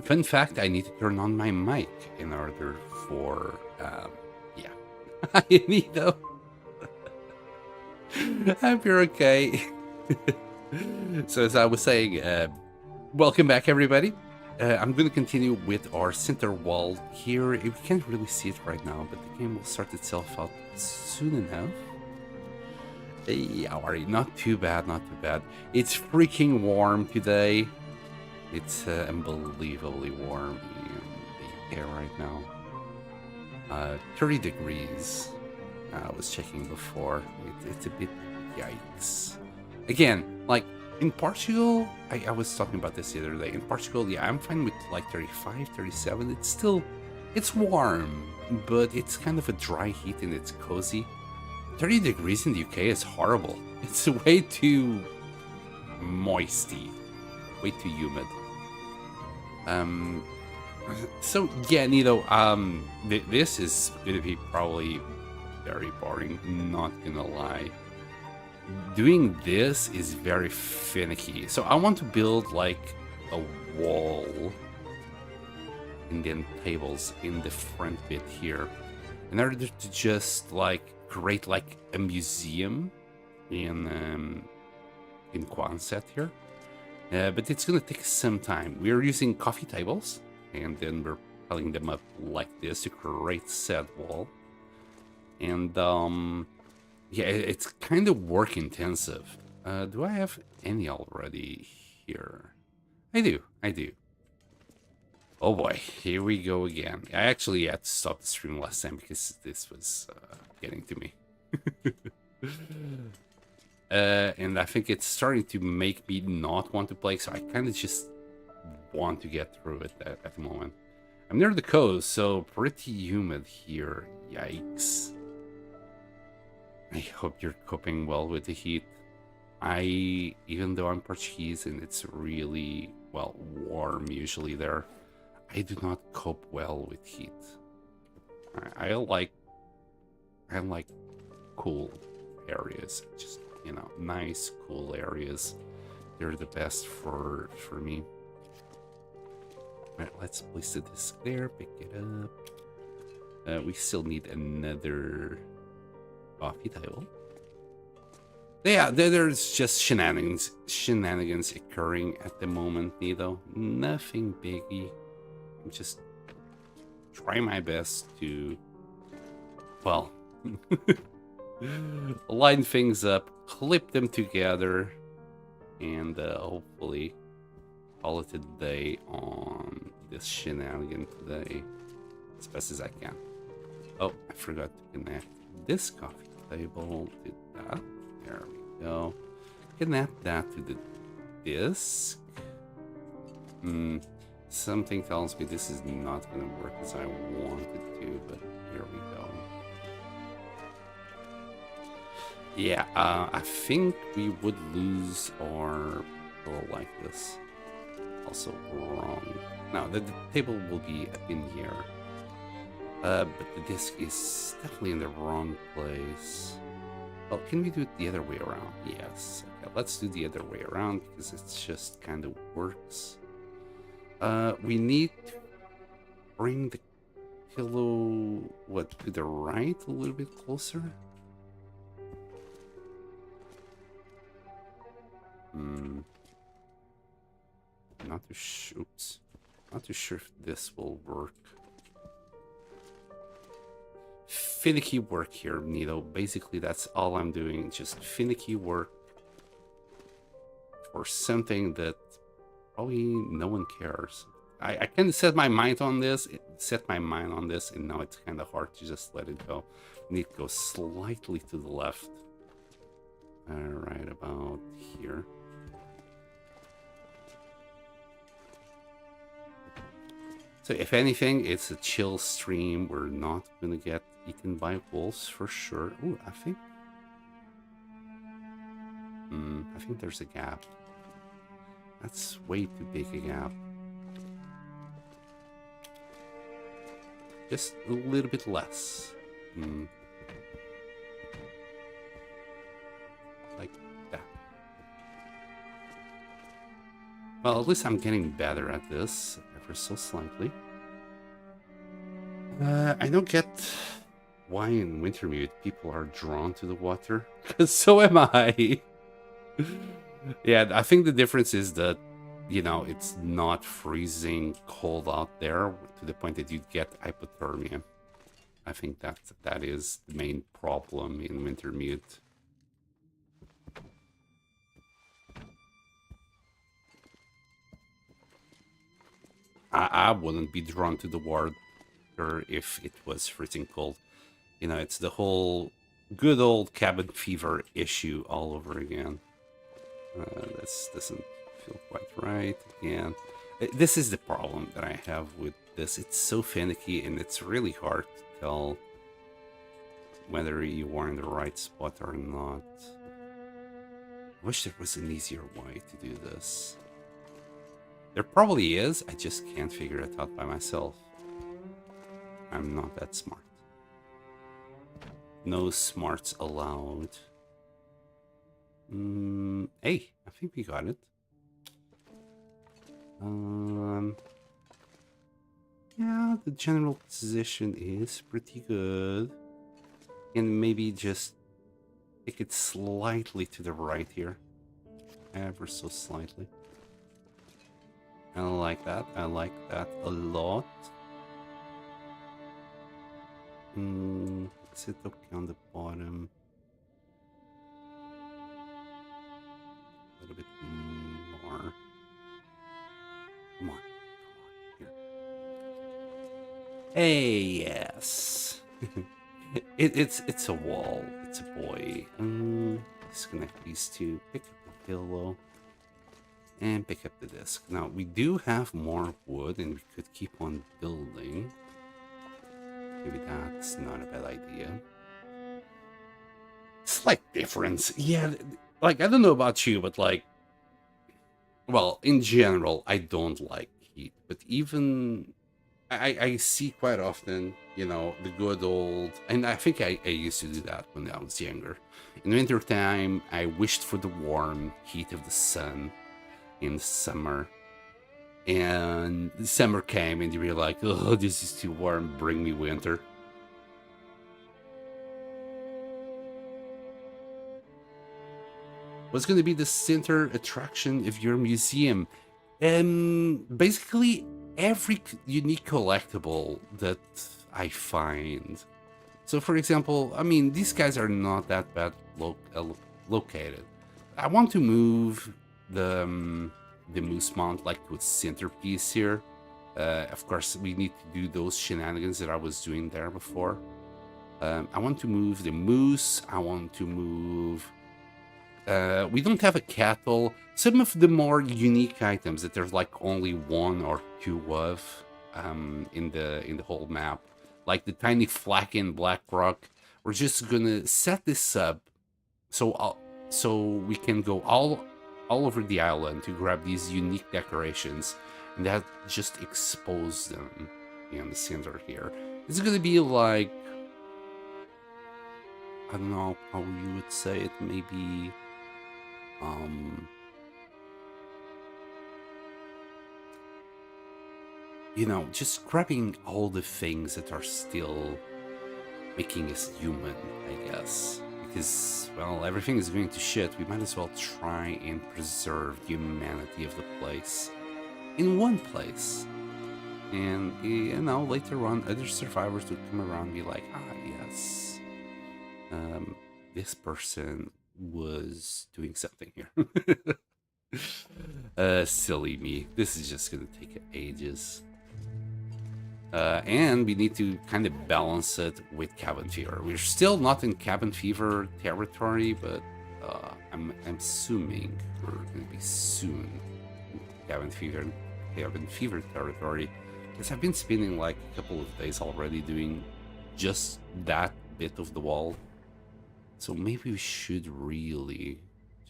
Fun fact, I need to turn on my mic in order for, yeah. Hi, Anito. I hope you're okay. So as I was saying, welcome back, everybody. I'm going to continue with our center wall here. We can't really see it right now, but the game will sort itself out soon enough. Hey, how are you? Not too bad, not too bad. It's freaking warm today. It's unbelievably warm in the UK right now. 30 degrees. I was checking before. It's a bit yikes. Again, like in Portugal, I was talking about this the other day. In Portugal, yeah, I'm fine with like 35, 37. It's still, it's warm, but it's kind of a dry heat and it's cozy. 30 degrees in the UK is horrible. It's way too moisty, way too humid. So yeah, Nito, this is gonna be probably very boring, not gonna lie. Doing this is very finicky. So I want to build like a wall and then tables in the front bit here in order to just like create like a museum in Quonset here. But it's gonna take some time. We're using coffee tables and then we're piling them up like this to create said wall. And yeah, it's kind of work intensive. Do I have any already here? I do. Oh boy, here we go again. I actually had to stop the stream last time because this was getting to me. And I think it's starting to make me not want to play, so I kind of just want to get through it at the moment. I'm near the coast, so pretty humid here. Yikes. I hope you're coping well with the heat. Even though I'm Portuguese and it's really, well, warm usually there, I do not cope well with heat. I like cool areas, just, you know, nice, cool areas. They're the best for me. All right, let's place the disc there, pick it up. We still need another coffee table. Yeah, there's just shenanigans occurring at the moment, Nito. Nothing biggie. I'm just trying my best to, well, line things up, clip them together, and hopefully call it a day on this shenanigan today as best as I can. Oh, I forgot to connect this coffee table to that. There we go. Connect that to the disc. Something tells me this is not going to work as I want it to, but here we go. Yeah, I think we would lose our pillow like this. Also wrong. No, the table will be up in here. But the disc is definitely in the wrong place. Well, can we do it the other way around? Yes. Okay, let's do the other way around because it's just kind of works. We need to bring the pillow, what, to the right a little bit closer? Not too oops. Not too sure if this will work. Finicky work here, Nito. Basically, that's all I'm doing. Just finicky work for something that probably no one cares. I kind of set my mind on this, and now it's kind of hard to just let it go. Need to go slightly to the left. Right about here. So if anything, it's a chill stream. We're not gonna get eaten by wolves for sure. Ooh, I think there's a gap. That's way too big a gap. Just a little bit less. Like that. Well, at least I'm getting better at this. ever so slightly. I don't get why in Wintermute people are drawn to the water, because so am I. Yeah, I think the difference is that, you know, it's not freezing cold out there to the point that you'd get hypothermia. I think that is the main problem in Wintermute. I wouldn't be drawn to the water if it was freezing cold. You know, it's the whole good old cabin fever issue all over again. This doesn't feel quite right again. This is the problem that I have with this. It's so finicky and it's really hard to tell whether you are in the right spot or not. I wish there was an easier way to do this. There probably is, I just can't figure it out by myself. I'm not that smart. No smarts allowed. Hey, I think we got it. Yeah, the general position is pretty good. And maybe just take it slightly to the right here. Ever so slightly. I like that. I like that a lot. Is it okay on the bottom? A little bit more. Come on. Here. Hey, yes. It's a wall. It's a boy. Disconnect these two. Pick up the pillow. And pick up the disc. Now, we do have more wood, and we could keep on building. Maybe that's not a bad idea. Slight difference. Yeah, like, I don't know about you, but, like... Well, in general, I don't like heat. But even... I see quite often, you know, the good old... And I think I used to do that when I was younger. In wintertime, I wished for the warm heat of the sun in summer. And the summer came and you were like, oh, this is too warm, bring me winter. What's going to be the center attraction of your museum? Basically, every unique collectible that I find. So, for example, I mean, these guys are not that bad located. I want to move the moose mount like to a centerpiece here. Of course, we need to do those shenanigans that I was doing there before. I want to move the moose. I want to move... we don't have a cattle. Some of the more unique items that there's like only one or two of in the whole map, like the tiny flaken black rock. We're just gonna set this up so we can go all over the island to grab these unique decorations, and that just expose them in the center here. It's gonna be like, I don't know how you would say it, maybe you know, just grabbing all the things that are still making us human, I guess. Because, well, everything is going to shit. We might as well try and preserve the humanity of the place in one place. And, you know, later on, other survivors would come around and be like, ah, yes, this person was doing something here. Silly me. This is just gonna take ages. And we need to kind of balance it with cabin fever. We're still not in cabin fever territory, but I'm assuming we're gonna be soon in cabin fever territory. Because I've been spending like a couple of days already doing just that bit of the wall. So maybe we should really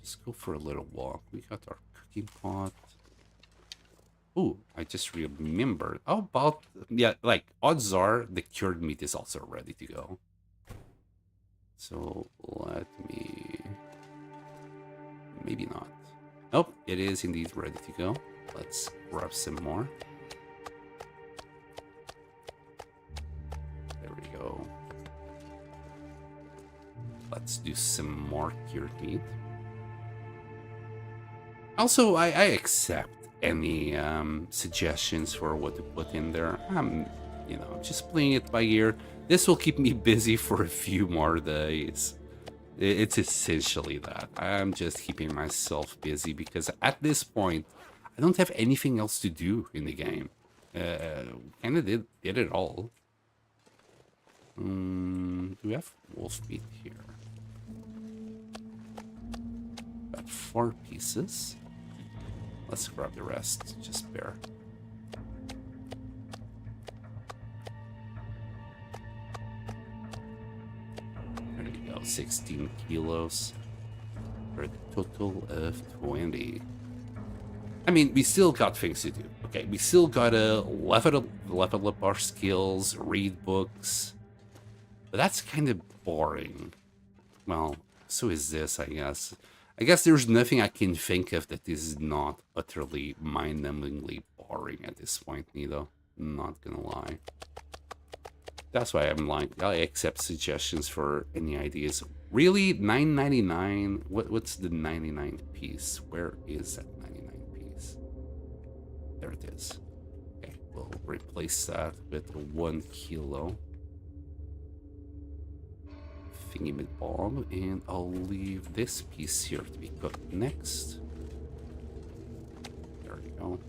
just go for a little walk. We got our cooking pot. Oh, I just remembered. How about, yeah, like, odds are the cured meat is also ready to go. So let me... Maybe not. Nope, it is indeed ready to go. Let's grab some more. let's do some more cured meat. Also, I accept any suggestions for what to put in there. I'm, just playing it by ear. This will keep me busy for a few more days. It's essentially that. I'm just keeping myself busy because at this point, I don't have anything else to do in the game. Kind of did it all. Do we have wolf meat here? Got 4 pieces. Let's grab the rest. Just bear. There you go. 16 kilos for a total of 20. I mean, we still got things to do. Okay, we still gotta level up our skills, read books. But that's kind of boring. Well, so is this, I guess. I guess there's nothing I can think of that is not utterly mind-numbingly boring at this point, Nito. Not gonna lie. That's why I'm like, I accept suggestions for any ideas. Really? $9.99? What's the 99 piece? Where is that 99 piece? There it is. Okay, we'll replace that with 1 kilo. Thingy bomb, and I'll leave this piece here to be cooked next. There we go.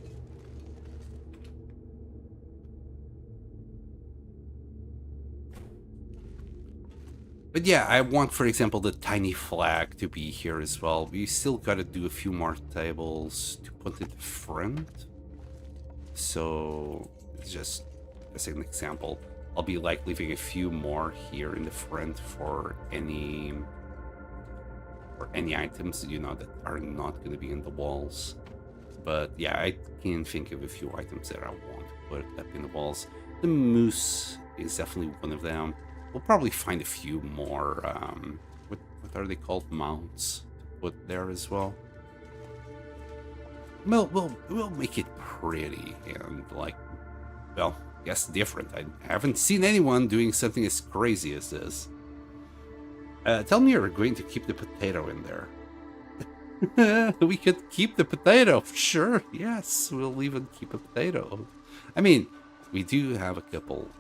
But yeah, I want, for example, the tiny flag to be here as well. We still gotta do a few more tables to put it front. So, just as an example, I'll be like leaving a few more here in the front for any items, that are not going to be in the walls. But yeah, I can think of a few items that I want to put up in the walls. The moose is definitely one of them. We'll probably find a few more, what are they called? Mounts to put there as well. We'll make it pretty and like, well, guess different. I haven't seen anyone doing something as crazy as this. Tell me you're going to keep the potato in there. We could keep the potato, sure. Yes, we'll even keep a potato. I mean, we do have a couple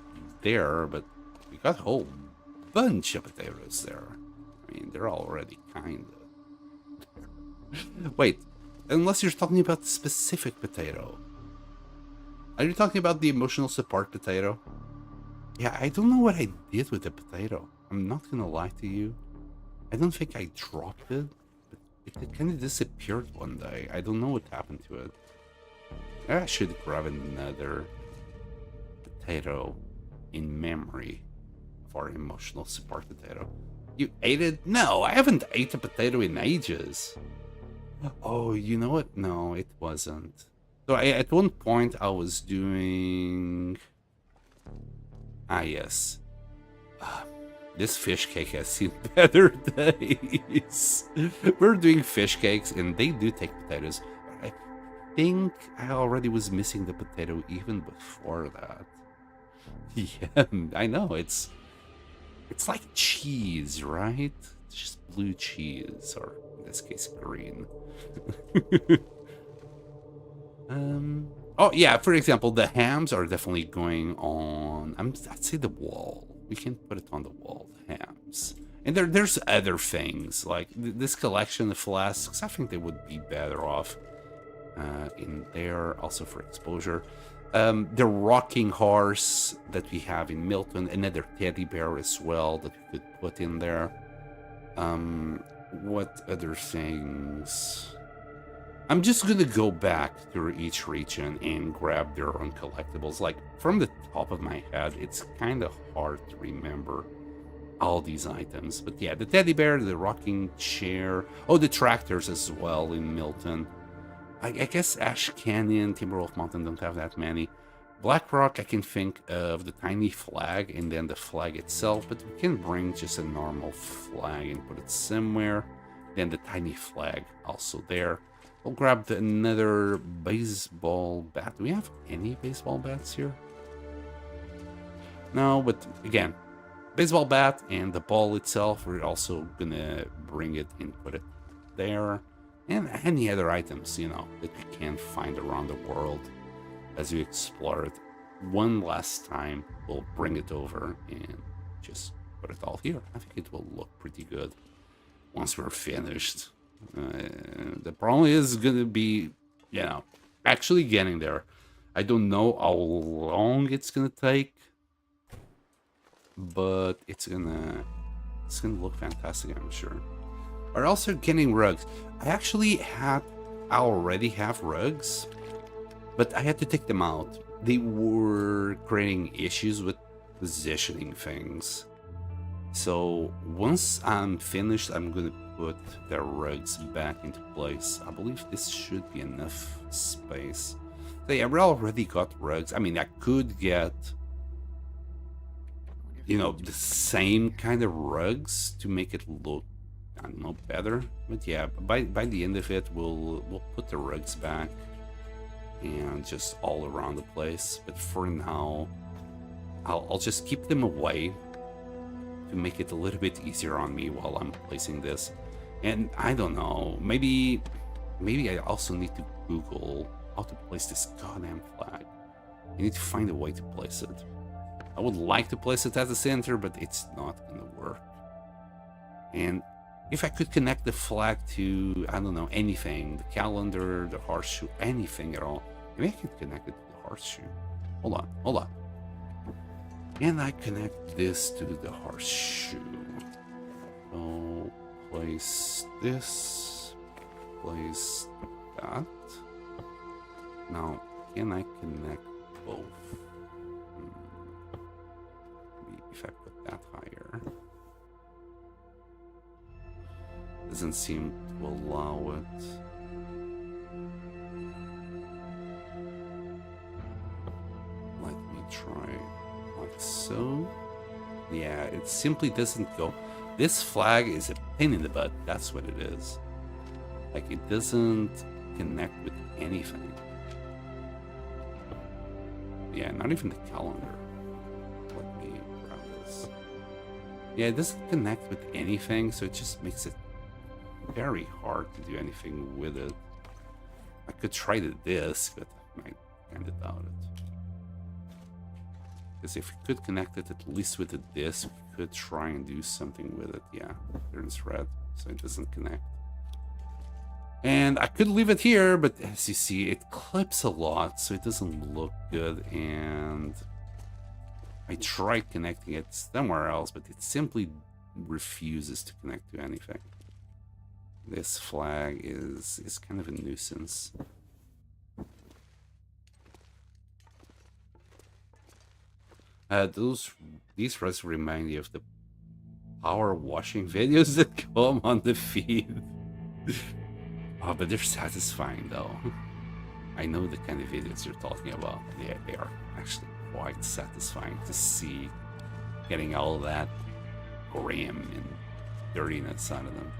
there, but we got a whole bunch of potatoes there. I mean, they're already kind of... Wait, unless you're talking about the specific potato. Are you talking about the emotional support potato? Yeah, I don't know what I did with the potato. I'm not gonna lie to you. I don't think I dropped it, but it kind of disappeared one day. I don't know what happened to it. I should grab another potato in memory of our emotional support potato. You ate it? No, I haven't ate a potato in ages. Oh, you know what? No, it wasn't. So at one point I was doing... yes. This fish cake has seen better days. We're doing fish cakes and they do take potatoes. But I think I already was missing the potato even before that. Yeah, I know. It's like cheese, right? It's just blue cheese, or in this case, green. Oh yeah, for example, the hams are definitely going on, I'd say the wall. We can put it on the wall, the hams. And there's other things, like this collection of flasks. I think they would be better off in there, also for exposure. The rocking horse that we have in Milton, another teddy bear as well that we could put in there. What other things? I'm just gonna go back through each region and grab their own collectibles. Like, from the top of my head, it's kind of hard to remember all these items. But yeah, the teddy bear, the rocking chair, oh, the tractors as well in Milton. I guess Ash Canyon, Timberwolf Mountain don't have that many. Black Rock, I can think of the tiny flag and then the flag itself, but we can bring just a normal flag and put it somewhere. Then the tiny flag also there. We'll grab another baseball bat. Do we have any baseball bats here? No, but again, baseball bat and the ball itself. We're also gonna bring it and put it there. And any other items, you know, that you can find around the world as you explore it. One last time, we'll bring it over and just put it all here. I think it will look pretty good once we're finished. The problem is gonna be, you know, actually getting there. I don't know how long it's gonna take, but it's gonna look fantastic, I'm sure. We're also getting rugs. I already have rugs, but I had to take them out. They were creating issues with positioning things. So once I'm finished, I'm gonna put the rugs back into place. I believe this should be enough space. So yeah, we already got rugs. I mean, I could get, you know, the same kind of rugs to make it look, I don't know, better. But yeah, by the end of it, we'll put the rugs back and just all around the place. But for now, I'll just keep them away to make it a little bit easier on me while I'm placing this. And I don't know, maybe I also need to Google how to place this goddamn flag. I need to find a way to place it. I would like to place it at the center, but it's not gonna work. And if I could connect the flag to, I don't know, anything, the calendar, the horseshoe, anything at all, maybe I could connect it to the horseshoe. Hold on. And I connect this to the horseshoe. So place this, place that. Now, can I connect both? Maybe if I put that higher. Doesn't seem to allow it. Let me try like so. Yeah, it simply doesn't go. This flag is a pain in the butt. That's what it is. Like, it doesn't connect with anything. Yeah, not even the calendar. Let me grab this. Yeah, it doesn't connect with anything, so it just makes it very hard to do anything with it. I could try the disc, but I kind of doubt it. Because if we could connect it at least with the disc, we could try and do something with it. Yeah, it turns red, so it doesn't connect. And I could leave it here, but as you see, it clips a lot, so it doesn't look good. And I tried connecting it somewhere else, but it simply refuses to connect to anything. This flag is kind of a nuisance. These rugs remind me of the power washing videos that come on the feed. Oh, but they're satisfying though. I know the kind of videos you're talking about. Yeah, they are actually quite satisfying to see, getting all that grim and dirtiness out of them.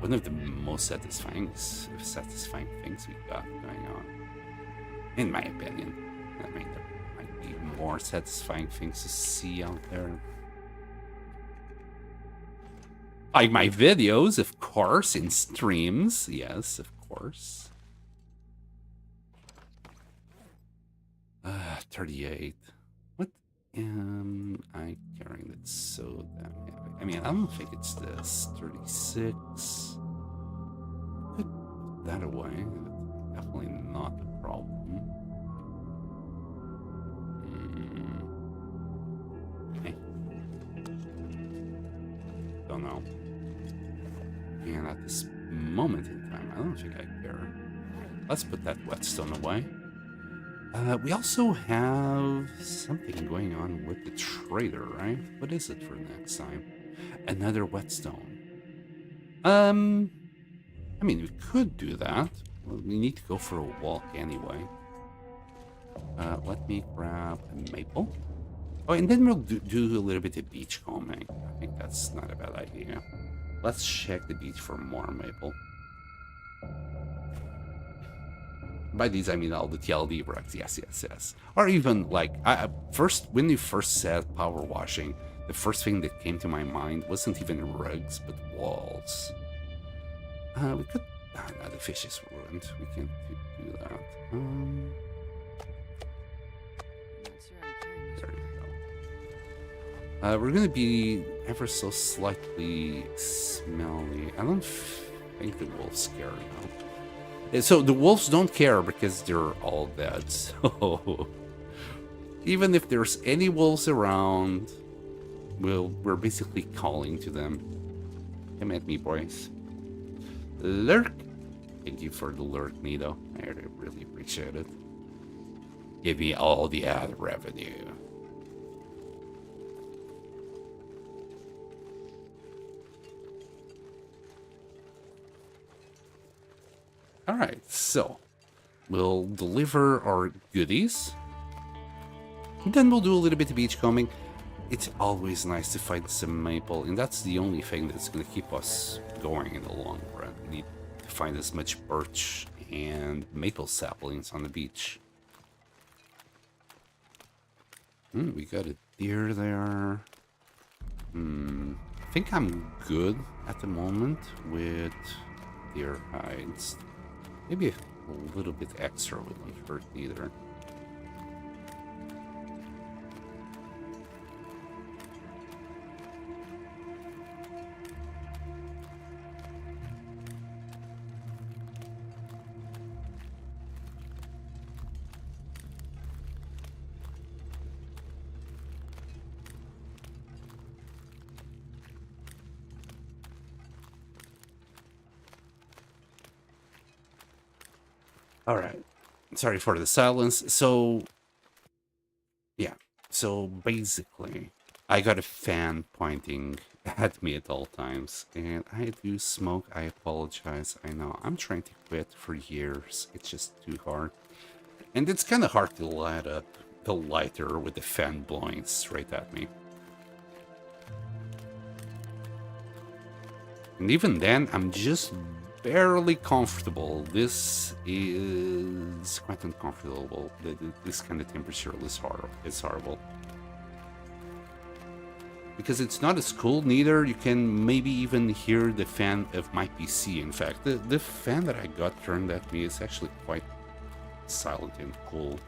One of the most satisfying things we've got going on, in my opinion. I mean, there might be more satisfying things to see out there. Like my videos, of course, in streams. Yes, of course. 38. What am I carrying that's so damn heavy? I mean, I don't think it's this. 36. Could put that away. Definitely not the problem. Okay. Don't know. And at this moment in time, I don't think I care. Let's put that whetstone away. We also have something going on with the trader, right? What is it for next time? Another whetstone. I mean, we could do that. We need to go for a walk anyway. Let me grab a maple. Oh, and then we'll do a little bit of beach combing. I think that's not a bad idea. Let's check the beach for more maple. By these, I mean all the TLD rugs. Yes, yes, yes. Or even like, first, when you first said power washing, the first thing that came to my mind wasn't even rugs, but walls. We could... Ah, no, the fish is ruined. We can't do that. There you go. We're gonna be ever so slightly smelly. I don't think the wolves care now. So the wolves don't care because they're all dead. So even if there's any wolves around, we're basically calling to them. Come at me, boys. Lurk. Thank you for the lurk, Nito. I really appreciate it. Give me all the ad revenue. Alright, so we'll deliver our goodies. Then we'll do a little bit of beachcombing. It's always nice to find some maple, and that's the only thing that's going to keep us going in the long run. We need to find as much birch and maple saplings on the beach. We got a deer there. I think I'm good at the moment with deer hides. Maybe a little bit extra wouldn't hurt either. All right. Sorry for the silence. So, yeah. So basically, I got a fan pointing at me at all times, and I do smoke. I apologize. I know. I'm trying to quit for years. It's just too hard. And it's kind of hard to light up the lighter with the fan blowing straight at me. And even then, I'm just barely comfortable. This is quite uncomfortable. This kind of temperature is horrible. Because it's not as cool neither. You can maybe even hear the fan of my PC. In fact, the fan that I got turned at me is actually quite silent and cool.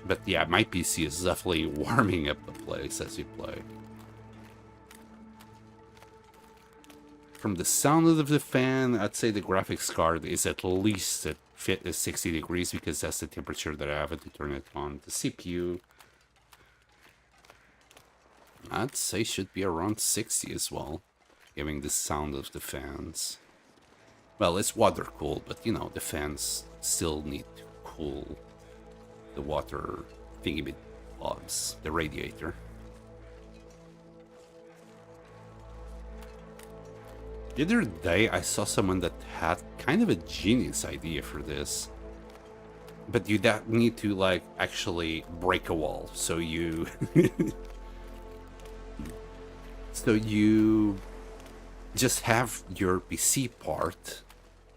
But yeah, my PC is definitely warming up the place as you play. From the sound of the fan, I'd say the graphics card is at least at 60 degrees because that's the temperature that I have to turn it on. The CPU, I'd say should be around 60 as well, giving the sound of the fans. Well, it's water cooled, but you know, the fans still need to cool the water thingy bit bobs, the radiator. The other day, I saw someone that had kind of a genius idea for this. But you need to, like, actually break a wall. So you... so you just have your PC part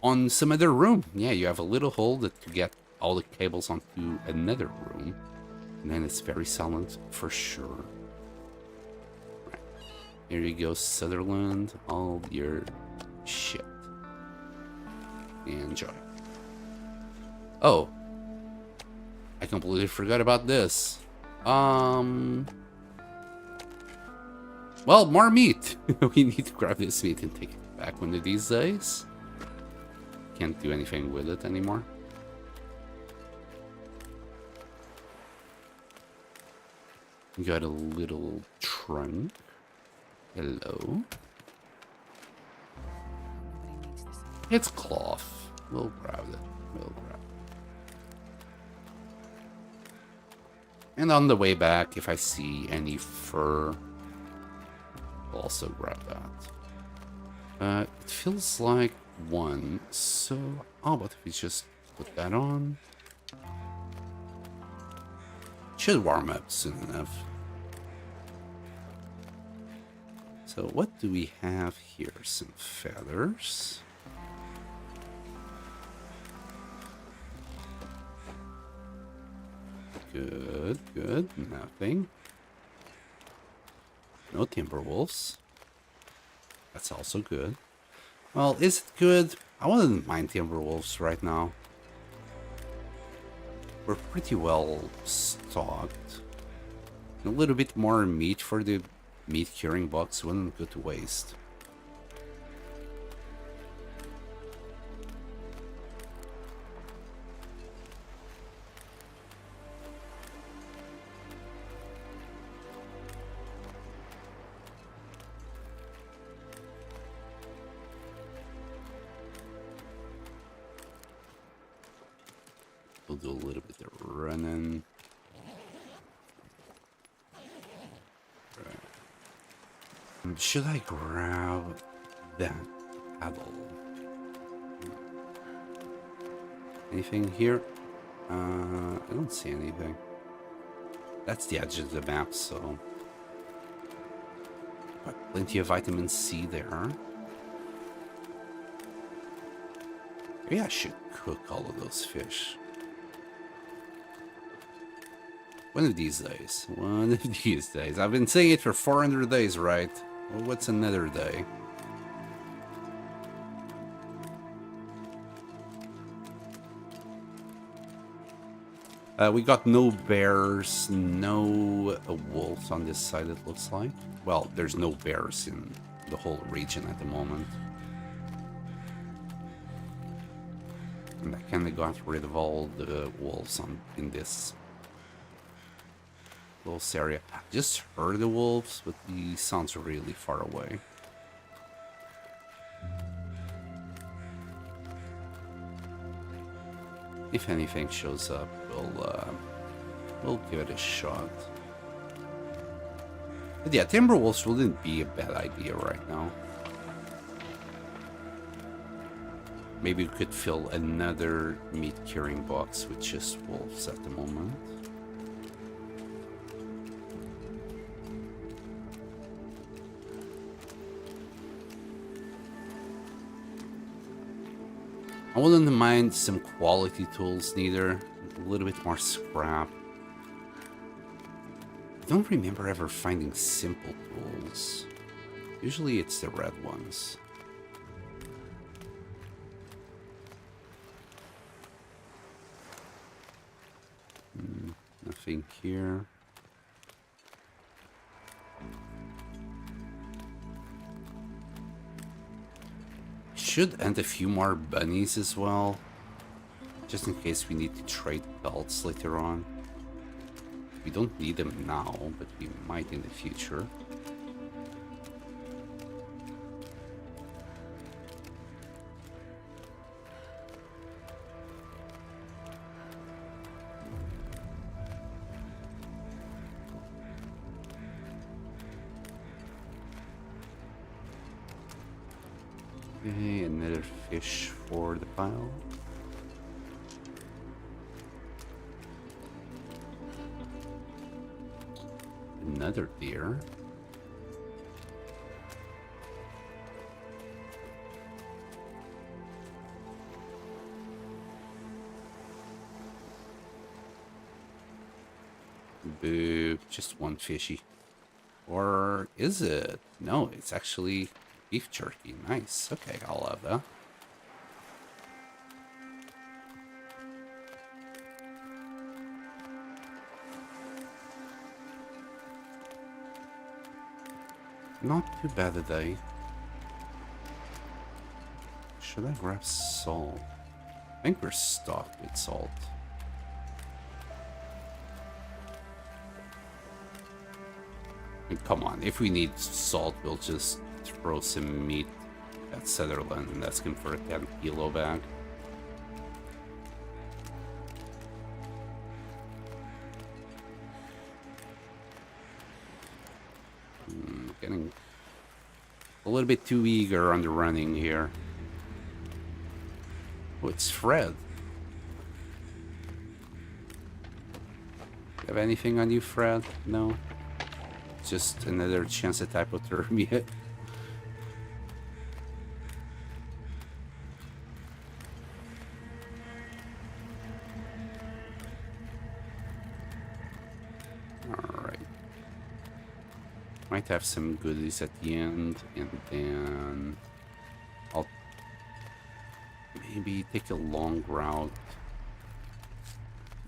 on some other room. Yeah, you have a little hole that you get all the cables onto another room. And then it's very silent for sure. Here you go, Sutherland, all your shit. Enjoy. Oh. I completely forgot about this. Well, more meat. We need to grab this meat and take it back one of these days. Can't do anything with it anymore. We got a little trunk. Hello. It's cloth. We'll grab it. We'll grab it. And on the way back, if I see any fur, I'll also grab that. It feels like one, so how about if we just put that on? Should warm up soon enough. So what do we have here? Some feathers. Good, good. Nothing. No timber wolves. That's also good. Well, is it good? I wouldn't mind timber wolves right now. We're pretty well stocked. A little bit more meat for the meat curing box wouldn't go to waste. We'll do a little bit of running. Should I grab that paddle? Anything here? I don't see anything. That's the edge of the map, so... But plenty of vitamin C there. Maybe I should cook all of those fish. One of these days. One of these days. I've been saying it for 400 days, right? Well, what's another day? We got no bears, no wolves on this side, it looks like. Well, there's no bears in the whole region at the moment. And I kind of got rid of all the wolves in this little area. I just heard the wolves, but he sounds really far away. If anything shows up, we'll give it a shot. But yeah, Timberwolves wouldn't be a bad idea right now. Maybe we could fill another meat curing box with just wolves at the moment. I wouldn't mind some quality tools neither. A little bit more scrap. I don't remember ever finding simple tools. Usually it's the red ones. Nothing here. Should end a few more bunnies as well, just in case we need to trade pelts later on. We don't need them now, but we might in the future. Okay, another fish for the pile. Another deer. Boo, just one fishy. Or is it? No, it's actually beef jerky. Nice. Okay, I'll have that. Not too bad a day. Should I grab salt? I think we're stocked with salt. Come on, if we need salt, we'll just throw some meat at Sutherland and ask him for a 10-kilo bag. Getting a little bit too eager on the running here. Oh, it's Fred. Have anything on you, Fred? No? Just another chance at hypothermia. Might have some goodies at the end, and then I'll maybe take a long route.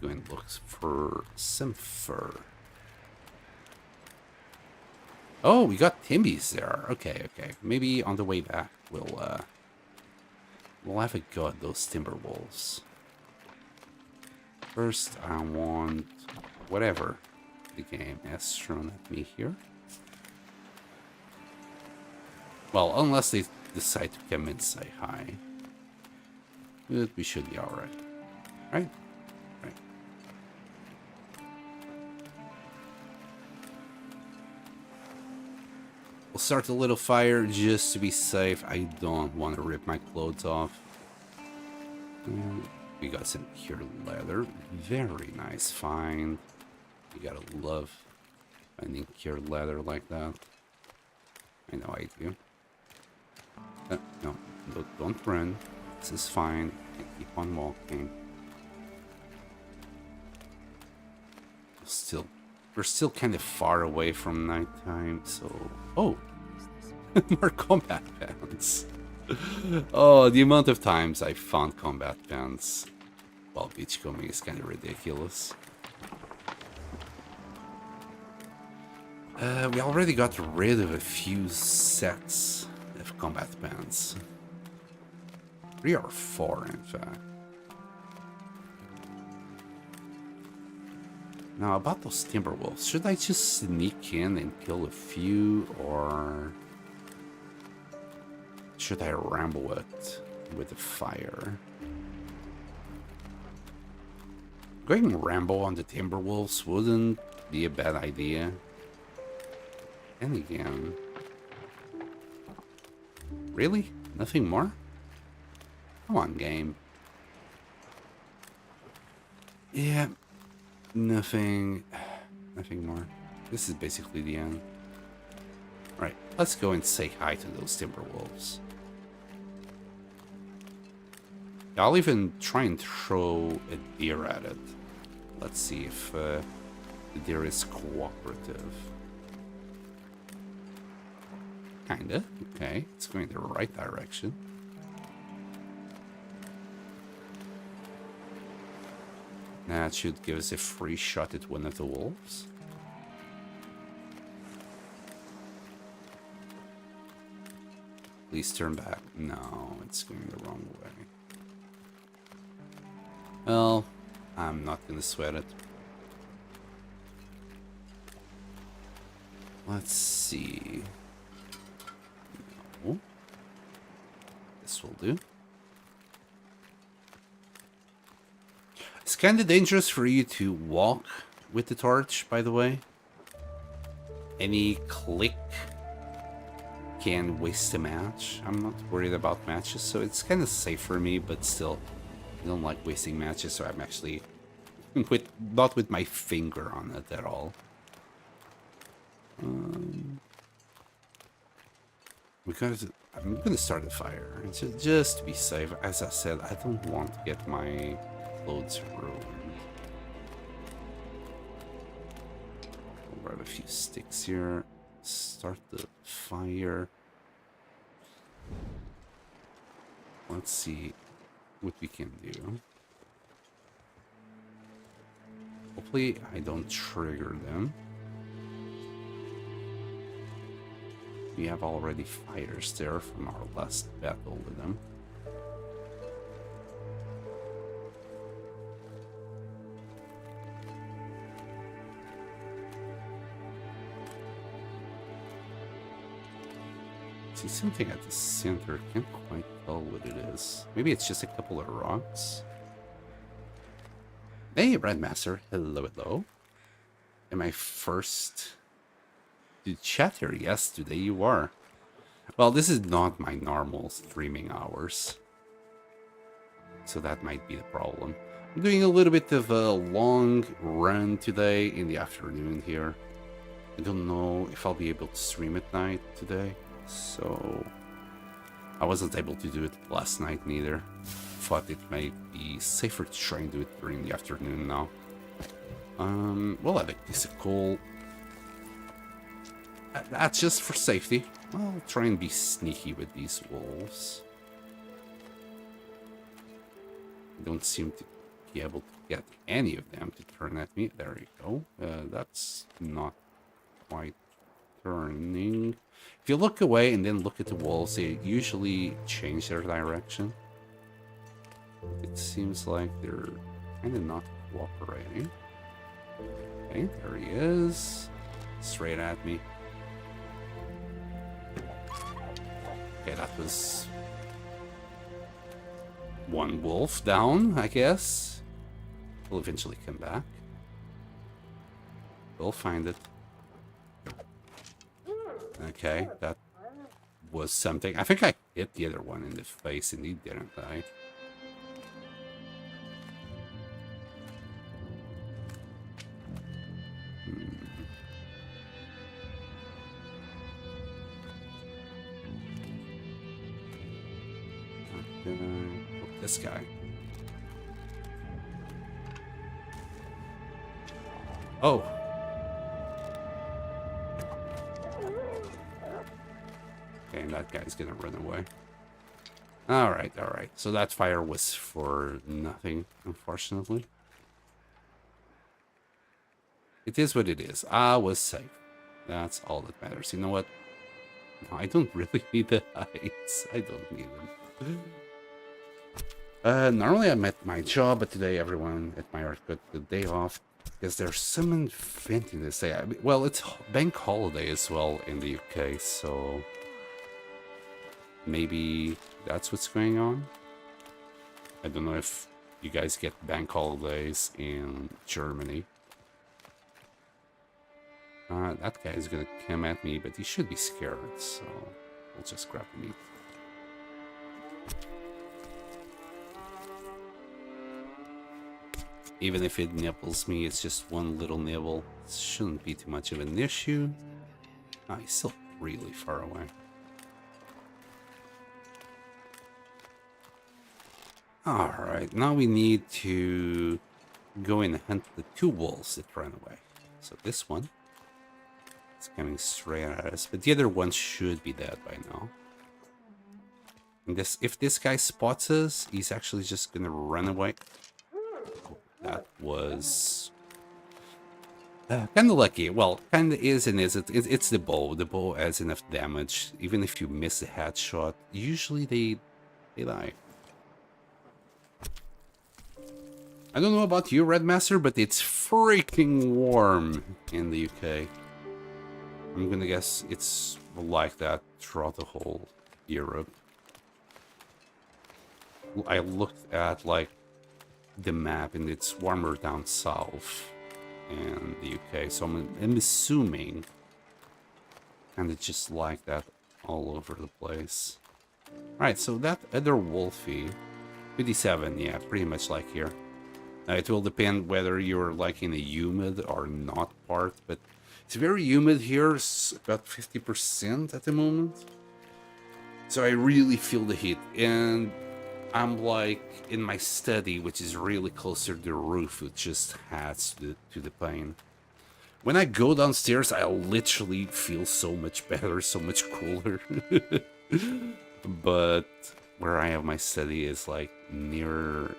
Go and look for some fur. Oh, we got Timbies there. Okay, okay. Maybe on the way back we'll have a go at those timber wolves. First, I want whatever the game has thrown at me here. Well, unless they decide to come and say hi. But we should be alright. Right? Right. We'll start a little fire just to be safe. I don't want to rip my clothes off. We got some cured leather. Very nice find. You gotta love finding cured leather like that. I know I do. No, don't run. This is fine. I keep on walking. We're still kind of far away from nighttime, so... Oh! More combat pants. Oh, the amount of times I found combat pants while beachcombing is kind of ridiculous. We already got rid of a few sets of combat pants. 3 or 4, in fact. Now, about those timberwolves, should I just sneak in and kill a few, or should I ramble it with the fire? Going ramble on the timberwolves wouldn't be a bad idea. And again... Really? Nothing more? Come on, game. Yeah, nothing more. This is basically the end. Right, let's go and say hi to those timberwolves. I'll even try and throw a deer at it. Let's see if the deer is cooperative. Kinda. Okay, it's going the right direction. That should give us a free shot at one of the wolves. Please turn back. No, it's going the wrong way. Well, I'm not gonna sweat it. Let's see. No. This will do. It's kind of dangerous for you to walk with the torch, by the way. Any click can waste a match. I'm not worried about matches, so it's kind of safe for me, but still, I don't like wasting matches, so I'm actually not with my finger on it at all. I'm gonna start a fire, just to be safe. As I said, I don't want to get my clothes ruined. I'll grab a few sticks here. Start the fire. Let's see what we can do. Hopefully I don't trigger them. We have already fighters there from our last battle with them. See something at the center, can't quite tell what it is. Maybe it's just a couple of rocks. Hey, Redmaster, hello, hello. Am I first to chat here? Yes, today you are. Well, this is not my normal streaming hours, so that might be the problem. I'm doing a little bit of a long run today in the afternoon here. I don't know if I'll be able to stream at night today. So I wasn't able to do it last night neither. Thought it might be safer to try and do it during the afternoon now. We'll have a piece of coal. That's just for safety. I'll try and be sneaky with these wolves. I don't seem to be able to get any of them to turn at me. There you go. That's not quite turning. If you look away and then look at the wolves, they usually change their direction. It seems like they're kind of not cooperating. Okay, there he is. Straight at me. Okay, that was one wolf down, I guess. We'll eventually come back. We'll find it. Okay, that was something. I think I hit the other one in the face, indeed, didn't I? This guy. Oh. Okay, and that guy's gonna run away. Alright, alright. So that fire was for nothing, unfortunately. It is what it is. I was safe. That's all that matters. You know what? No, I don't really need the heights. I don't need them. Normally I'm at my job, but today everyone at my work got the day off because there's some event in this day. I mean, well, it's bank holiday as well in the UK, so maybe that's what's going on. I don't know if you guys get bank holidays in Germany. That guy is gonna come at me, but he should be scared, so we'll just grab the meat. Even if it nibbles me, it's just one little nibble. It shouldn't be too much of an issue. Oh, he's still really far away. Alright, now we need to go and hunt the two wolves that ran away. So this one is coming straight at us, but the other one should be dead by now. And if this guy spots us, he's actually just gonna run away. That was kind of lucky. Well, kind of is and isn't. It's the bow. The bow has enough damage. Even if you miss a headshot, usually they die. I don't know about you, Red Master, but it's freaking warm in the UK. I'm gonna guess it's like that throughout the whole Europe. I looked at like the map and it's warmer down south in the UK, so I'm assuming kind of just like that all over the place. Alright, so that other wolfie 57, yeah, pretty much like here. Now it will depend whether you're like in a humid or not part, but it's very humid here. It's about 50% at the moment, so I really feel the heat. And I'm like in my study, which is really closer to the roof, which just adds to the pain. When I go downstairs, I literally feel so much better, so much cooler. But where I have my study is like near,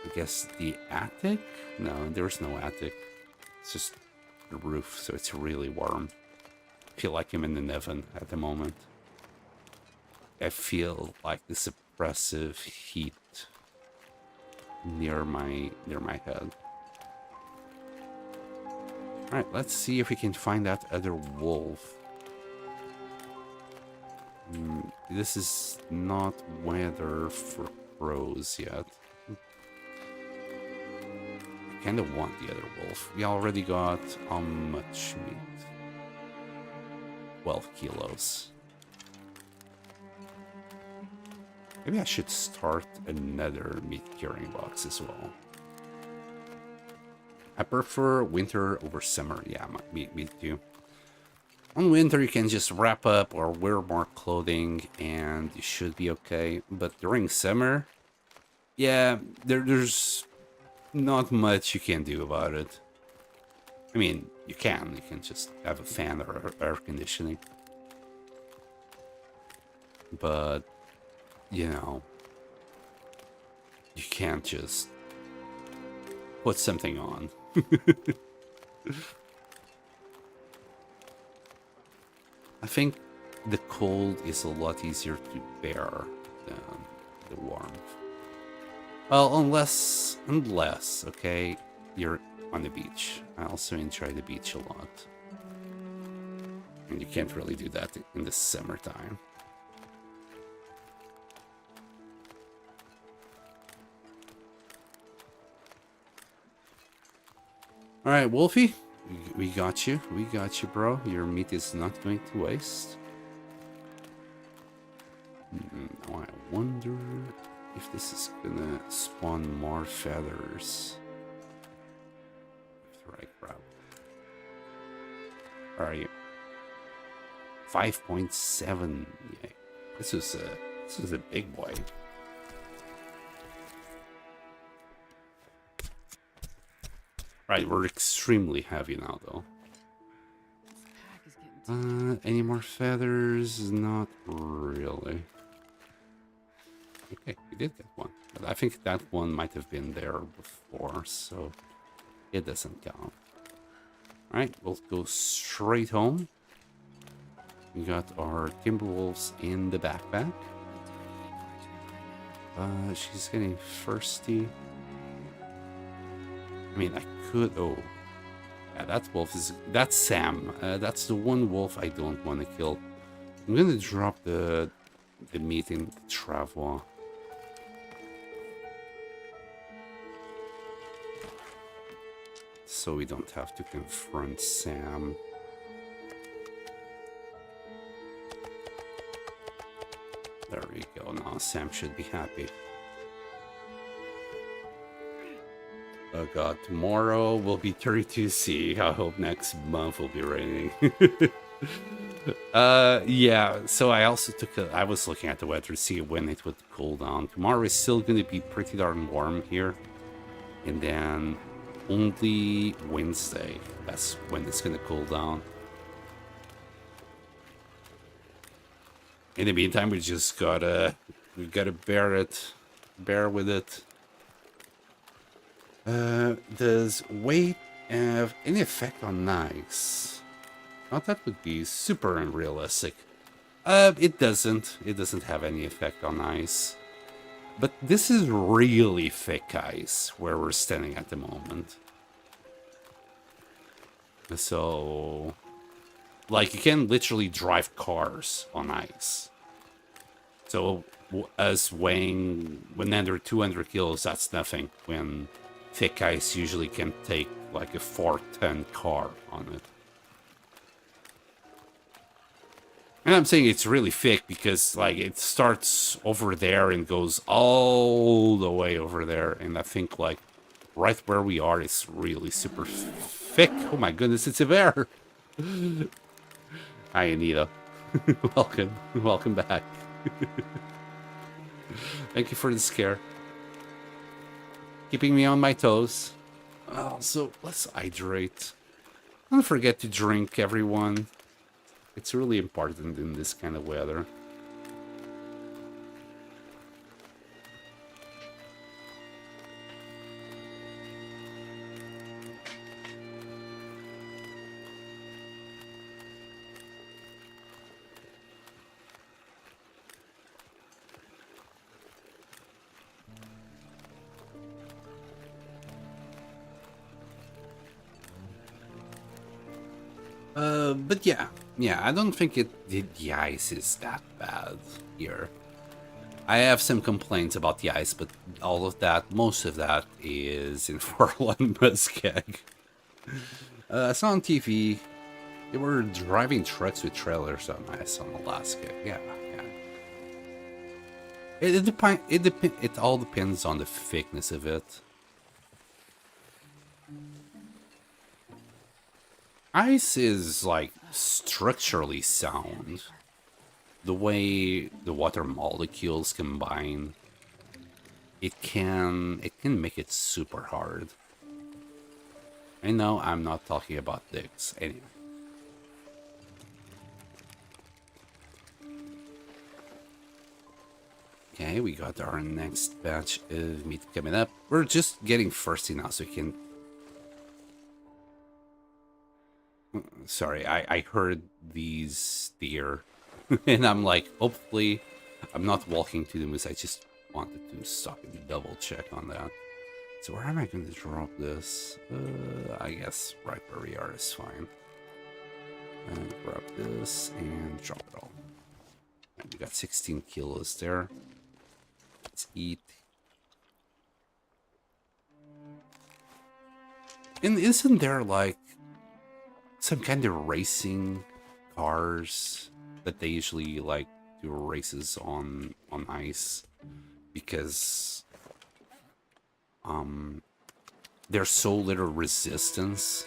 I guess, the attic? No, there's no attic. It's just the roof, so it's really warm. I feel like I'm in an oven at the moment. I feel like this oppressive heat near my head. Alright, let's see if we can find that other wolf. This is not weather for crows yet. I kind of want the other wolf. We already got how much meat? 12 kilos. Maybe I should start another meat curing box as well. I prefer winter over summer. Yeah, me too. On winter, you can just wrap up or wear more clothing and you should be okay. But during summer, yeah, there's not much you can do about it. I mean, you can just have a fan or air conditioning. But, you know, you can't just put something on. I think the cold is a lot easier to bear than the warmth. Well, unless, okay, you're on the beach. I also enjoy the beach a lot. And you can't really do that in the summertime. Alright, Wolfie, we got you. We got you, bro. Your meat is not going to waste. Now I wonder if this is gonna spawn more feathers. Right, crap. Where are you? 5.7. Yeah, this is a big boy. Right, we're extremely heavy now, though. Any more feathers? Not really. Okay, we did get one. But I think that one might have been there before, so it doesn't count. Alright, we'll go straight home. We got our Timberwolves in the backpack. She's getting thirsty. I mean, I could... Oh. Yeah, that wolf is... That's Sam. That's the one wolf I don't want to kill. I'm gonna drop the meat in the travois. So we don't have to confront Sam. There we go. Now Sam should be happy. Oh god, tomorrow will be 32C. I hope next month will be raining. Yeah, so I also I was looking at the weather to see when it would cool down. Tomorrow is still going to be pretty darn warm here. And then only Wednesday, that's when it's going to cool down. In the meantime, we just gotta bear with it. Does weight have any effect on knives? Now that would be super unrealistic. It doesn't have any effect on ice. But this is really thick ice where we're standing at the moment. So, like, you can literally drive cars on ice. So, us weighing, when under 200 kilos, that's nothing. When thick ice usually can take like a 4-ton car on it. And I'm saying it's really thick because, like, it starts over there and goes all the way over there. And I think, like, right where we are is really super thick. Oh my goodness, it's a bear! Hi, Anita. Welcome back. Thank you for the scare. Keeping me on my toes. So, let's hydrate. Don't forget to drink, everyone. It's really important in this kind of weather. But yeah, I don't think the ice is that bad here. I have some complaints about the ice, but most of that is in Farland Muskeg. I saw on TV, they were driving trucks with trailers on ice on Alaska. Yeah. It all depends on the thickness of it. Ice is, like, structurally sound. The way the water molecules combine, it can make it super hard. I know I'm not talking about dicks. Anyway. Okay, we got our next batch of meat coming up. We're just getting thirsty now, so we can... Sorry, I heard these deer. And I'm like, hopefully I'm not walking to the moose. I just wanted to stop and double check on that. So where am I going to drop this? I guess right where we are is fine. And grab this and drop it all. And we got 16 kilos there. Let's eat. And isn't there like some kind of racing cars that they usually like do races on ice? Because there's so little resistance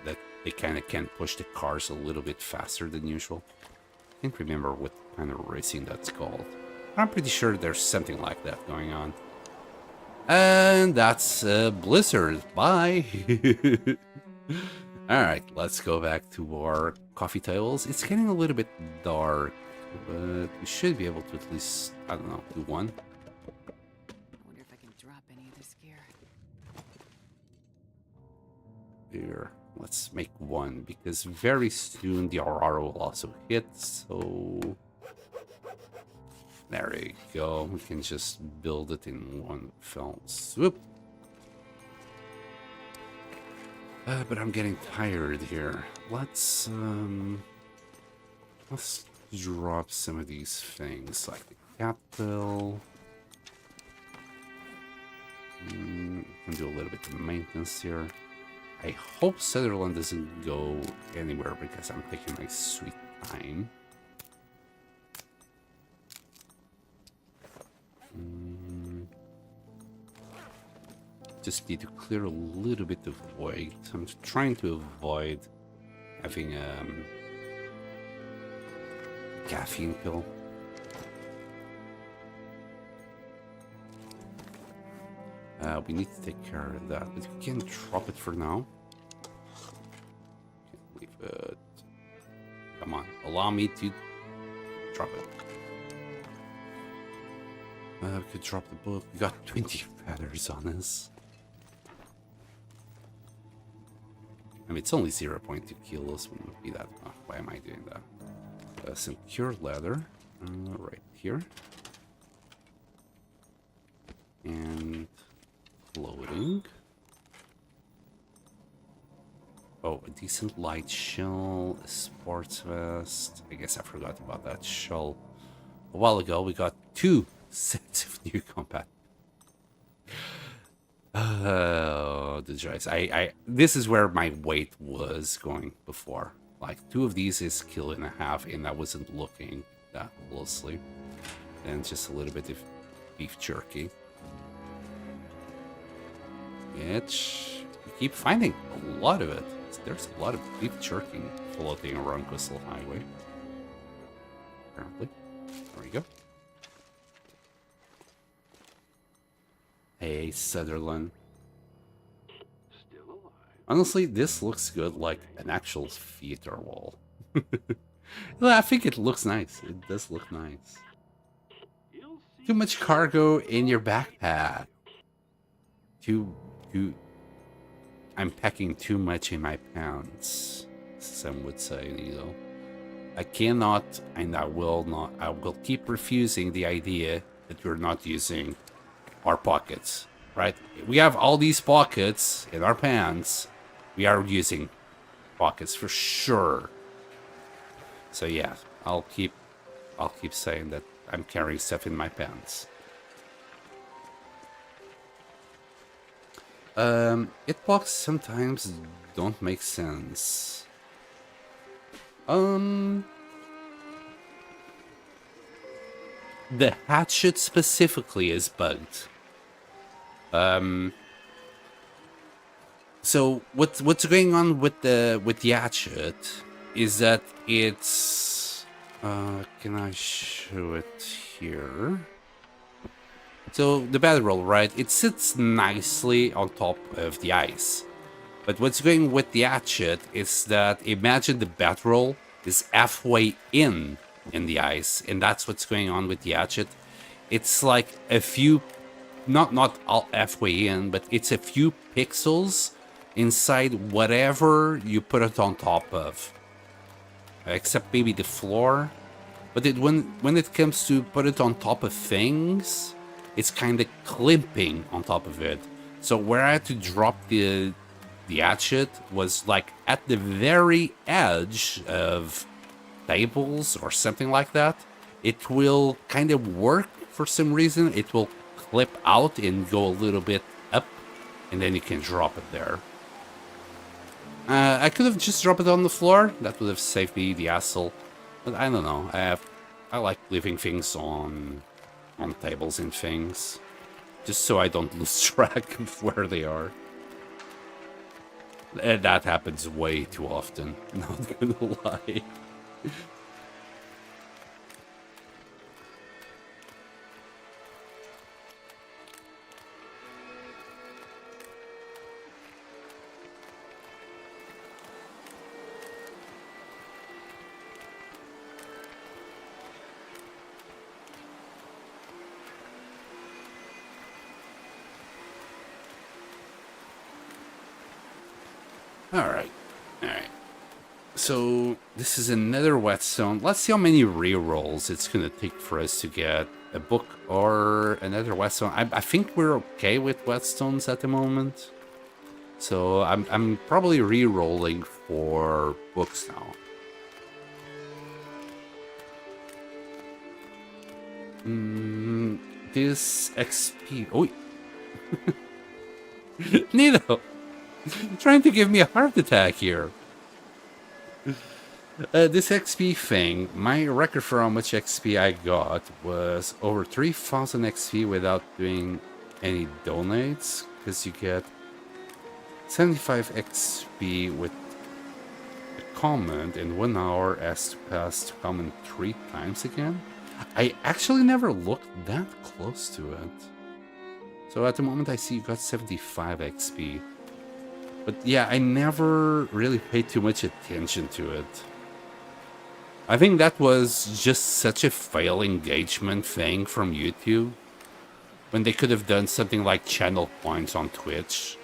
that they kind of can push the cars a little bit faster than usual. I can't remember what kind of racing that's called. I'm pretty sure there's something like that going on. And that's Blizzard. Bye. Alright, let's go back to our coffee tables. It's getting a little bit dark, but we should be able to at least, I don't know, do one. I wonder if I can drop any of this gear. Here, let's make one, because very soon the Aurora will also hit, so... There you go. We can just build it in one fell swoop. But I'm getting tired here. Let's drop some of these things, like the capital. And do a little bit of maintenance here. I hope Sutherland doesn't go anywhere because I'm taking my sweet time. Just need to clear a little bit of void. I'm trying to avoid having a caffeine pill. We need to take care of that, but we can drop it for now. Leave it. Come on, allow me to drop it. We could drop the book. We got 20 feathers on this. I mean, it's only 0.2 kilos. Wouldn't be that. Oh, why am I doing that? Some cured leather right here. And loading. Oh, a decent light shell, a sports vest. I guess I forgot about that shell. A while ago, we got 2 sets of new combat. Oh, the joys. This is where my weight was going before. Like, 2 of these is 1.5 kg, and I wasn't looking that closely. And just a little bit of beef jerky. Which we keep finding a lot of it. There's a lot of beef jerky floating around Coastal Highway. Apparently. There we go. Hey, Sutherland. Still alive. Honestly, this looks good like an actual theater wall. I think it looks nice. It does look nice. Too much cargo in your backpack. I'm packing too much in my pants, some would say, you know. I cannot, and I will not, I will keep refusing the idea that we're not using our pockets, right? We have all these pockets in our pants. We are using pockets for sure. So yeah, I'll keep saying that I'm carrying stuff in my pants. Hitbox sometimes don't make sense. The hatchet specifically is bugged. So what's going on with the hatchet is that it's can I show it here? So the bedroll, right? It sits nicely on top of the ice. But what's going with the hatchet is that imagine the bedroll is halfway in the ice, and that's what's going on with the hatchet. It's like a few, not all halfway in, but it's a few pixels inside whatever you put it on top of, except maybe the floor. But when it comes to put it on top of things, it's kind of clipping on top of it. So where I had to drop the hatchet was like at the very edge of tables or something like that. It will kind of work for some reason. It will clip out and go a little bit up, and then you can drop it there. I could have just dropped it on the floor. That would have saved me the hassle. But I don't know. I like leaving things on tables and things, just so I don't lose track of where they are. That happens way too often. Not gonna lie. Alright. So, this is another whetstone. Let's see how many rerolls it's gonna take for us to get a book or another whetstone. I think we're okay with whetstones at the moment. So, I'm probably re-rolling for books now. This XP... Oh, Nito! Trying to give me a heart attack here. This XP thing, my record for how much XP I got was over 3,000 XP without doing any donates, because you get 75 XP with a comment, and 1 hour has to pass to comment 3 times again. I actually never looked that close to it. So at the moment I see you got 75 XP. But yeah, I never really paid too much attention to it. I think that was just such a fail engagement thing from YouTube, when they could have done something like channel points on Twitch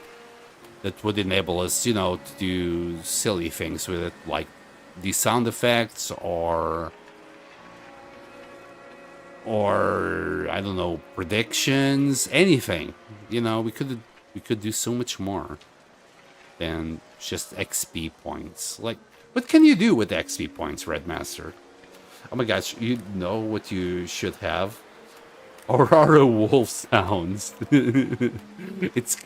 that would enable us, you know, to do silly things with it, like the sound effects or I don't know, predictions, anything. You know, we could do so much more than just XP points. Like, what can you do with XP points, Redmaster? Oh my gosh, you know what you should have? Aurora wolf sounds. It's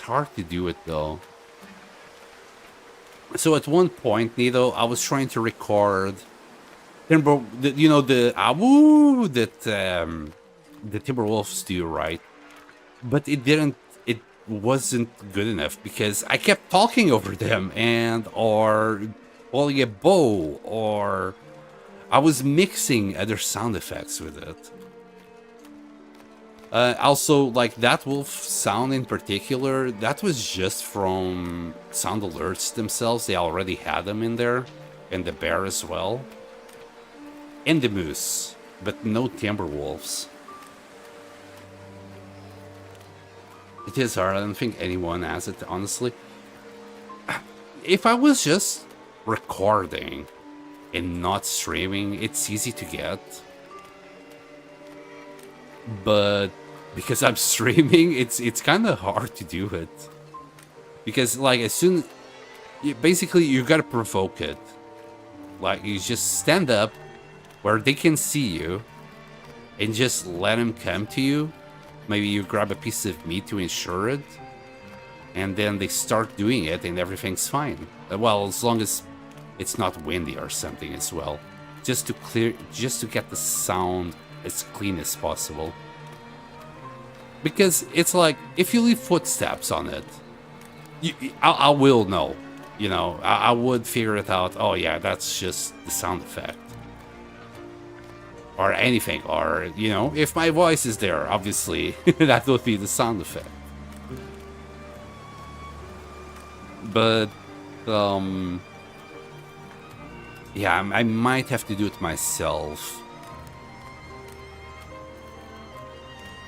hard to do it though. So at one point, Nito, I was trying to record timber, you know, the awoo that the Timberwolves do, right? But it wasn't good enough because I kept talking over them or holding a bow, or I was mixing other sound effects with it. Also, like that wolf sound in particular, that was just from sound alerts themselves. They already had them in there, and the bear as well, and the moose, but no Timberwolves. It is hard. I don't think anyone has it, honestly. If I was just recording and not streaming, it's easy to get. But because I'm streaming, it's kind of hard to do it. Because, like, as soon... basically, you gotta provoke it. Like, you just stand up where they can see you and just let them come to you. Maybe you grab a piece of meat to ensure it, and then they start doing it and everything's fine. Well, as long as it's not windy or something as well. Just to get the sound as clean as possible. Because it's like, if you leave footsteps on it, I will know. You know, I would figure it out. Oh yeah, that's just the sound effect. Or anything, or, you know, if my voice is there, obviously, that would be the sound effect. But yeah, I might have to do it myself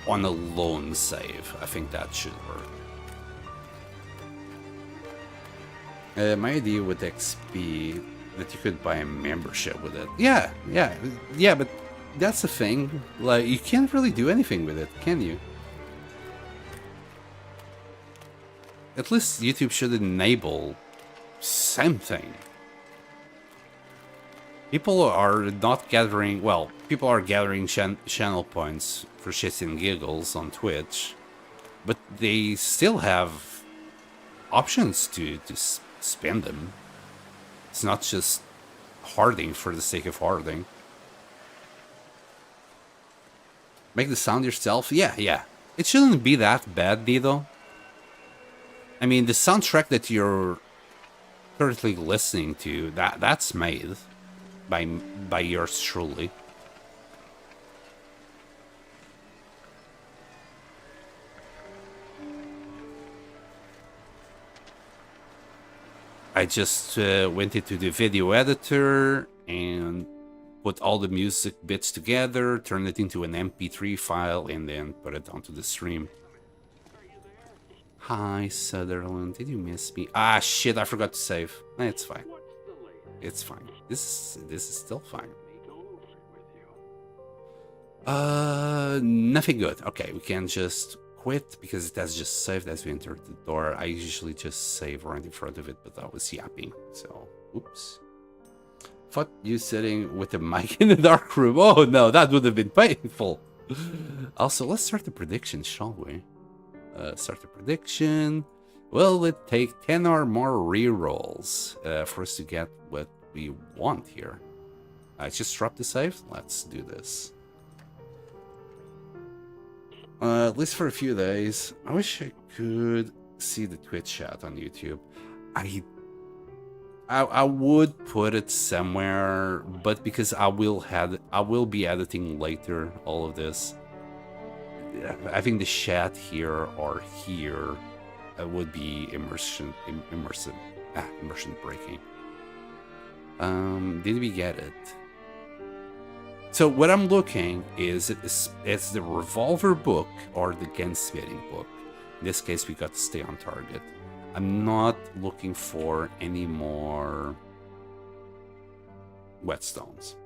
on a lone save. I think that should work. My idea with XP that you could buy a membership with it. Yeah, but that's the thing. Like, you can't really do anything with it, can you? At least YouTube should enable something. People are not gathering, well, people are gathering channel points for shits and giggles on Twitch, but they still have options to spend them. It's not just harding for the sake of harding. Make the sound yourself? Yeah. It shouldn't be that bad, though. I mean, the soundtrack that you're currently listening to, that's made by yours truly. I just went into the video editor and put all the music bits together, turned it into an MP3 file, and then put it onto the stream. Hi, Sutherland. Did you miss me? Ah, shit, I forgot to save. It's fine. It's fine. This is still fine. Nothing good. Okay, we can just quit because it has just saved as we entered the door. I usually just save right in front of it, but I was yapping, so oops. Thought you sitting with a mic in the dark room. Oh no, that would have been painful. Also, let's start the prediction, shall we? Start the prediction. Will it take 10 or more rerolls for us to get what we want here? I just dropped the save. Let's do this. At least for a few days. I wish I could see the Twitch chat on YouTube. I would put it somewhere, but because I will be editing later all of this. I think the chat here or here would be immersion breaking. Did we get it? So what I'm looking is it's the revolver book or the gunsmithing book. In this case, we got to stay on target. I'm not looking for any more whetstones.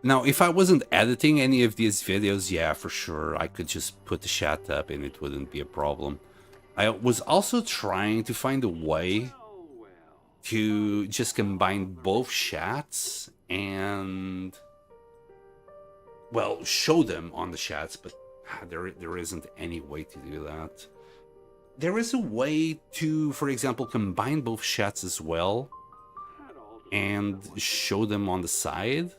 Now, if I wasn't editing any of these videos, yeah, for sure, I could just put the chat up and it wouldn't be a problem. I was also trying to find a way to just combine both chats and, well, show them on the chats, but there isn't any way to do that. There is a way to, for example, combine both chats as well and show them on the side.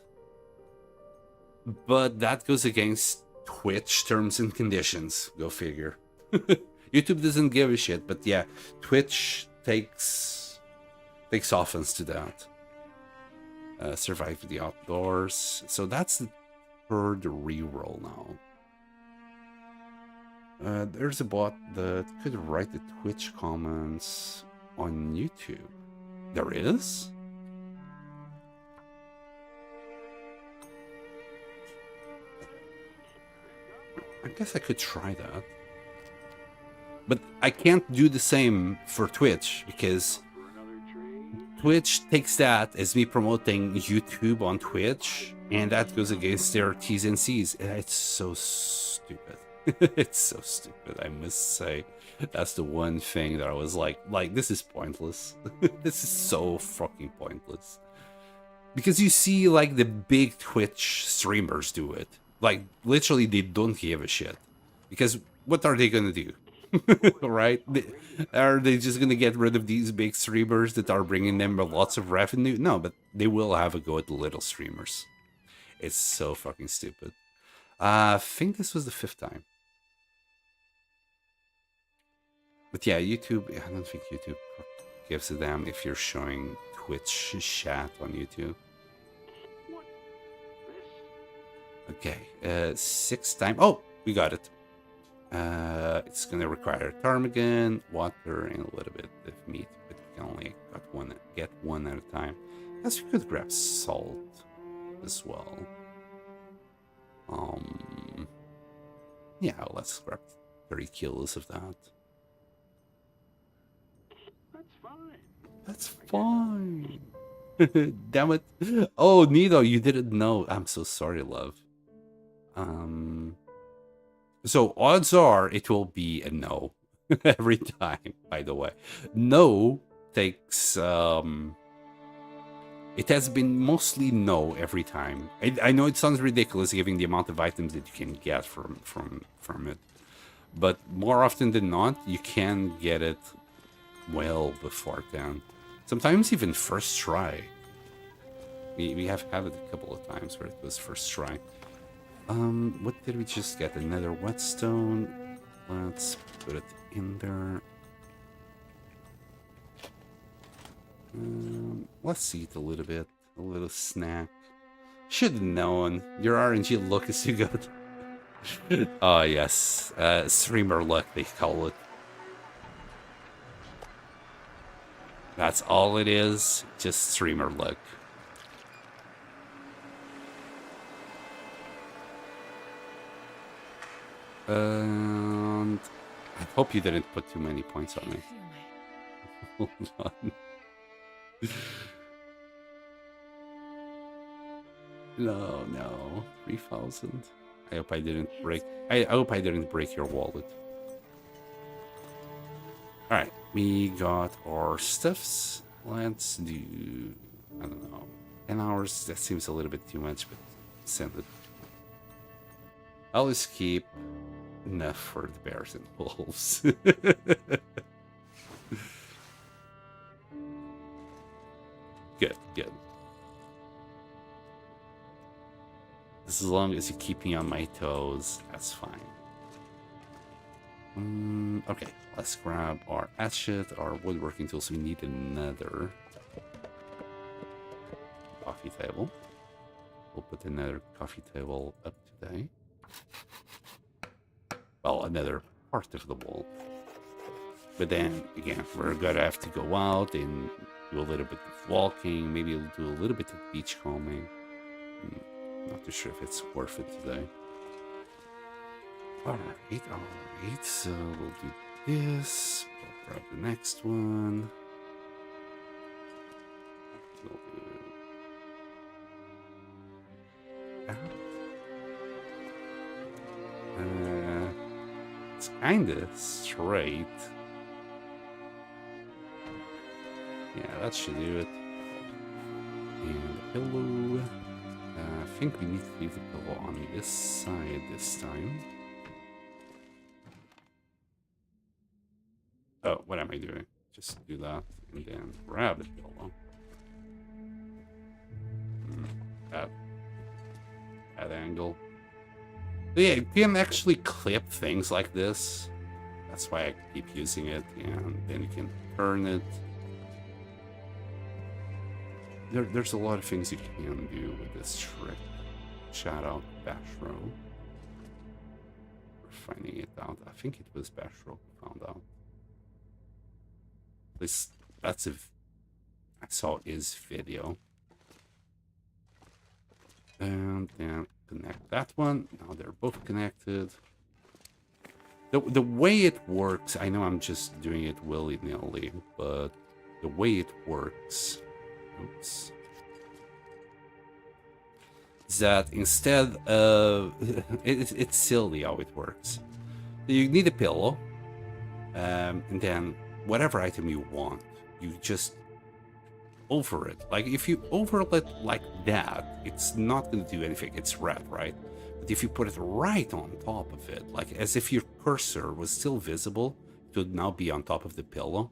But that goes against Twitch terms and conditions. Go figure. YouTube doesn't give a shit, but yeah, Twitch takes offense to that. Survive the outdoors. So that's the third reroll now. There's a bot that could write the Twitch comments on YouTube. There is? I guess I could try that. But I can't do the same for Twitch because Twitch takes that as me promoting YouTube on Twitch, and that goes against their T's and C's. It's so stupid. It's so stupid, I must say. That's the one thing that I was like, this is pointless. This is so fucking pointless. Because you see, like, the big Twitch streamers do it. Like, literally, they don't give a shit. Because what are they gonna do? Right? Are they just gonna get rid of these big streamers that are bringing them lots of revenue? No, but they will have a go at the little streamers. It's so fucking stupid. I think this was the 5th time. But yeah, YouTube, I don't think YouTube gives a damn if you're showing Twitch chat on YouTube. Okay, 6th time. Oh, we got it. It's gonna require ptarmigan, water, and a little bit of meat, but we can only get one at a time. Guess we could grab salt as well. Yeah, let's grab 30 kilos of that. That's fine. That's fine. Damn it. Oh, Nito, you didn't know. I'm so sorry, love. So odds are it will be a no every time, by the way. No takes it has been mostly no every time. I know it sounds ridiculous given the amount of items that you can get from it. But more often than not, you can get it well before then. Sometimes even first try. We have had it a couple of times where it was first try. What did we just get? Another whetstone. Let's put it in there. Let's eat a little bit. A little snack. Should have known. Your RNG look is too good. Oh, yes. Streamer luck, they call it. That's all it is. Just streamer luck. And I hope you didn't put too many points on me. Hold on. No. 3,000. I hope I didn't break. I hope I didn't break your wallet. All right, we got our stuffs. Let's do, I don't know, 10 hours. That seems a little bit too much, but send it. I'll just keep enough for the bears and wolves. Good. As long as you keep me on my toes, that's fine. Okay, let's grab our hatchet, our woodworking tools. We need another coffee table. We'll put another coffee table up today. Well, another part of the wall. But then, again, we're gonna have to go out and do a little bit of walking. Maybe we'll do a little bit of beachcombing. Not too sure if it's worth it today. Alright. So we'll do this. We'll grab the next one. We'll do that. It's kinda straight. Yeah, that should do it. And the pillow. I think we need to leave the pillow on this side this time. Oh, what am I doing? Just do that and then grab the pillow. That angle. But yeah, you can actually clip things like this. That's why I keep using it, and then you can turn it. There's a lot of things you can do with this trick. Shout out Bashro for finding it out. I think it was Bashro who found out. At least that's if I saw his video. And then connect that one. Now they're both connected. The way it works, I know I'm just doing it willy-nilly, but the way it works, oops, is that instead of it's silly how it works. You need a pillow, and then whatever item you want, you just over it. Like if you over it like that, it's not going to do anything. It's red, right? But if you put it right on top of it, like as if your cursor was still visible, it would now be on top of the pillow.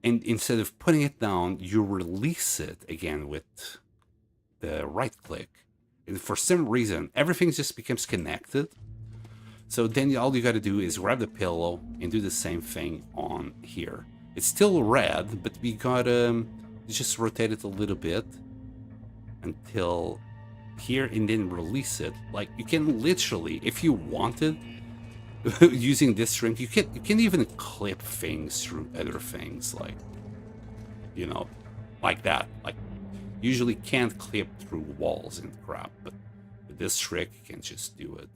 And instead of putting it down, you release it again with the right click. And for some reason, everything just becomes connected. So then all you got to do is grab the pillow and do the same thing on here. It's still red, but we gotta just rotate it a little bit until here and then release it. Like you can literally, if you wanted, using this strength, you can even clip things through other things, like, you know, like that. Like, usually can't clip through walls and crap, but with this trick you can just do it.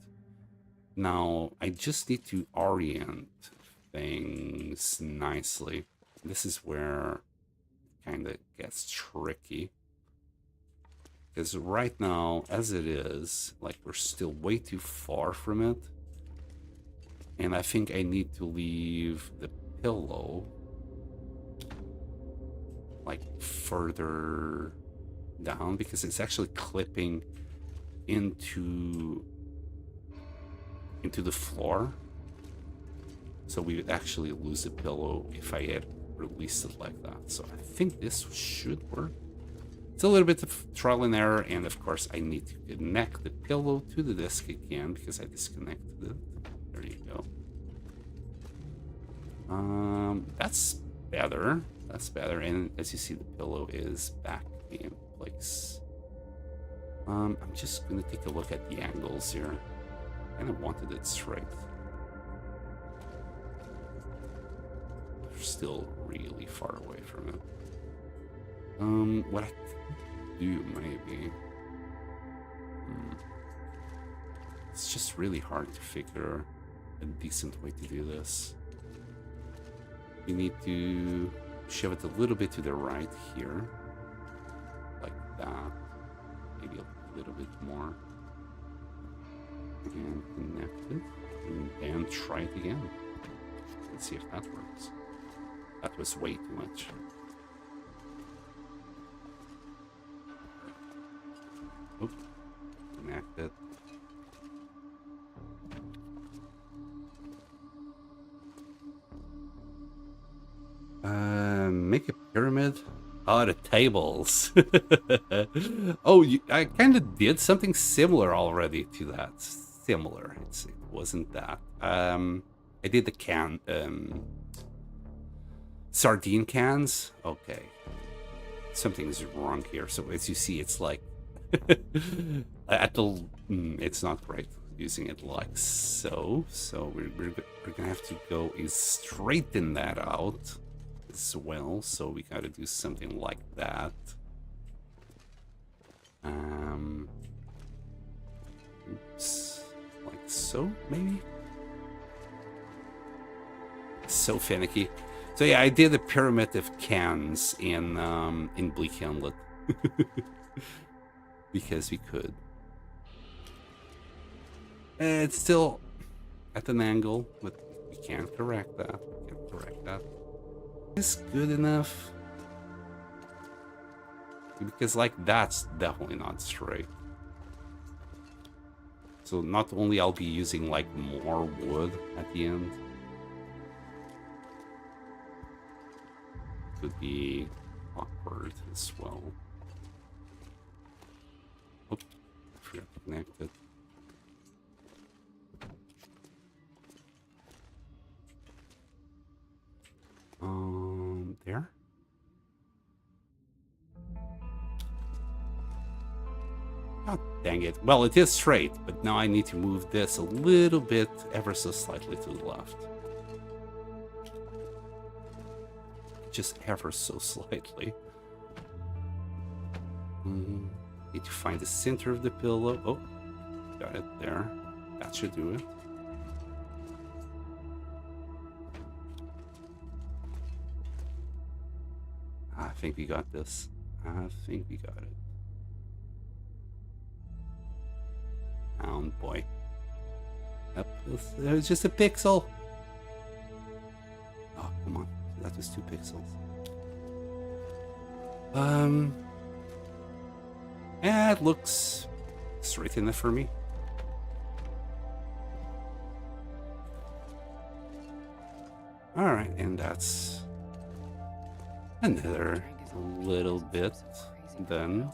Now I just need to orient things nicely. This is where it kind of gets tricky, because right now, as it is, like, we're still way too far from it. And I think I need to leave the pillow, like, further down, because it's actually clipping into the floor. So we would actually lose the pillow if I had released it like that. So I think this should work. It's a little bit of trial and error, and of course I need to connect the pillow to the disc again because I disconnected it. There you go. That's better. That's better. And as you see, the pillow is back in place. I'm just gonna take a look at the angles here. I kind of wanted it straight. We're still really far away from it. What I could do maybe. It's just really hard to figure a decent way to do this. You need to shove it a little bit to the right here, like that. Maybe a little bit more. And connect it, and then try it again. Let's see if that works. That was way too much. Oop. Connect it. Make a pyramid out of tables. Oh, I kind of did something similar already to that. Similar. It wasn't that. I did the sardine cans. Okay. Something's wrong here. So as you see, it's like it's not right using it like so. So we're gonna have to go is straighten that out as well. So we gotta do something like that. Oops, like so maybe. So finicky. So yeah, I did a pyramid of cans in Bleak Inlet because we could. It's still at an angle, but we can't correct that. It's good enough because, like, that's definitely not straight. So not only I'll be using like more wood at the end. Could be awkward as well. Oh, I forgot to connect it. There. Oh, dang it. Well, it is straight, but now I need to move this a little bit, ever so slightly to the left. Just ever so slightly. Need to find the center of the pillow. Oh, got it there. That should do it. I think we got this. I think we got it. Hound boy. Yep, it was just a pixel. Oh, come on. That was 2 pixels. Yeah, it looks straight enough for me. Alright, and that's another little bit then.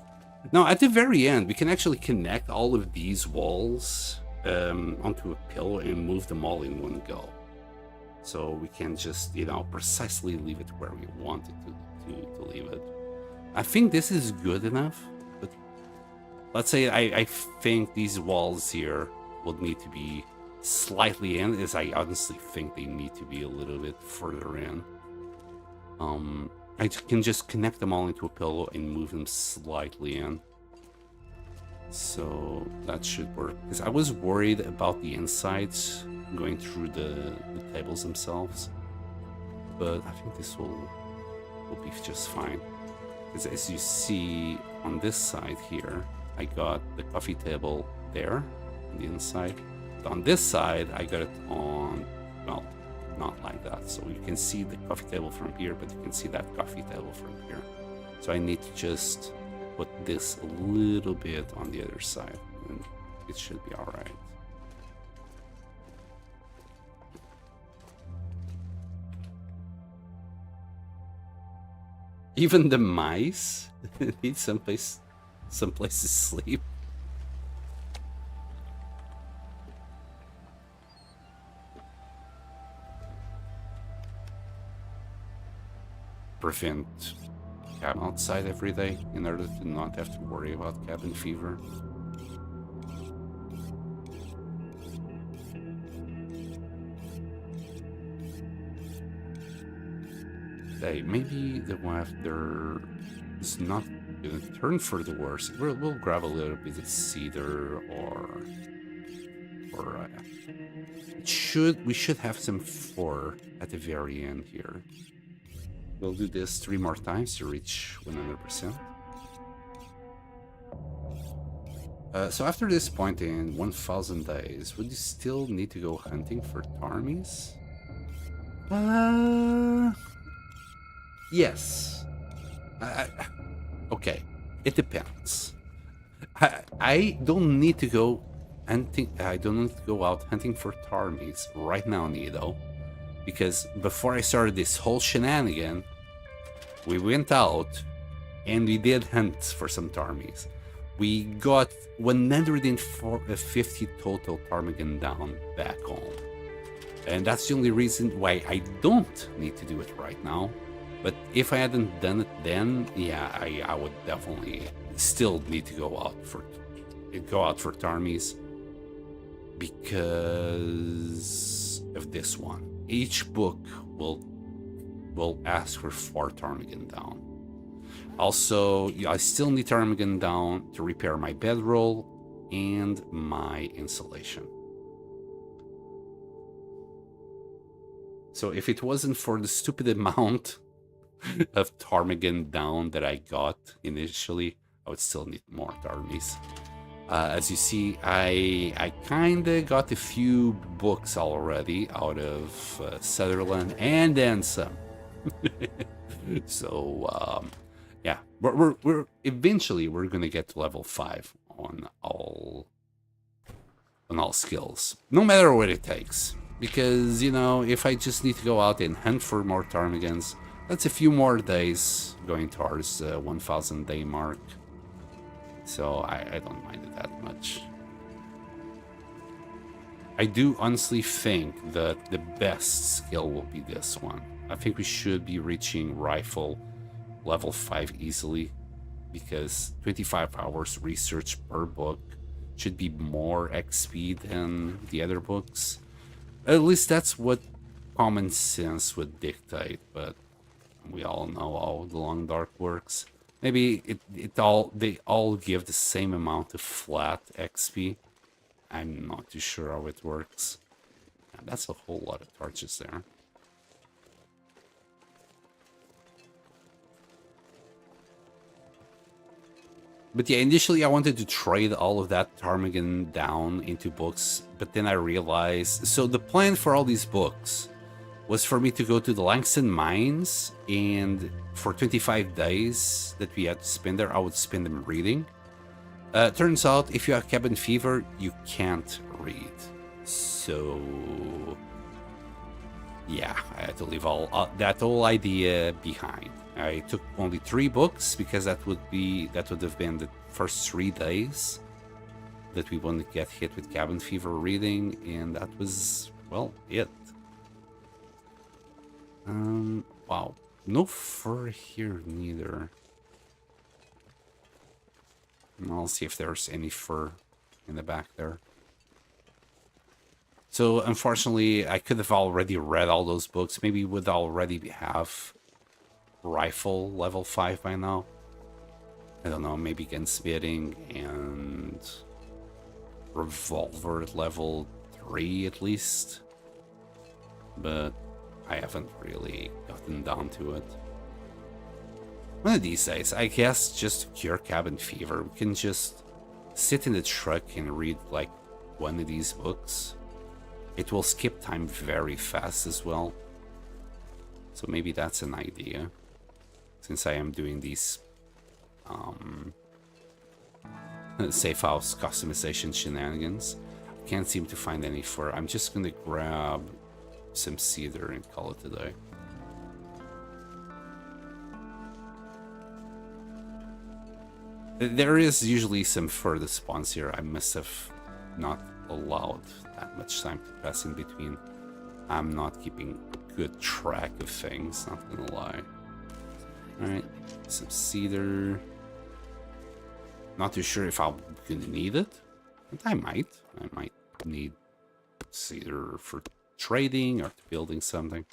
Now, at the very end, we can actually connect all of these walls onto a pillow and move them all in one go. So we can just, you know, precisely leave it where we want it to leave it. I think this is good enough, but let's say I think these walls here would need to be slightly in, is I honestly think they need to be a little bit further in. I can just connect them all into a pillow and move them slightly in. So that should work. Because I was worried about the insides going through the tables themselves. But I think this will be just fine. Because as you see on this side here, I got the coffee table there on the inside. But on this side, I got it on, well, not like that. So you can see the coffee table from here, but you can see that coffee table from here. So I need to just put this a little bit on the other side, and it should be all right. Even the mice need someplace to sleep. Prevent cabin outside every day in order to not have to worry about cabin fever. Hey, maybe the weather is not going to turn for the worse. We'll grab a little bit of cedar or we should have some fur at the very end here. We'll do this 3 more times to reach 100%. So after this point in 1000 days, would you still need to go hunting for Tarmies? Yes. Okay, it depends. I don't need to go hunting. I don't need to go out hunting for Tarmies right now, Nido, because before I started this whole shenanigan, we went out and we did hunt for some Tarmies. We got 150 total ptarmigan down back home. And that's the only reason why I don't need to do it right now. But if I hadn't done it then, yeah, I would definitely still need to go out for Tarmies because of this one. Each book will ask for 4 ptarmigan down. Also, I still need ptarmigan down to repair my bedroll and my insulation. So if it wasn't for the stupid amount of ptarmigan down that I got initially, I would still need more Tarmies. As you see, I kinda got a few books already out of Sutherland and then some. So yeah, we're eventually we're gonna get to level 5 on all skills, no matter what it takes. Because, you know, if I just need to go out and hunt for more ptarmigans, that's a few more days going towards the 1000 day mark. So I don't mind it that much. I do honestly think that the best skill will be this one. I think we should be reaching rifle level 5 easily, because 25 hours research per book should be more XP than the other books. At least that's what common sense would dictate, but we all know how the Long Dark works. Maybe they all give the same amount of flat XP. I'm not too sure how it works. Yeah, that's a whole lot of torches there. But yeah, initially I wanted to trade all of that ptarmigan down into books, but then I realized... So the plan for all these books was for me to go to the Langston Mines, and for 25 days that we had to spend there, I would spend them reading. Turns out, if you have cabin fever, you can't read. So... yeah, I had to leave that whole idea behind. I took only 3 books because that would have been the first 3 days that we wouldn't get hit with cabin fever reading, and that was, well, it. Wow, no fur here neither. I'll see if there's any fur in the back there. So unfortunately, I could have already read all those books. Maybe would already have rifle level 5 by now. I don't know, maybe gunsmithing and revolver level 3 at least. But I haven't really gotten down to it. One of these days, I guess, just to cure cabin fever, we can just sit in the truck and read like one of these books. It will skip time very fast as well. So maybe that's an idea. Since I am doing these safe house customization shenanigans. I can't seem to find any for... I'm just gonna grab some cedar and call it a day. There is usually some further spawns here. I must have not allowed that much time to pass in between. I'm not keeping good track of things, not gonna lie. Alright, some cedar. Not too sure if I'm gonna need it, but I might. I might need cedar for trading or building something.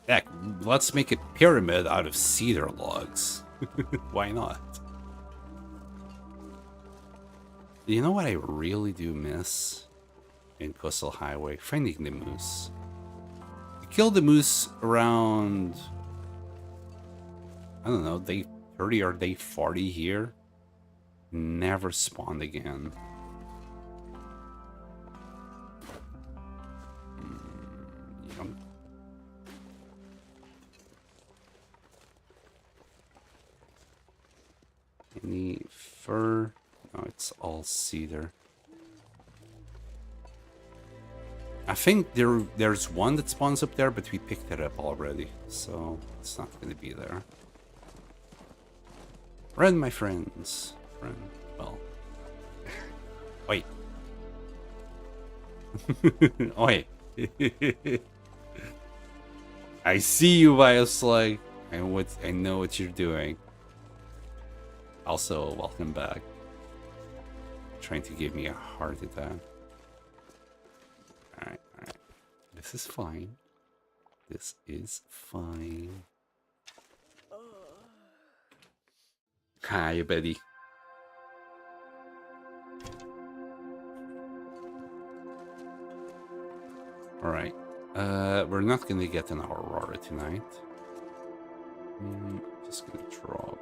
Heck, let's make a pyramid out of cedar logs. Why not? You know what I really do miss in Coastal Highway? Finding the moose. I killed the moose around, I don't know, day 30 or day 40 here. Never spawned again. Any fur? No, it's all cedar. I think there's one that spawns up there, but we picked it up already, so it's not going to be there. Run, my friends. Run. Well. Wait. Oi. I see you, Bioslug. I know what you're doing. Also, welcome back. Trying to give me a heart attack. Alright, alright. This is fine. This is fine. Hi, buddy. Alright. We're not gonna get an Aurora tonight. Just gonna drop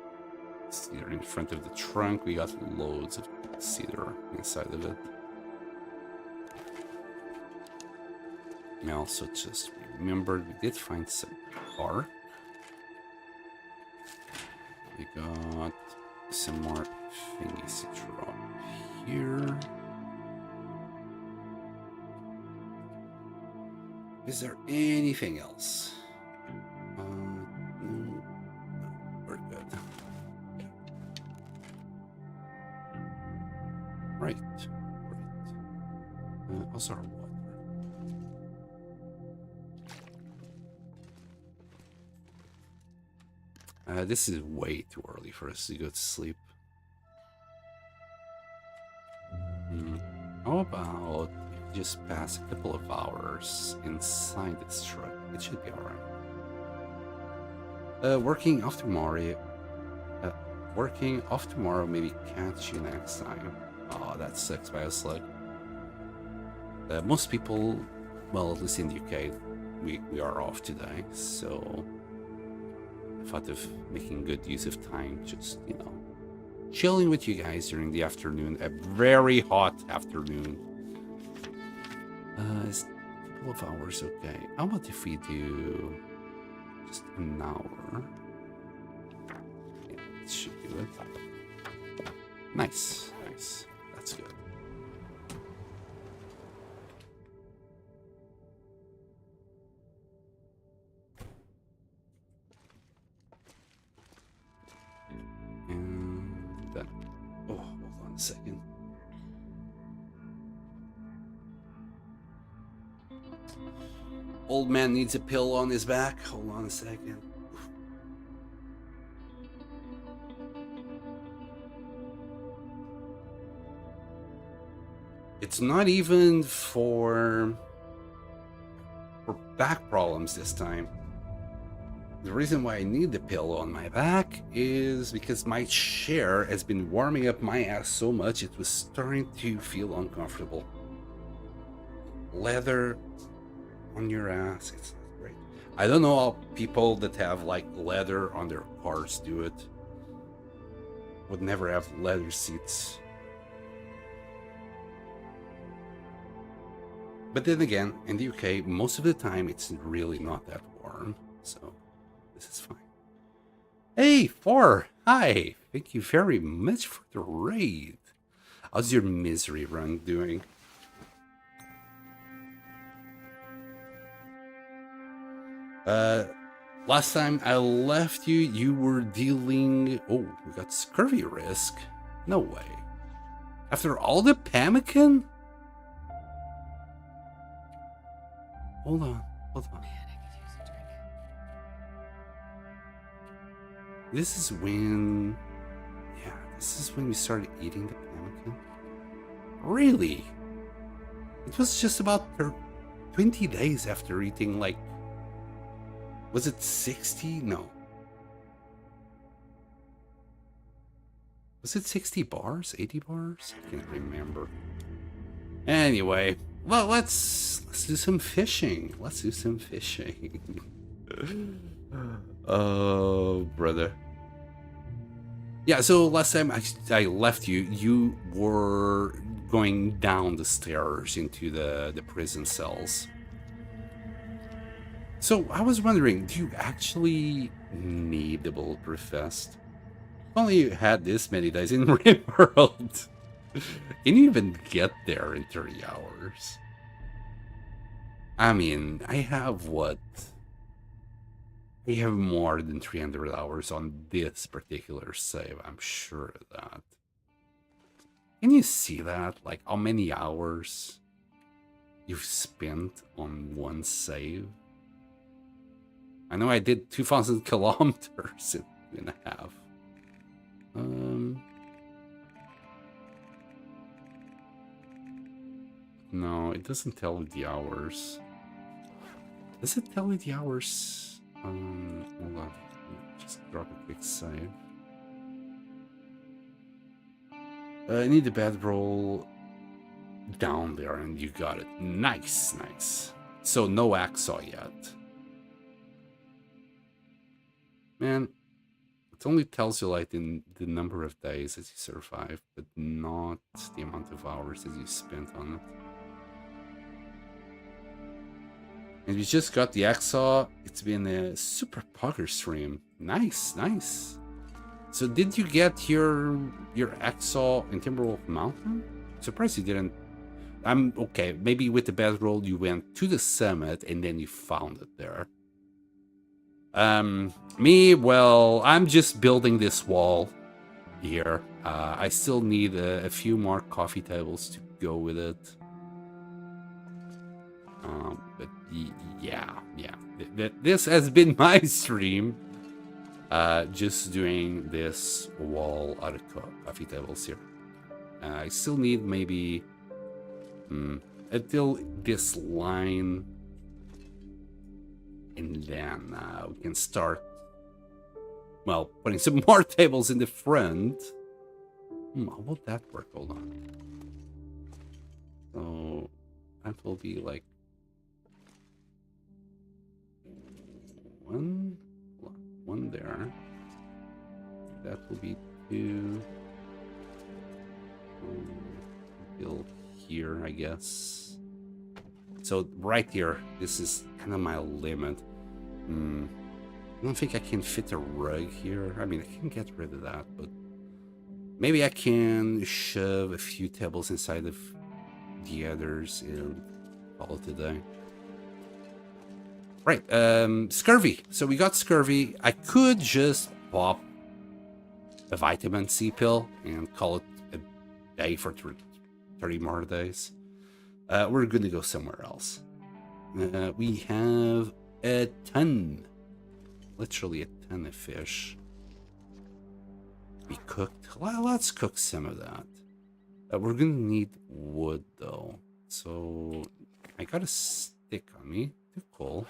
cedar in front of the trunk. We got loads of cedar inside of it. I also just remembered we did find some bark. We got some more thingies to drop here. Is there anything else? No, we're good. Right, right. Also our water. This is way too early for us to go to sleep. How about just pass a couple of hours inside this truck? It should be alright. Working off tomorrow. Working off tomorrow. Maybe catch you next time. Oh, that sucks, Bioslug. Most people, well, at least in the UK, we are off today, so I thought of making good use of time, just, you know, chilling with you guys during the afternoon, a very hot afternoon. Is a couple of hours okay? How about if we do just an hour? Yeah, it should do it. Nice, nice. That's good. And then, oh, hold on a second. Old man needs a pill on his back. Hold on a second. It's not even for back problems this time. The reason why I need the pillow on my back is because my chair has been warming up my ass so much it was starting to feel uncomfortable. Leather on your ass, it's not great. I don't know how people that have like leather on their cars do it. Would never have leather seats. But then again, in the UK, most of the time it's really not that warm, so this is fine. Hey, Four! Hi! Thank you very much for the raid. How's your misery run doing? Last time I left you, you were dealing... Oh, we got scurvy risk? No way. After all the pemmican? Hold on. Man, I could use a drink. This is when... Yeah, this is when we started eating the pemmican. Really? It was just about 20 days after eating, like... Was it 60? No. Was it 60 bars? 80 bars? I can't remember. Anyway, well, let's do some fishing. Let's do some fishing. Oh, brother. Yeah, so last time I left you, you were going down the stairs into the prison cells. So I was wondering, do you actually need the bulletproof vest? Only had this many days in RimWorld. Can you even get there in 30 hours? I mean, I have what? I have more than 300 hours on this particular save, I'm sure of that. Can you see that? Like how many hours you've spent on one save? I know I did 2,000 kilometers and a half. No, it doesn't tell you the hours. Does it tell you the hours? Hold on. Just drop a quick save. I need the bedroll down there, and you got it. Nice, nice. So no Axaw yet. Man, it only tells you like the number of days that you survived, but not the amount of hours that you spent on it. And we just got the Axaw. It's been a super pugger stream. Nice, nice. So did you get your Axaw in Timberwolf Mountain? Surprised you didn't. I'm okay. Maybe with the bedroll you went to the summit and then you found it there. Me, well, I'm just building this wall here. I still need a few more coffee tables to go with it. But yeah. This has been my stream. Just doing this wall out of coffee tables here. I still need maybe until this line. And then we can start, well, putting some more tables in the front. How will that work? Hold on. So that will be like one there. That will be 2. Build here, I guess. So right here, this is kind of my limit. I don't think I can fit a rug here. I mean, I can get rid of that, but maybe I can shove a few tables inside of the others and call it a day. Right, scurvy. So we got scurvy. I could just pop a vitamin C pill and call it a day for 30 more days. We're going to go somewhere else. We have a ton, literally a ton of fish. We cooked. Well, let's cook some of that. We're gonna need wood though, so I got a stick on me. Too cool.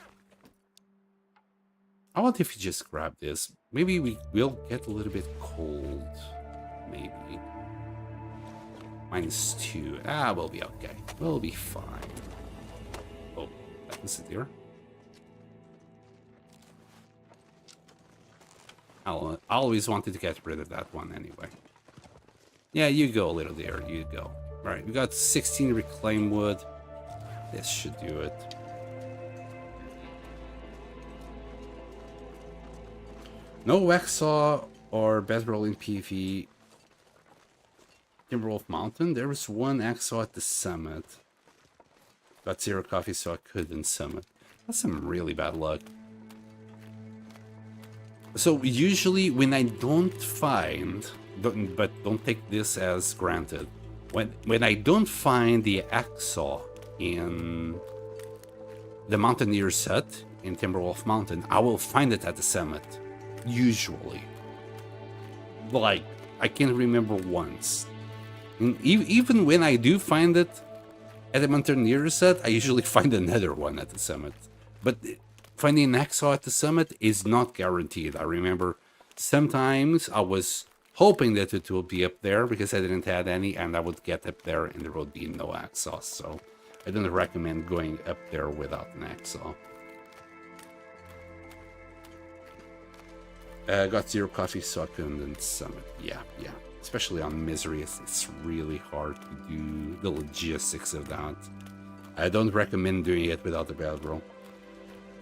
How about if you just grab this? Maybe we will get a little bit cold. Maybe. -2. Ah, we'll be okay. We'll be fine. Oh, that was it here. I always wanted to get rid of that one anyway. Yeah, you go, little dear. You go. Alright, we got 16 reclaimed wood. This should do it. No Waxaw or bedroll in PV. Timberwolf Mountain. There was one Axaw at the summit. Got 0 coffee, so I couldn't summit. That's some really bad luck. So usually when I don't find, but don't take this as granted, when I don't find the Axaw in the Mountaineer's Hut in Timberwolf Mountain, I will find it at the summit. Usually. Like, I can't remember once. And even when I do find it at the Mountaineer's Hut, I usually find another one at the summit. But finding an Axaw at the summit is not guaranteed. I remember sometimes I was hoping that it will be up there because I didn't have any, and I would get up there and there would be no Axaw. So I don't recommend going up there without an Axaw. Got 0 coffee, so I couldn't summit. Yeah. Especially on Misery, it's really hard to do the logistics of that. I don't recommend doing it without the bedroll.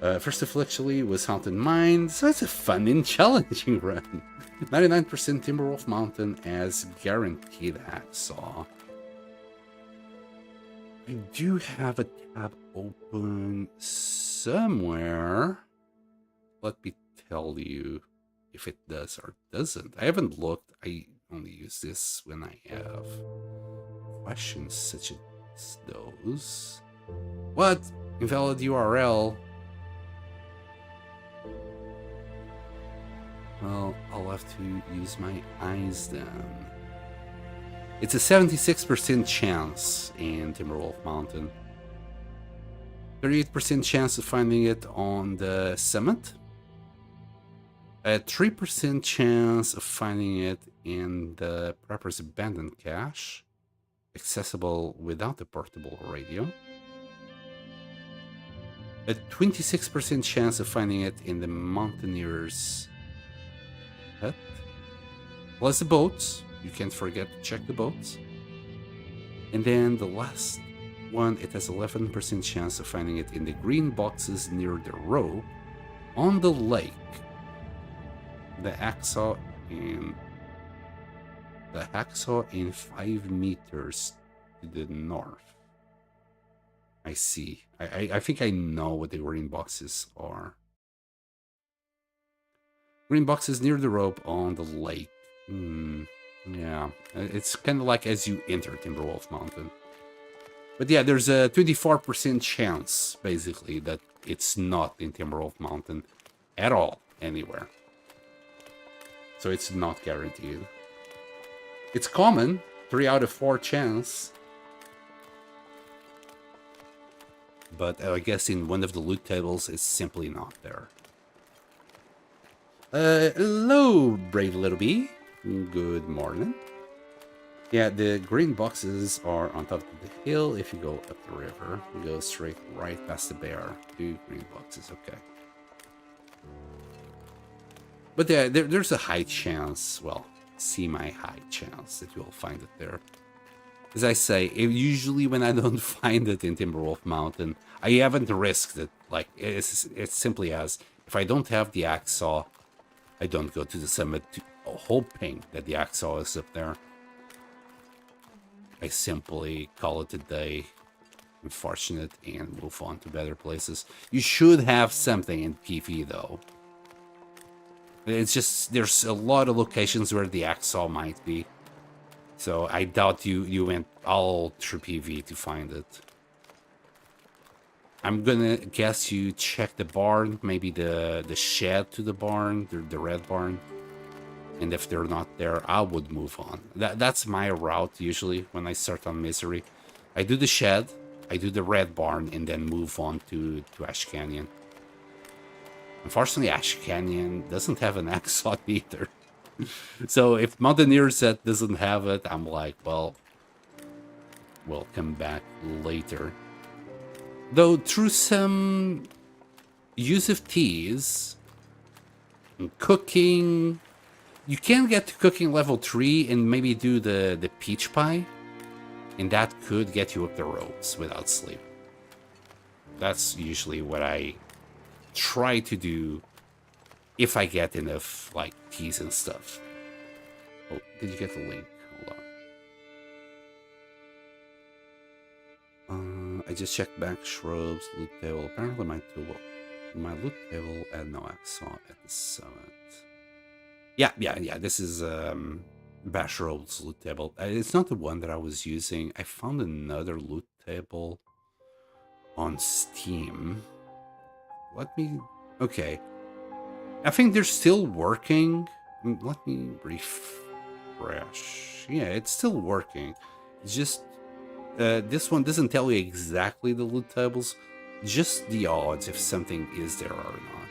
First Afflictually was Haunted Mine, so it's a fun and challenging run. 99% Timberwolf Mountain as guaranteed Hacksaw. I do have a tab open somewhere. Let me tell you if it does or doesn't. I haven't looked. I only use this when I have questions such as those. What? Invalid URL. Well, I'll have to use my eyes then. It's a 76% chance in Timberwolf Mountain. 38% chance of finding it on the summit. A 3% chance of finding it in the Prepper's Abandoned Cache, accessible without the portable radio. A 26% chance of finding it in the Mountaineer's Hut. Plus the boats. You can't forget to check the boats. And then the last one, it has 11% chance of finding it in the green boxes near the rope on the lake. The hacksaw in 5 meters to the north. I see. I think I know what the green boxes are. Green boxes near the rope on the lake. Yeah, it's kind of like as you enter Timberwolf Mountain. But yeah, there's a 24% chance, basically, that it's not in Timberwolf Mountain at all, anywhere. So it's not guaranteed. It's common, 3 out of 4 chance. But I guess in one of the loot tables, it's simply not there. Hello, brave little bee. Good morning. Yeah, the green boxes are on top of the hill. If you go up the river, you go straight right past the bear. 2 green boxes, okay. But yeah, there's a high chance, well, semi-high chance that you'll find it there. As I say, usually when I don't find it in Timberwolf Mountain, I haven't risked it. Like, it's simply as, if I don't have the axe saw, I don't go to the summit hoping that the axe saw is up there. I simply call it a day, unfortunate, and move on to better places. You should have something in PV though. It's just, there's a lot of locations where the axe saw might be. So I doubt you went all through PV to find it. I'm gonna guess you check the barn, maybe the shed to the barn, the red barn. And if they're not there, I would move on. That's my route usually when I start on Misery. I do the shed, I do the red barn, and then move on to Ash Canyon. Unfortunately, Ash Canyon doesn't have an Axon either. So if Mountaineer Set doesn't have it, I'm like, well, we'll come back later. Though through some use of teas and cooking, you can get to cooking level 3 and maybe do the peach pie. And that could get you up the ropes without sleep. That's usually what I try to do if I get enough, like, teas and stuff. Oh, did you get the link? Hold on. I just checked back shrubs, loot table. Apparently my loot table had no Axon at the summit. Yeah, this is Bash Road's loot table. It's not the one that I was using. I found another loot table on Steam. Let me... Okay. I think they're still working. Let me refresh. Yeah, it's still working. It's just... this one doesn't tell you exactly the loot tables. Just the odds if something is there or not.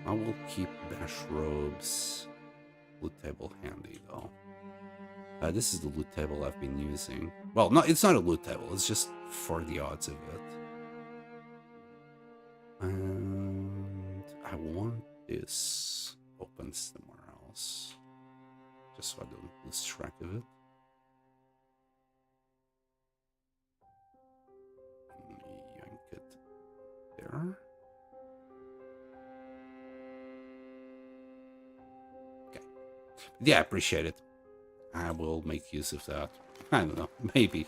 I will keep Bash Robes loot table handy though. This is the loot table I've been using. Well, no, it's not a loot table. It's just for the odds of it. And I want this open somewhere else, just so I don't lose track of it. Yank it there. Yeah, I appreciate it. I will make use of that. I don't know, maybe.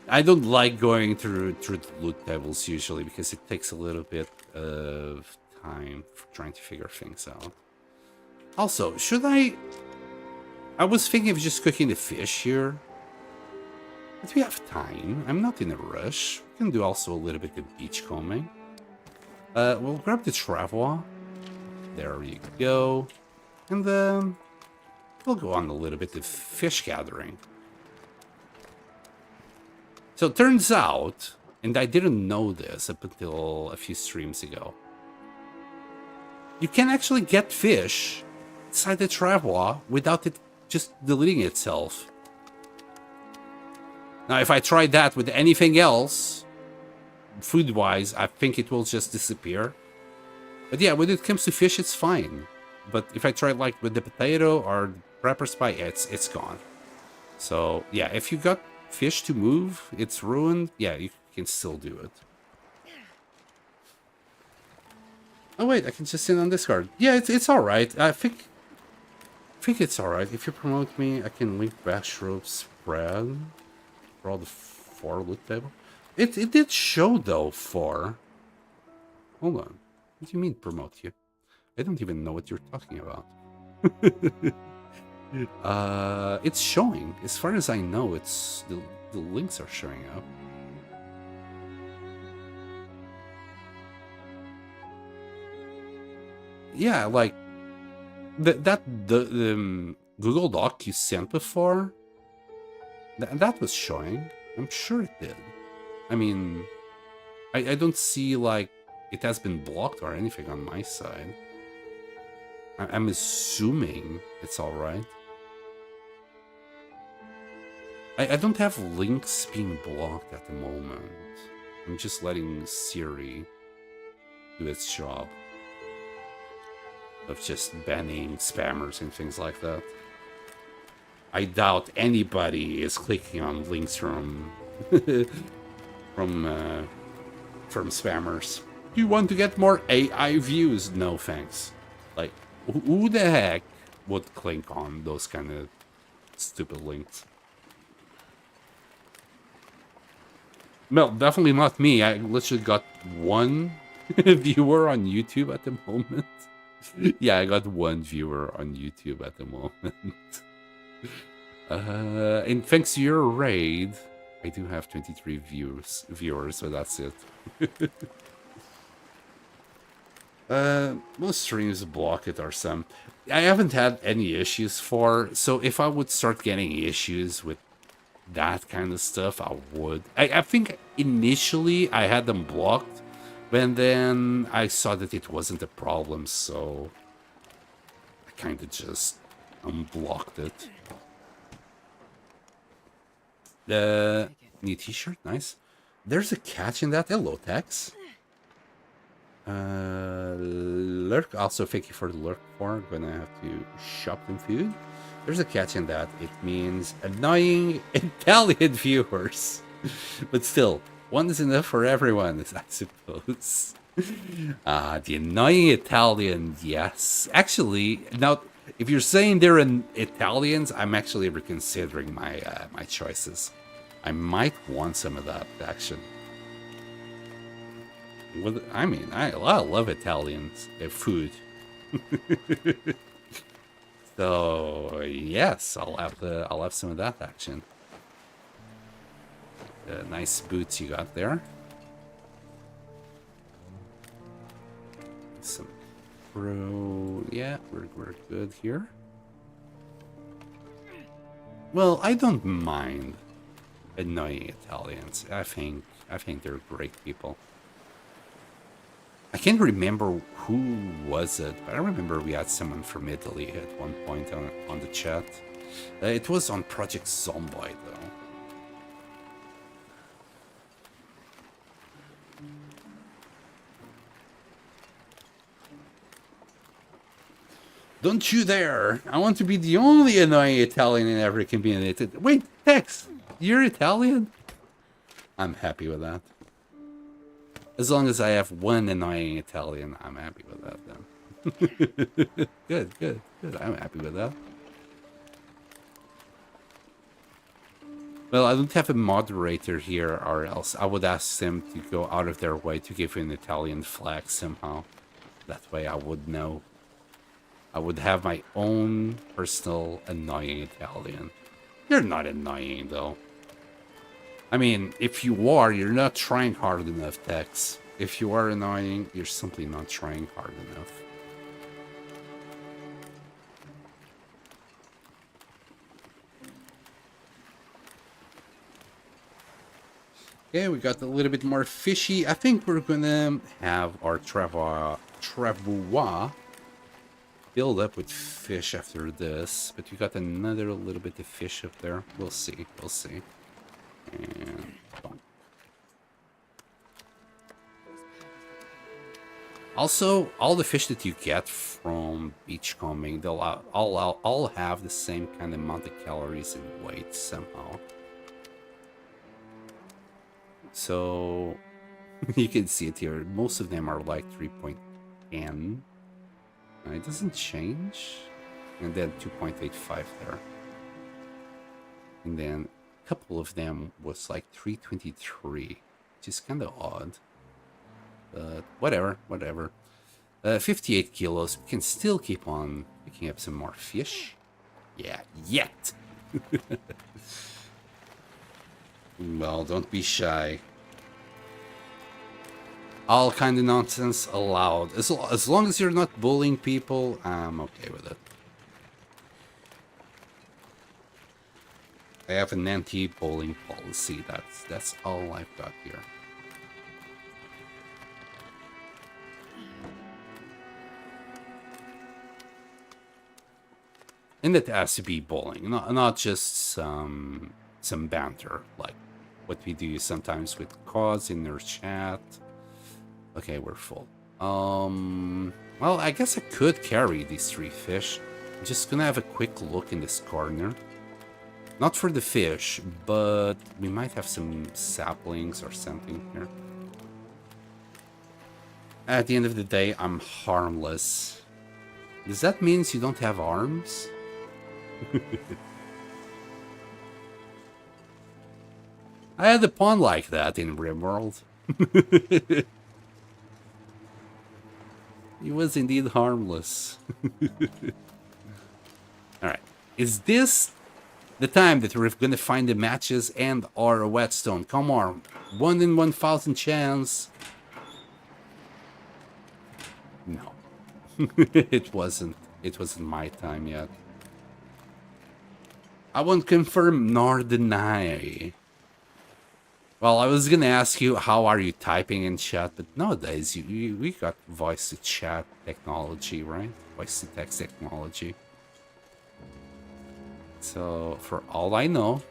I don't like going through the loot tables usually because it takes a little bit of time for trying to figure things out. Also, should I was thinking of just cooking the fish here. But we have time. I'm not in a rush. We can do also a little bit of beachcombing. We'll grab the travois. There you go. And then we'll go on a little bit of fish gathering. So it turns out, and I didn't know this up until a few streams ago, you can actually get fish inside the travois without it just deleting itself. Now, if I try that with anything else, food-wise, I think it will just disappear. But yeah, when it comes to fish, it's fine. But if I try like with the potato or the prepper spy, it's gone. So yeah, if you got fish to move, it's ruined. Yeah, you can still do it. Oh wait, I can just sit on Discord. Yeah, it's all right. I think it's all right. If you promote me, I can link Bash Rope spread for all the 4 loot table. It did show though 4. Hold on. What do you mean promote you? I don't even know what you're talking about. It's showing. As far as I know, it's the links are showing up. Yeah, like the Google Doc you sent before. That was showing. I'm sure it did. I mean, I don't see like it has been blocked or anything on my side. I'm assuming it's all right. I don't have links being blocked at the moment. I'm just letting Siri do its job of just banning spammers and things like that. I doubt anybody is clicking on links from from spammers. Do you want to get more AI views? No thanks. Like, who the heck would click on those kind of stupid links? Well, definitely not me. I literally got 1 viewer on YouTube at the moment. Yeah, I got 1 viewer on YouTube at the moment. And thanks to your raid, I do have 23 viewers, so that's it. Most streams block it or some. I haven't had any issues for, so if I would start getting issues with that kind of stuff, I would. I think initially I had them blocked, but then I saw that it wasn't a problem, so I kind of just unblocked it. The new t-shirt, nice. There's a catch in that. Hello, Tex. Lurk, also thank you for the lurk for. Gonna have to shop some food. There's a catch in that. It means annoying Italian viewers. But still, one is enough for everyone, I suppose. The annoying Italian, yes. Actually, now, if you're saying they're Italians, I'm actually reconsidering my my choices. I might want some of that action. I mean, I love Italian food. So yes, I'll have some of that action. Nice boots you got there. Some pro. Yeah, we're good here. Well, I don't mind annoying Italians. I think they're great people. I can't remember who was it, but I remember we had someone from Italy at one point on the chat. It was on Project Zombie, though. Don't you dare! I want to be the only annoying Italian in every community. Wait, Tex, you're Italian? I'm happy with that. As long as I have one annoying Italian, I'm happy with that then. Good. I'm happy with that. Well, I don't have a moderator here, or else I would ask them to go out of their way to give you an Italian flag somehow. That way I would know. I would have my own personal annoying Italian. You're not annoying, though. I mean, if you are, you're not trying hard enough, Tex. If you are annoying, you're simply not trying hard enough. Okay, we got a little bit more fishy. I think we're gonna have our travois filled up with fish after this. But we got another little bit of fish up there. We'll see. And boom. Also, all the fish that you get from beachcombing, they'll all have the same kind of amount of calories and weight somehow. So you can see it here. Most of them are like 3.10. It doesn't change. And then 2.85 there. And then a couple of them was like 323, which is kind of odd. But whatever. 58 kilos. We can still keep on picking up some more fish. Yeah, yet. Well, don't be shy. All kind of nonsense allowed. As long as you're not bullying people, I'm okay with it. I have an anti-bullying policy. That's all I've got here. And it has to be bullying, not just some banter like what we do sometimes with cause in their chat. Okay, we're full. Well, I guess I could carry these 3 fish. I'm just gonna have a quick look in this corner. Not for the fish, but we might have some saplings or something here. At the end of the day, I'm harmless. Does that mean you don't have arms? I had a pond like that in RimWorld. He was indeed harmless. Alright. Is this the time that we're gonna find the matches and our whetstone? Come on. 1 in 1,000 chance. No. It wasn't. It wasn't my time yet. I won't confirm nor deny. Well, I was gonna ask you how are you typing in chat, but nowadays we got voice to chat technology, right? Voice to text technology. So for all I know,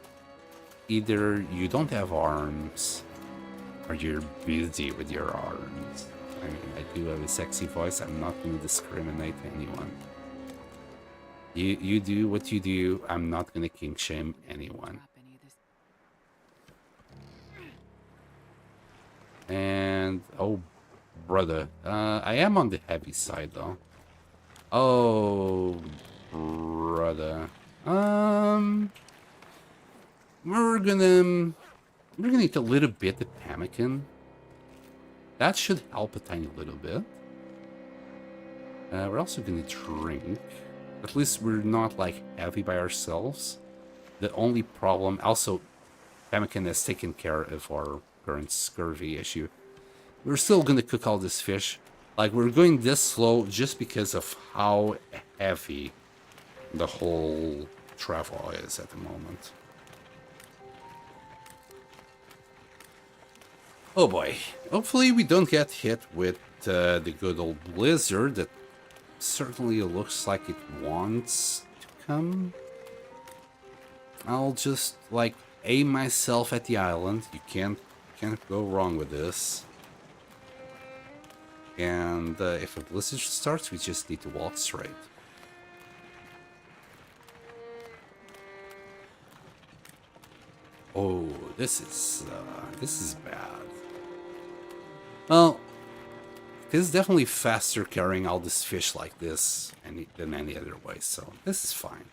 either you don't have arms or you're busy with your arms. I mean, I do have a sexy voice. I'm not gonna discriminate anyone. You do what you do. I'm not gonna kink shame anyone. Drop any of this. And oh, brother, I am on the heavy side though. Oh, brother, we're gonna eat a little bit of pemmican. That should help a tiny little bit. We're also gonna drink. At least we're not like heavy by ourselves. The only problem, also, pemmican has taken care of our current scurvy issue. We're still gonna cook all this fish. Like, we're going this slow just because of how heavy the whole travel is at the moment. Oh boy. Hopefully we don't get hit with the good old blizzard that certainly looks like it wants to come. I'll just, like, aim myself at the island. You can't go wrong with this. And if a blizzard starts, we just need to walk straight. Oh, this is bad. Well, it is definitely faster carrying all this fish like this than any other way, so this is fine.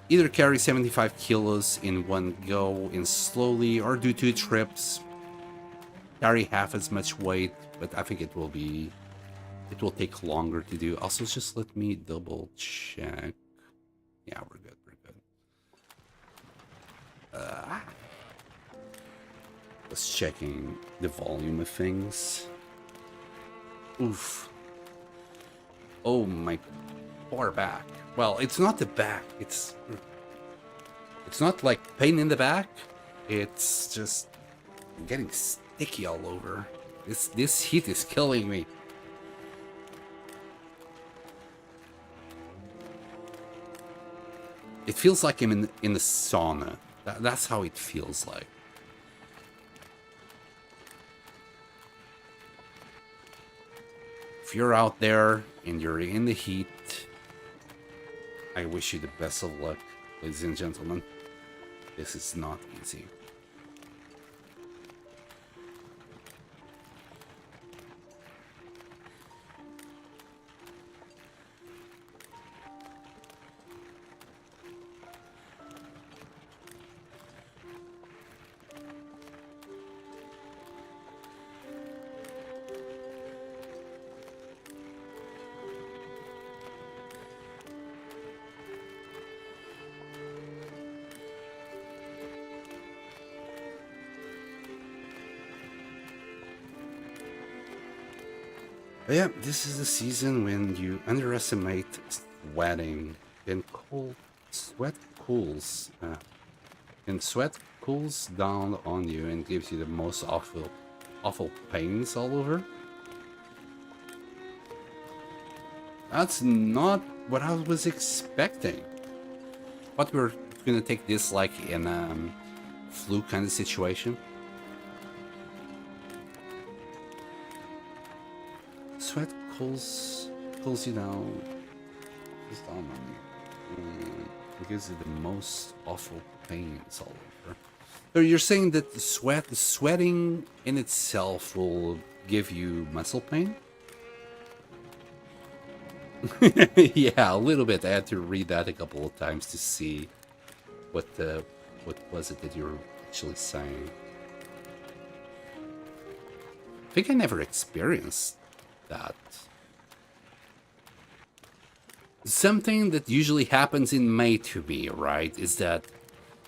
Either carry 75 kilos in one go in slowly, or do 2 trips. Carry half as much weight, but I think it will take longer to do. Also, just let me double check. Yeah, we're good, Just checking the volume of things. Oof. Oh, my poor back. Well, it's not the back. It's not like pain in the back. It's just getting sticky all over. This heat is killing me. It feels like I'm in the sauna. That's how it feels like. If you're out there and you're in the heat, I wish you the best of luck, ladies and gentlemen. This is not easy. But yeah, this is the season when you underestimate sweating. And sweat cools down on you and gives you the most awful pains all over. That's not what I was expecting. But we're gonna take this like in a flu kind of situation. Sweat cools you down. Just down on you. It gives you the most awful pains all over. So you're saying that the sweating in itself will give you muscle pain? Yeah, a little bit. I had to read that a couple of times to see what was it that you were actually saying. I think I never experienced that. something that usually happens in May to me, right, is that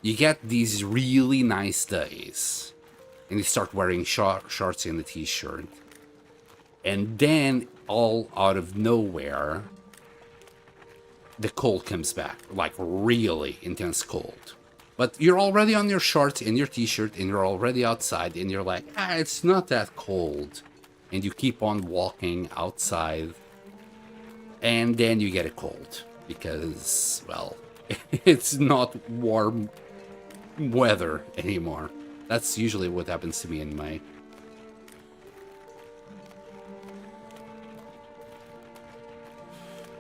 you get these really nice days and you start wearing shorts and a t-shirt. And then, all out of nowhere, the cold comes back, like really intense cold. But you're already on your shorts and your t-shirt and you're already outside and you're like, it's not that cold. And you keep on walking outside and then you get a cold because, well, it's not warm weather anymore. That's usually what happens to me in May.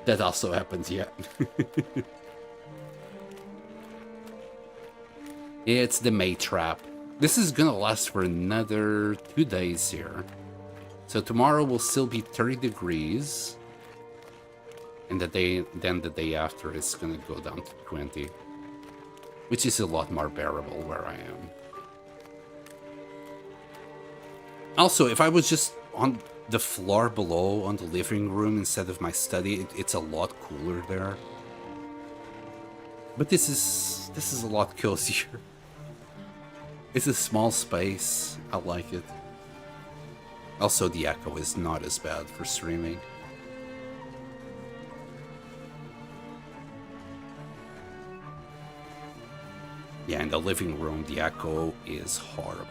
That also happens, yeah. It's the May trap. This is gonna last for another 2 days here. So tomorrow will still be 30 degrees. And then the day after it's gonna go down to 20. Which is a lot more bearable where I am. Also, if I was just on the floor below on the living room instead of my study, it's a lot cooler there. But this is a lot cozier. It's a small space. I like it. Also, the echo is not as bad for streaming. Yeah, in the living room, the echo is horrible.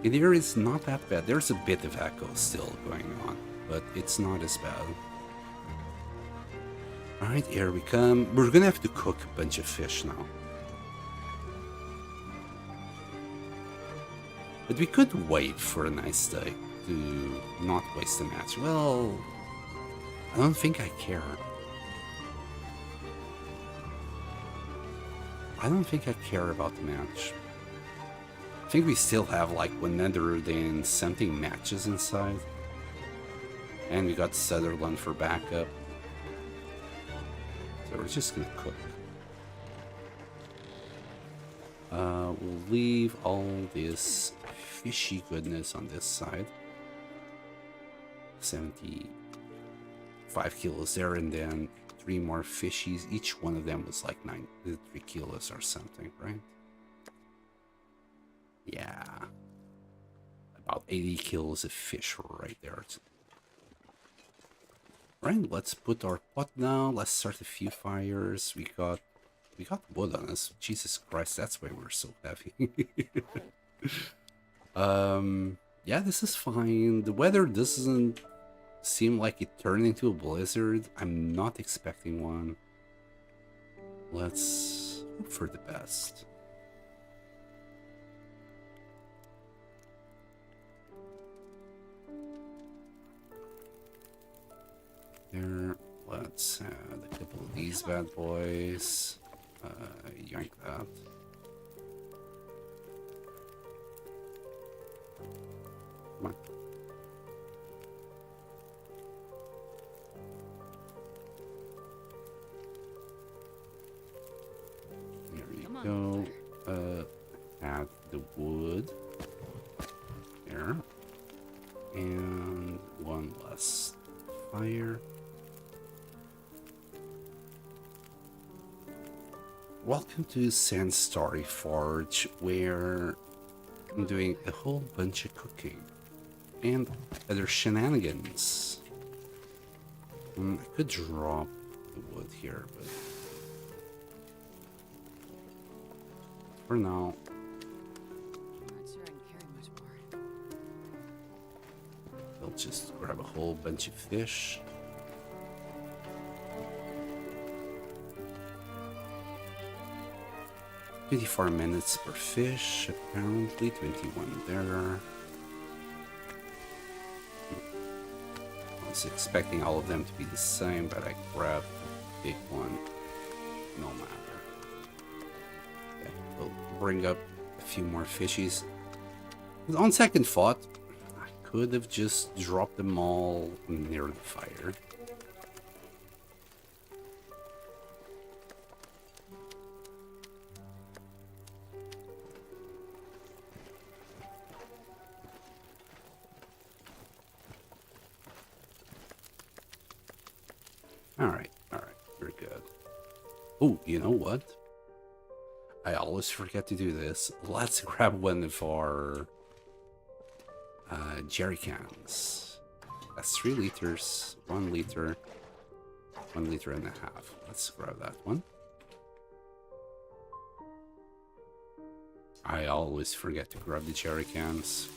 In here, it's not that bad. There's a bit of echo still going on, but it's not as bad. Alright, here we come. We're gonna have to cook a bunch of fish now. But we could wait for a nice day to not waste the match. Well, I don't think I care. I don't think I care about the match. I think we still have like 100 something matches inside. And we got Sutherland for backup. So we're just gonna cook. We'll leave all this fishy goodness on this side. 75 kilos there, and then 3 more fishies. Each one of them was like 3 kilos or something, right? Yeah. About 80 kilos of fish right there. Right, let's put our pot down. Let's start a few fires. We got wood on us. Jesus Christ, that's why we're so heavy. Yeah, this is fine. The weather doesn't seem like it turned into a blizzard. I'm not expecting one. Let's hope for the best. There, let's add a couple of these bad boys. Yank that. Come on. There you go. Add the wood. There. And one less fire. Welcome to Sand Story Forge, where I'm doing a whole bunch of cooking and other shenanigans. I could drop the wood here, but for now, I'm not sure I can carry much more. I'll just grab a whole bunch of fish. $24 minutes per fish, apparently. 21 there. I was expecting all of them to be the same, but I grabbed the big one. No matter. Okay, we'll bring up a few more fishies. On second thought, I could have just dropped them all near the fire. Alright, we're good. Oh, you know what? I always forget to do this. Let's grab one of our jerry cans. That's 3 liters, 1 liter, 1.5 liters. Let's grab that one. I always forget to grab the jerry cans.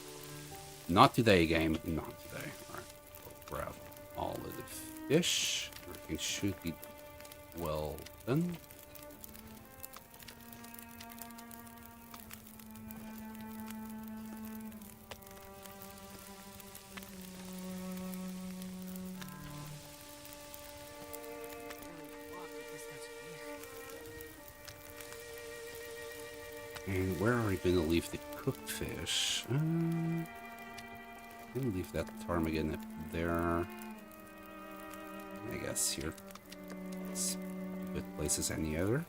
Not today, game. Not today. Alright, we'll grab all of the fish. Everything should be well done. And where are we going to leave the cooked fish? I'm going to leave that ptarmigan up there. I guess here. It's a good place as any other.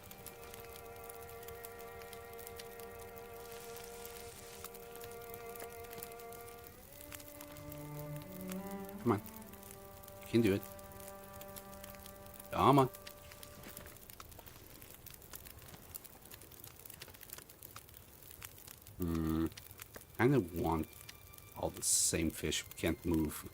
Come on. You can do it. Come on. Kind of want all the same fish. We can't move.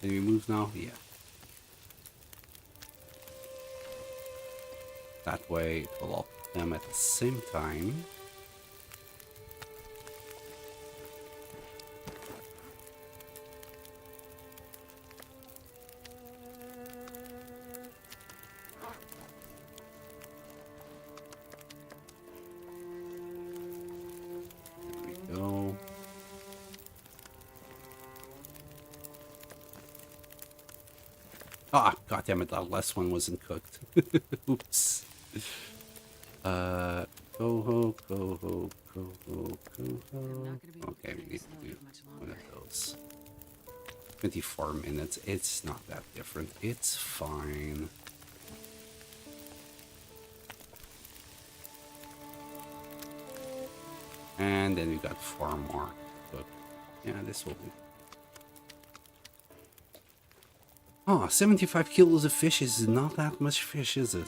Can we move now? Yeah. That way it will all come at the same time. Ah, goddammit, that last one wasn't cooked. Oops. Go ho, go ho, go ho, go ho. Okay, we need to do one of those. 24 minutes. It's not that different. It's fine. And then we got 4 more. But yeah, this will be. Oh, 75 kilos of fish is not that much fish, is it?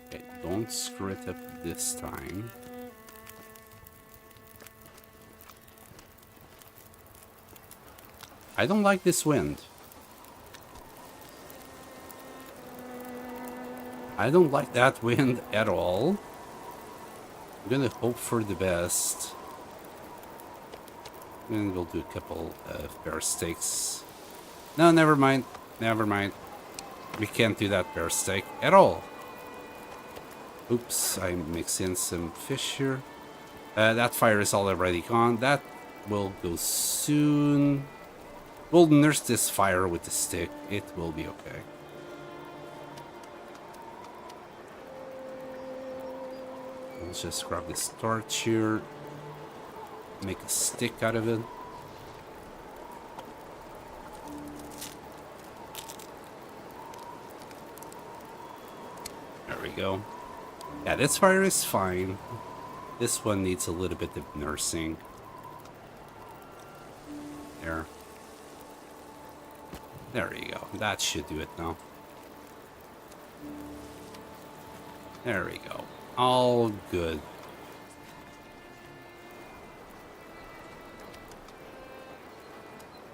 Okay, don't screw it up this time. I don't like this wind. I don't like that wind at all. I'm gonna hope for the best. And we'll do a couple of bear steaks. No, never mind. Never mind. We can't do that bear steak at all. Oops, I mixed in some fish here. That fire is already gone. That will go soon. We'll nurse this fire with the stick. It will be okay. Let's just grab this torch here. Make a stick out of it. There we go. Yeah, this fire is fine. This one needs a little bit of nursing. There. There you go. That should do it now. There we go. All good.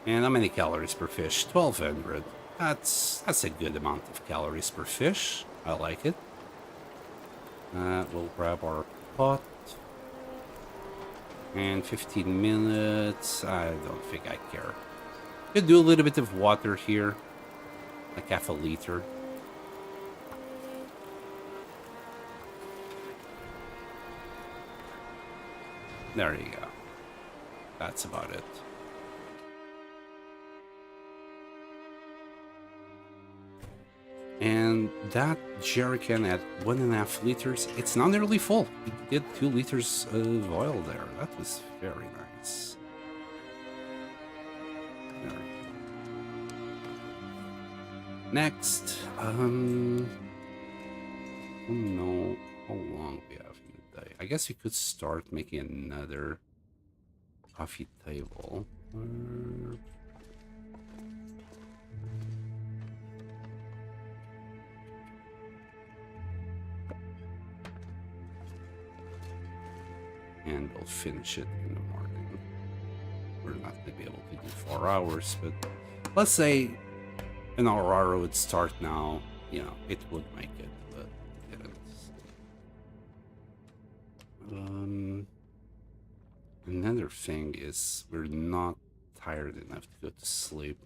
And how many calories per fish? 1200. That's a good amount of calories per fish. I like it. We'll grab our pot. And 15 minutes. I don't think I care. Could do a little bit of water here. Like half a liter. There you go. That's about it. And that jerrycan at 1.5 liters, it's not nearly full. We did 2 liters of oil there. That was very nice. There we go. Next, don't know how long we have in the day. I guess we could start making another coffee table. And we'll finish it in the morning. We're not going to be able to do 4 hours, but let's say an Aurora would start now. You know, it would make it, but it didn't. Another thing is we're not tired enough to go to sleep.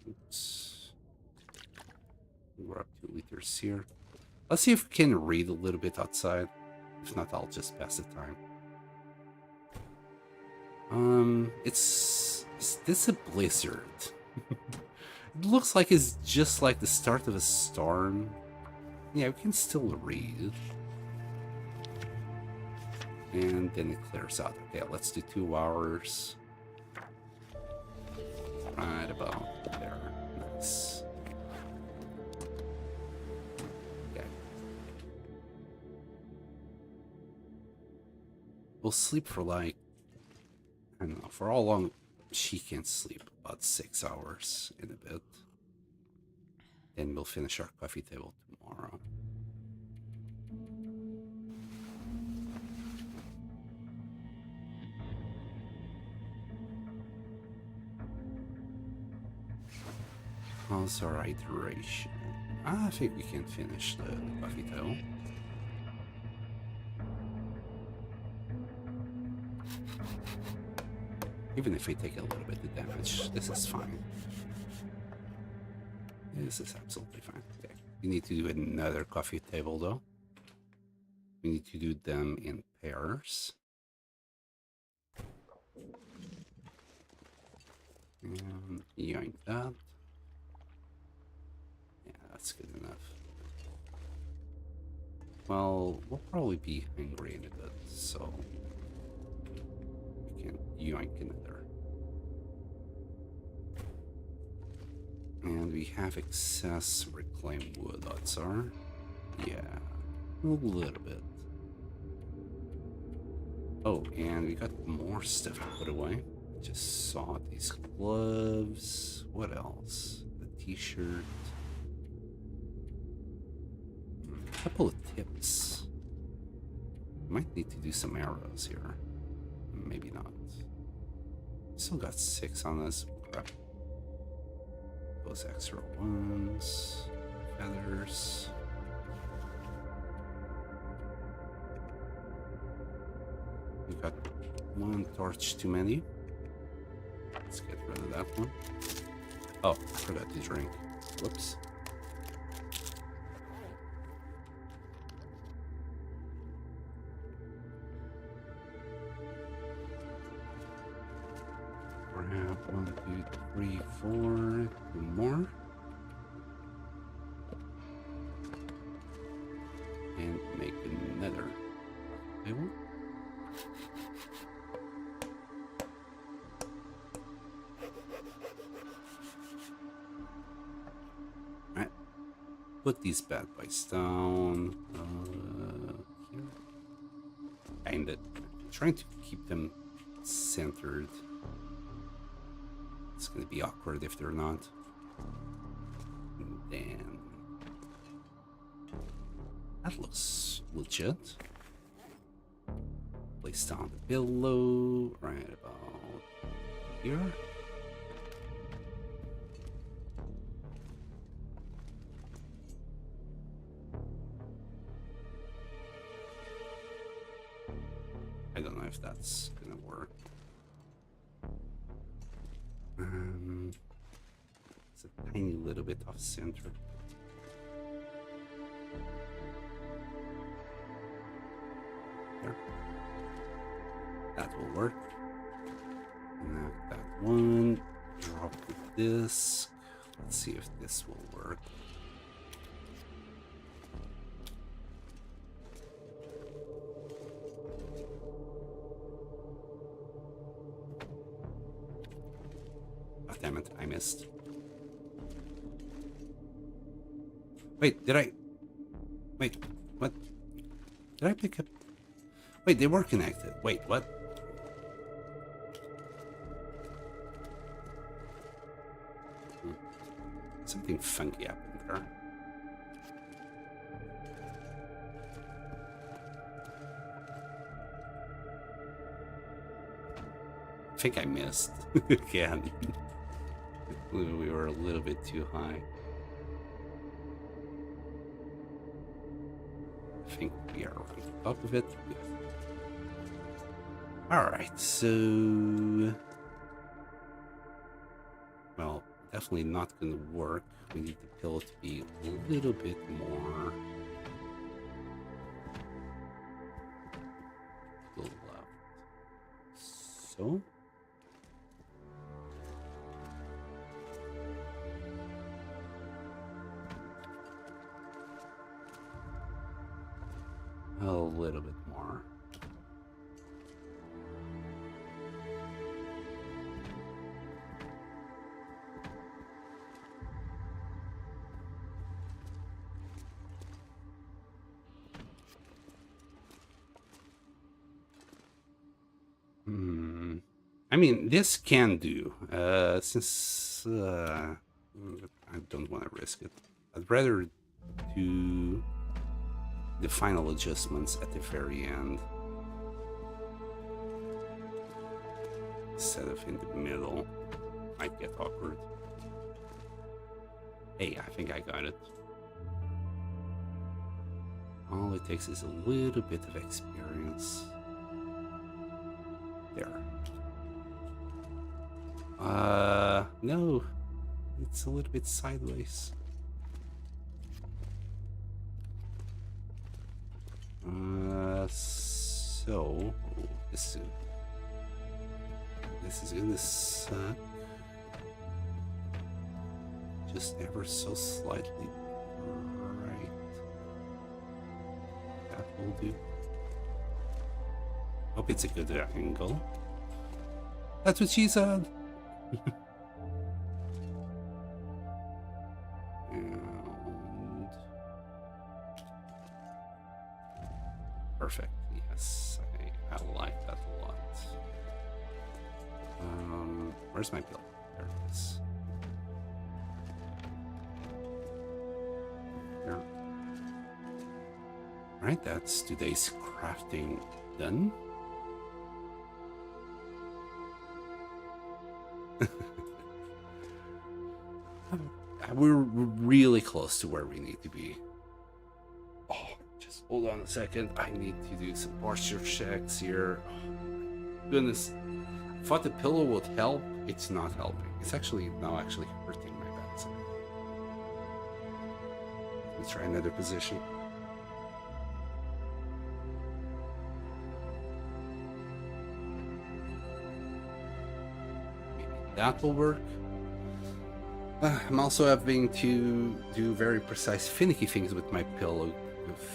Oops. We're up 2 liters here. Let's see if we can read a little bit outside. If not, I'll just pass the time. Is this a blizzard? It looks like it's just like the start of a storm. Yeah, we can still read. And then it clears out. Okay, let's do 2 hours. Right about there. Nice. Okay. We'll sleep for like, I don't know, for how long she can sleep. About 6 hours in a bit. Then we'll finish our coffee table tomorrow. How's our iteration? I think we can finish the coffee table. Even if we take a little bit of damage, this is fine. This is absolutely fine. Okay. We need to do another coffee table though. We need to do them in pairs. And yoink that. Yeah, that's good enough. Well, we'll probably be hungry in a bit, so we can yoink another. And we have excess reclaimed wood, odds are. Yeah, a little bit. Oh, and we got more stuff to put away. Just saw these gloves. What else? The t-shirt. A couple of tips. Might need to do some arrows here. Maybe not. Still got 6 on us. Crap. Those extra ones. Feathers. We got 1 torch too many. Let's get rid of that one. Oh, I forgot to drink. Whoops. Grab 1, 2, 3, 4. 2 more. And make another table. Alright. Put these bad boys down. Here. Aimed it. Trying to keep them centered. It's gonna be awkward if they're not. And then that looks legit. Place down the pillow right about here. I don't know if that's gonna work. It's a tiny little bit off center. There. That will work. Knock that one. Drop the disc. Let's see if this will work. Oh, damn it, I missed. Wait, did I... Wait, what? Did I pick up... Wait, they were connected. Wait, what? Something funky happened there. I think I missed again. We were a little bit too high. I think we are on top of it. Good. Alright, so... Well, definitely not going to work. We need the pillow to be a little bit more... to the left. So... a little bit more. I mean, this can do, since I don't want to risk it. I'd rather do the final adjustments at the very end instead of in the middle. Might get awkward. Hey, I think I got it. All it takes is a little bit of experience. There. No, it's a little bit sideways. So this is gonna suck. Just ever so slightly right. That will do. Hope it's a good angle. That's what she said. And perfect. Yes, I like that a lot. Where's my bill? There it is. There. Alright, that's today's crafting done. We're really close to where we need to be. Oh, just hold on a second. I need to do some posture checks here. Oh, goodness. I thought the pillow would help. It's not helping. It's actually now hurting my backside. Let's try another position. Maybe that will work. I'm also having to do very precise, finicky things with my pillow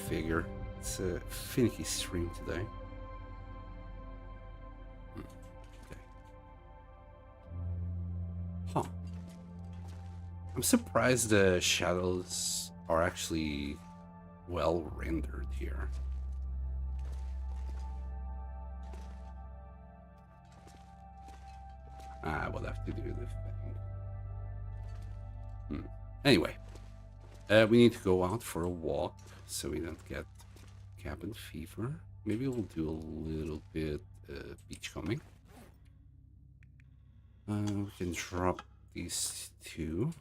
figure. It's a finicky stream today. Okay. Huh. I'm surprised the shadows are actually well rendered here. I will have to do the thing. Anyway, we need to go out for a walk so we don't get cabin fever. Maybe we'll do a little bit beachcombing. We can drop these two.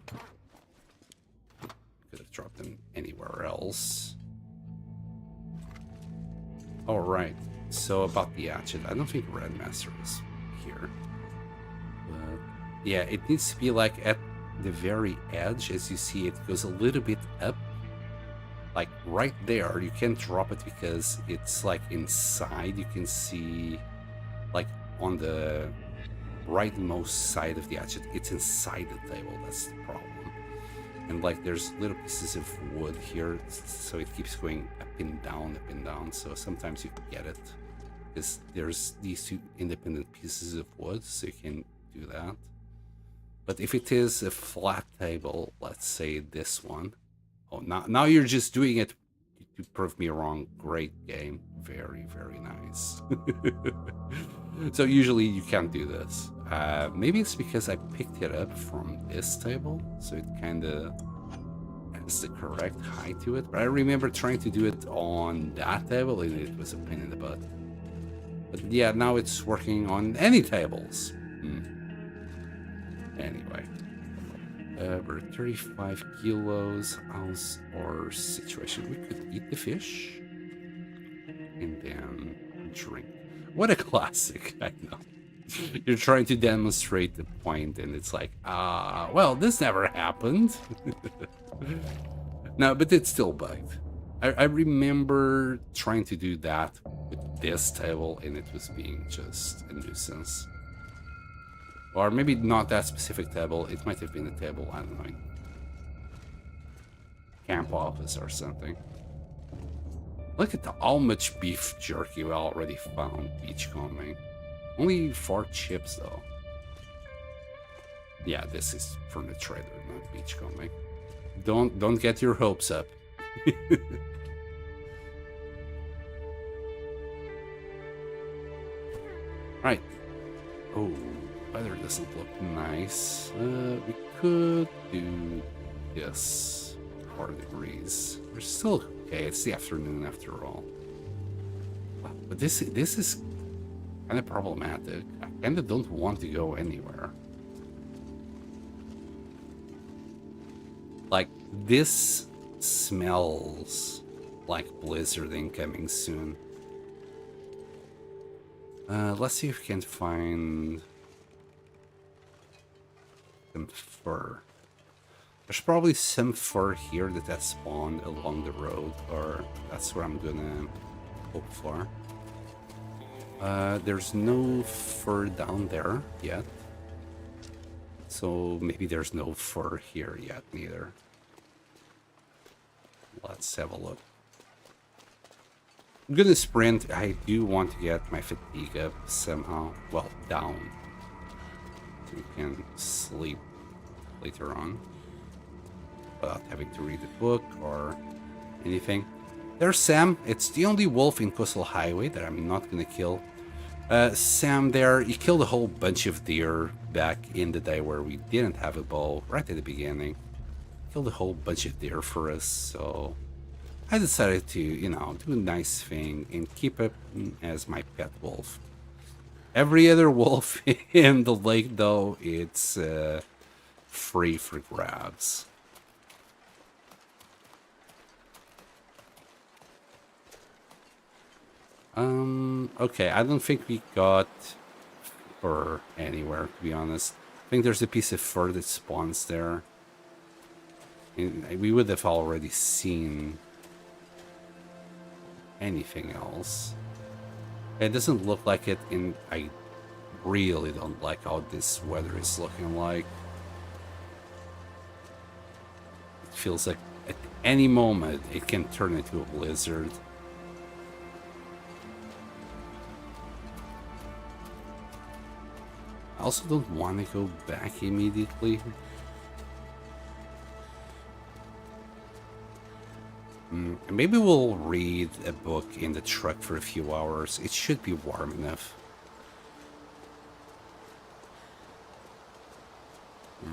Could have dropped them anywhere else. All right. So about the hatchet, I don't think Red Master is here. But yeah, it needs to be like at the very edge. As you see, it goes a little bit up, like right there. You can't drop it because it's like inside. You can see like on the rightmost side of the hatchet, it's inside the table. That's the problem. And like there's little pieces of wood here, so it keeps going up and down, so sometimes you can get it because there's these two independent pieces of wood, so you can do that. But if it is a flat table, let's say this one, Oh, now you're just doing it to prove me wrong. Great game. Very, very nice. So usually you can't do this. Maybe it's because I picked it up from this table, so it kind of has the correct height to it. But I remember trying to do it on that table, and it was a pain in the butt. But yeah, now it's working on any tables. Anyway. We're 35 kilos, ounce or situation. We could eat the fish and then drink. What a classic, I know. You're trying to demonstrate the point, and it's like, well, this never happened. No, but it still bugged. I remember trying to do that with this table, and it was being just a nuisance. Or maybe not that specific table. It might have been a table, I don't know, camp office or something. Look at how much beef jerky we already found beachcombing. Only 4 chips though. Yeah, this is from the trader, not beachcombing. Don't get your hopes up. Right. Oh, weather doesn't look nice. We could do this. 4 degrees. We're still okay. It's the afternoon after all. But this is kind of problematic. I kind of don't want to go anywhere. Like, this smells like blizzard incoming soon. Let's see if we can find some fur. There's probably some fur here that has spawned along the road, or that's what I'm gonna hope for. There's no fur down there yet. So maybe there's no fur here yet neither. Let's have a look. I'm gonna sprint. I do want to get my fatigue up somehow. Well, down. So we can sleep later on without having to read a book or anything. There's Sam. It's the only wolf in Coastal Highway that I'm not gonna kill. Sam there, he killed a whole bunch of deer back in the day where we didn't have a bow, right at the beginning. Killed a whole bunch of deer for us, so I decided to, you know, do a nice thing and keep it as my pet wolf. Every other wolf in the lake, though, it's free for grabs. Okay, I don't think we got fur anywhere, to be honest. I think there's a piece of fur that spawns there. And we would have already seen anything else. It doesn't look like it, and I really don't like how this weather is looking like. It feels like at any moment it can turn into a blizzard. I also don't want to go back immediately. Maybe we'll read a book in the truck for a few hours. It should be warm enough. I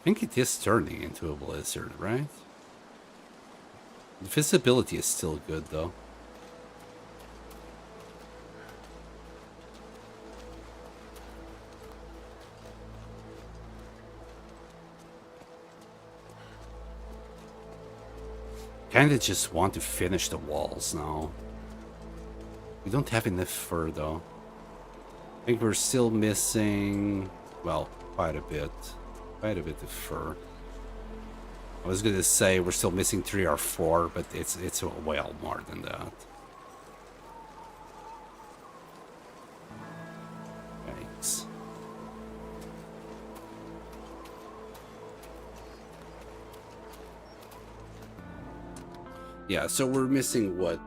think it is turning into a blizzard, right? The visibility is still good, though. Kinda just want to finish the walls now. We don't have enough fur, though. I think we're still missing, well, quite a bit. Quite a bit of fur. I was gonna say we're still missing 3 or 4, but it's well more than that. Yikes. Yeah, so we're missing what?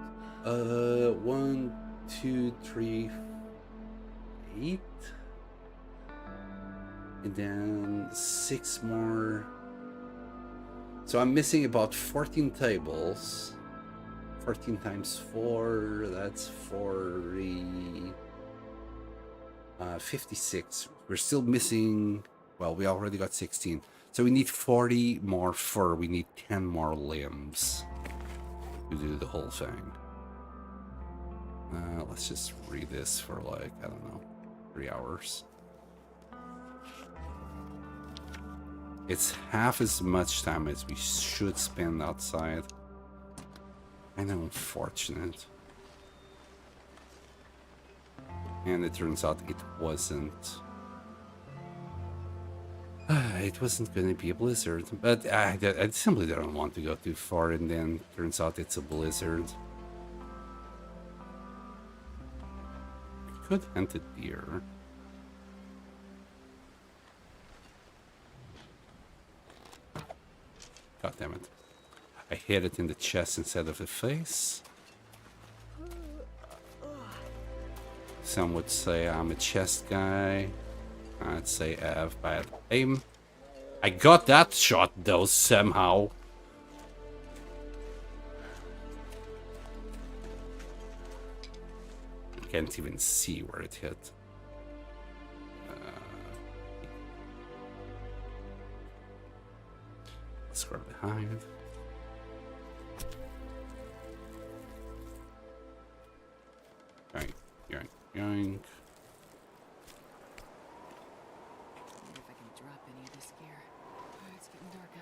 1, 2, 3, 8. And then 6 more. So I'm missing about 14 tables. 14 times 4, that's 40. 56. We're still missing, well, we already got 16. So we need 40 more fur. We need 10 more limbs to do the whole thing. Let's just read this for like, I don't know, 3 hours. It's half as much time as we should spend outside. Kind of unfortunate. And it turns out it wasn't. It wasn't going to be a blizzard, but I simply don't want to go too far, and then turns out it's a blizzard. Could hunt a deer. God damn it. I hit it in the chest instead of the face. Some would say I'm a chest guy. I'd say I have bad aim. I got that shot though somehow. I can't even see where it hit. Let's grab the hide. Yoink, yoink, yoink. Wonder if I can drop any of this gear. Oh, it's getting dark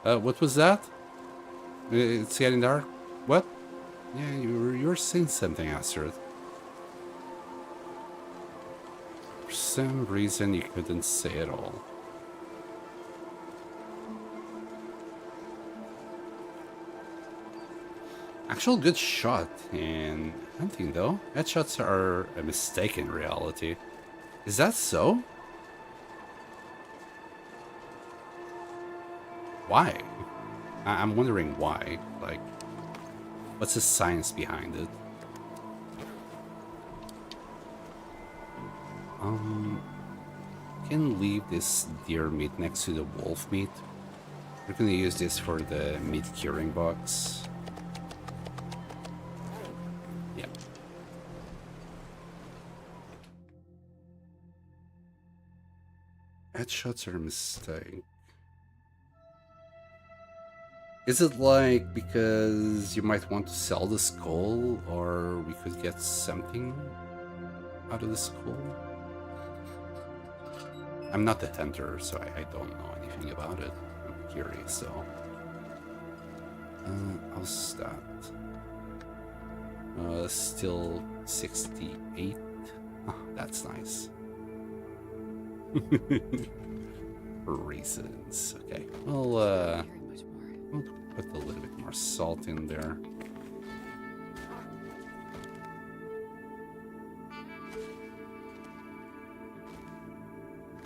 out. What was that? It's getting dark. What? Yeah, you were saying something, Astrid. For some reason, you couldn't say it all. Actual good shot in hunting, though. Headshots are a mistake in reality. Is that so? Why? I'm wondering why. Like, what's the science behind it? Can leave this deer meat next to the wolf meat. We're gonna use this for the meat curing box. Yeah. Headshots are a mistake. Is it like because you might want to sell the skull, or we could get something out of the skull? I'm not the hunter, so I don't know anything about it. I'm curious, though. How's that? Still 68. Oh, that's nice. For reasons. Okay, well, we'll put a little bit more salt in there.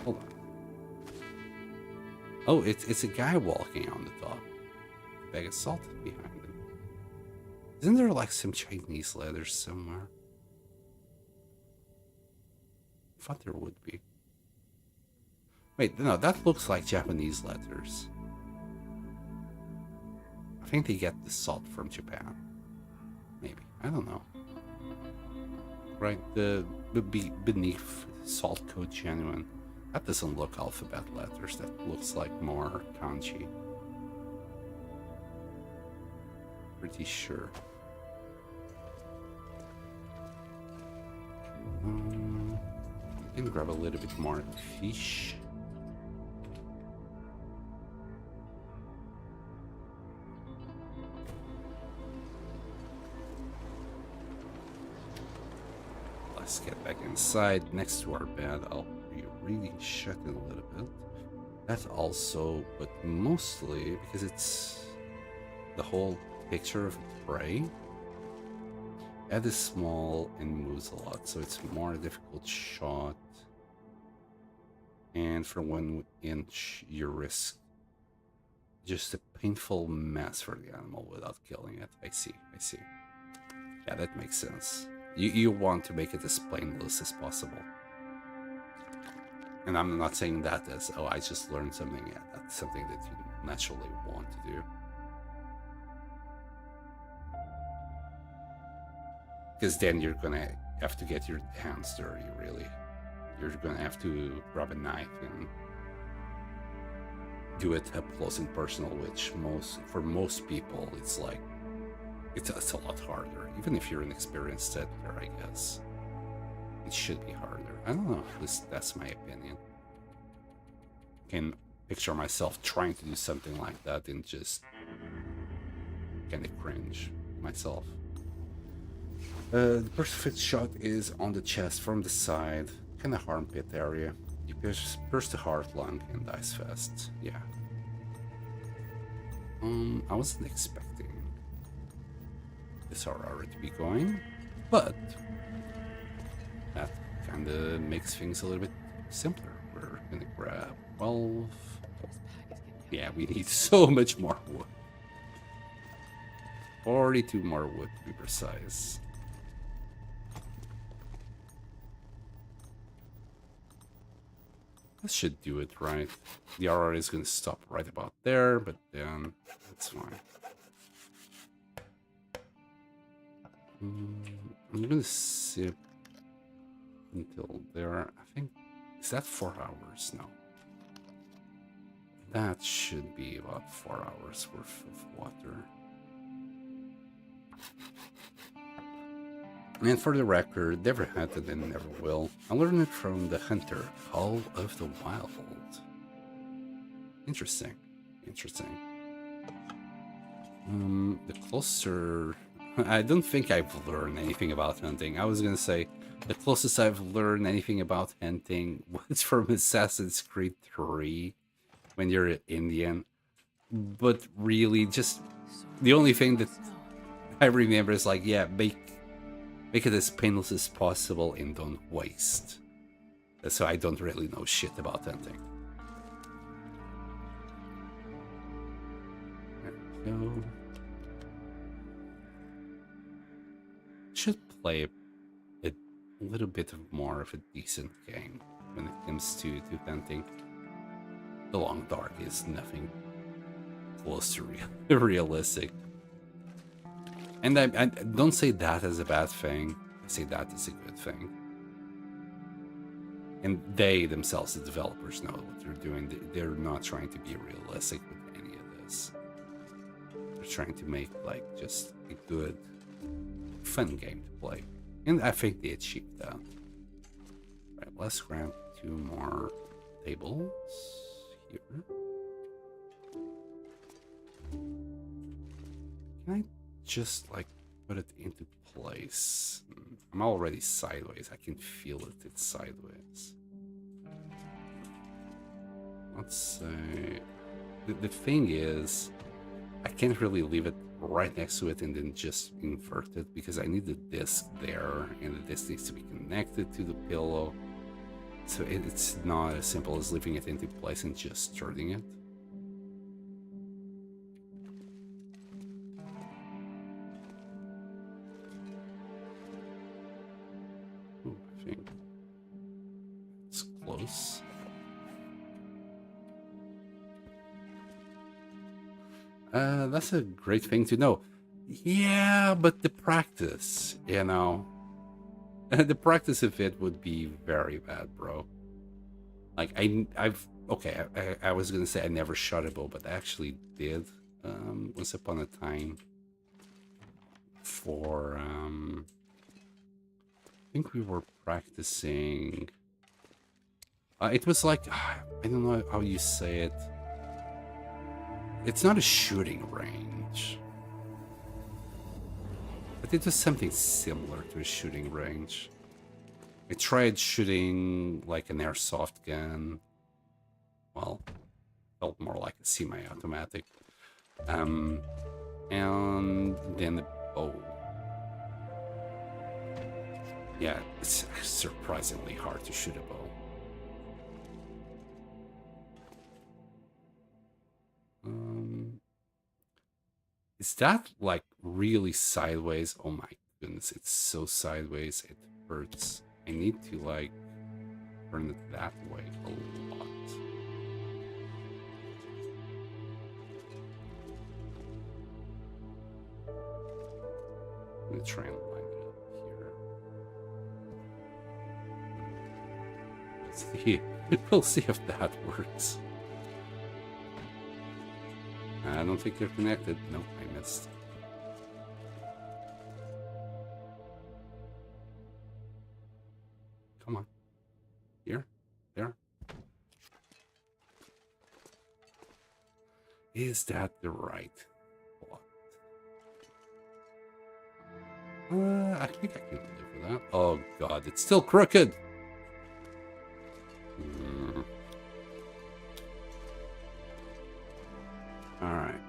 Hold on. Oh, it's a guy walking on the top. A bag of salt behind him. Isn't there like some Chinese letters somewhere? I thought there would be. Wait, no, that looks like Japanese letters. I think they get the salt from Japan. Maybe. I don't know. Right, the beneath salt code genuine. That doesn't look alphabet letters. That looks like more kanji. Pretty sure. I can grab a little bit more fish. Let's get back inside next to our bed. I'll be really shut in a little bit. That also, but mostly because it's the whole picture of prey. Ed is small and moves a lot, so it's more difficult shot. And for 1 inch, you risk just a painful mess for the animal without killing it. I see. Yeah, that makes sense. You want to make it as painless as possible. And I'm not saying that as, oh, I just learned something. Yeah, that's something that you naturally want to do. Because then you're gonna have to get your hands dirty, really. You're gonna have to grab a knife and do it up close and personal, which for most people, it's like, it's a lot harder. Even if you're an experienced editor, I guess. It should be harder. I don't know, at least that's my opinion. I can picture myself trying to do something like that and just kind of cringe myself. The perfect shot is on the chest from the side, kind of armpit area. You pierce the heart, lung, and dies fast. Yeah. I wasn't expecting this RR to be going, but that kind of makes things a little bit simpler. We're gonna grab 12. Yeah, we need so much more wood. 42 more wood to be precise. That should do it, right? The RR is going to stop right about there, but then that's fine. I'm going to sip until there. I think, is that 4 hours? No. That should be about 4 hours worth of water. And for the record, never had it and never will. I learned it from the hunter, Call of the Wild. Interesting. Interesting. The closer... I don't think I've learned anything about hunting. I was gonna say, the closest I've learned anything about hunting was from Assassin's Creed 3, when you're an Indian. But really, just... the only thing that I remember is like, yeah, make it as painless as possible and don't waste. So I don't really know shit about hunting. There we go. Should play a little bit more of a decent game when it comes to hunting. The Long Dark is nothing close to realistic. And I don't say that as a bad thing. I say that as a good thing. And they themselves, the developers, know what they're doing. They're not trying to be realistic with any of this. They're trying to make like just a good, fun game to play. And I think they achieved that. Right, let's grab 2 more tables here. Can I just like put it into place? I'm already sideways. I can feel it. It's sideways. Let's say the thing is, I can't really leave it right next to it and then just invert it, because I need the disc there and the disc needs to be connected to the pillow. So it's not as simple as leaving it into place and just turning it. I think it's close. That's a great thing to know. Yeah, but the practice, you know, the practice of it would be very bad, bro. Like I was gonna say I never shot a bow, but I actually did once upon a time for I think we were practicing. It was like, I don't know how you say it. It's not a shooting range, but it was something similar to a shooting range. I tried shooting like an airsoft gun. Well, felt more like a semi-automatic. And then the bow. Yeah, it's surprisingly hard to shoot a bow. Is that like really sideways? Oh my Goodness, it's so sideways, it hurts. I need to, like, turn it that way a lot. I'm gonna try and line it up here. See, we'll see if that works. I don't think they're connected. Nope, I missed. Come on. Here. There. Is that the right plot? I think I can live with that. Oh god, it's still crooked! Alright.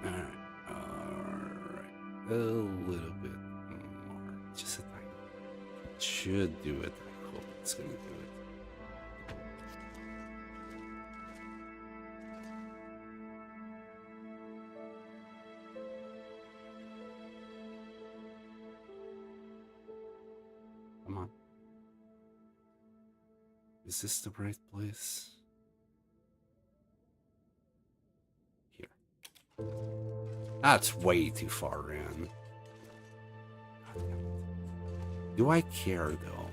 A little bit more. Just a tiny. It should do it. I hope it's gonna do it. Come on. Is this the right place? Here. That's way too far in. Do I care though?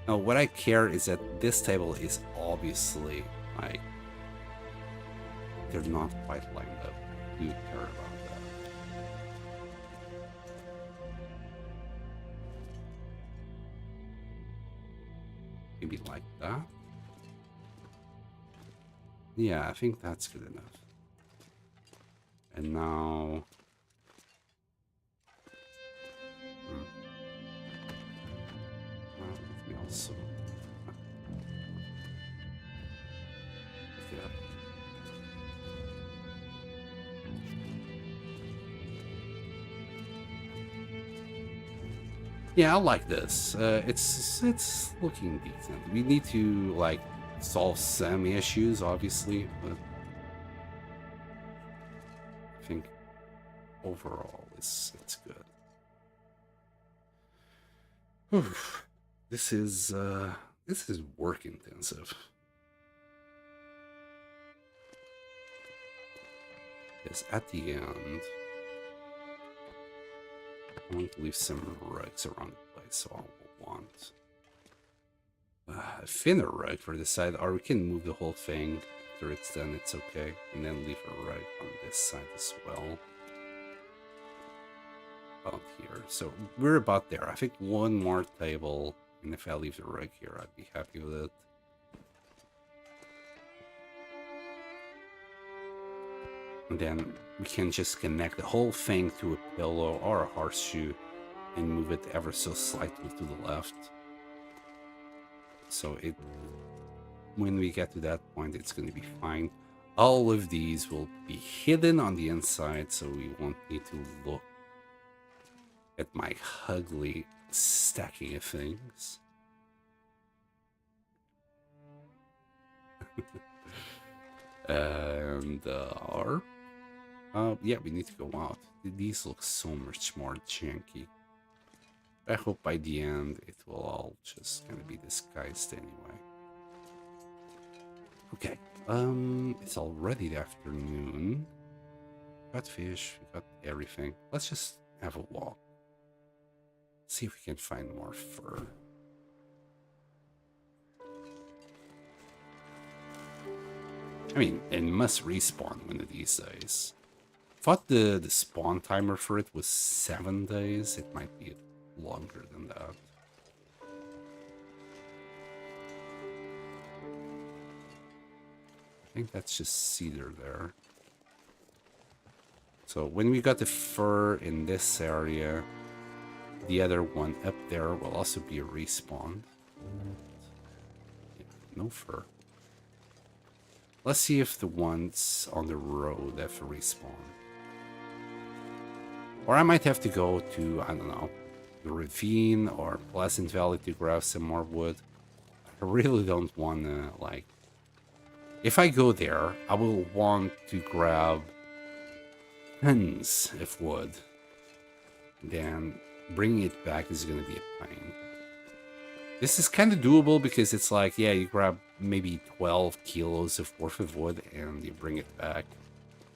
No, what I care is that this table is obviously like they're not quite lined up. I do care about that. Maybe like that. Yeah, I think that's good enough. And now let me also pick it up. Yeah, I like this. It's looking decent. We need to like solve some issues, obviously, but I think overall it's good. Oof. This is work intensive. Because at the end, I want to leave some rugs around the place, so I'll want a thinner rug for this side, or we can move the whole thing after it's done, it's okay, and then leave a rug on this side as well. About here. So we're about there. I think one more table, and if I leave the rug here, I'd be happy with it. And then we can just connect the whole thing to a pillow or a horseshoe and move it ever so slightly to the left. So when we get to that point, it's going to be fine. All of these will be hidden on the inside, so we won't need to look at my ugly stacking of things. And yeah, we need to go out. These look so much more janky. I hope by the end it will all just kind of be disguised anyway. Okay, it's already the afternoon. We got fish, we got everything. Let's just have a walk. See if we can find more fur. I mean, it must respawn one of these days. Thought the spawn timer for it was 7 days. It might be longer than that. I think that's just cedar there. So when we got the fur in this area, the other one up there will also be a respawn. Yeah, no fur. Let's see if the ones on the road have a respawn. Or I might have to go to, I don't know, the ravine or Pleasant Valley to grab some more wood. I really don't want to, like... If I go there, I will want to grab tons of wood. Then bringing it back is going to be a pain. This is kind of doable because it's like, yeah, you grab maybe 12 kilos of worth of wood and you bring it back.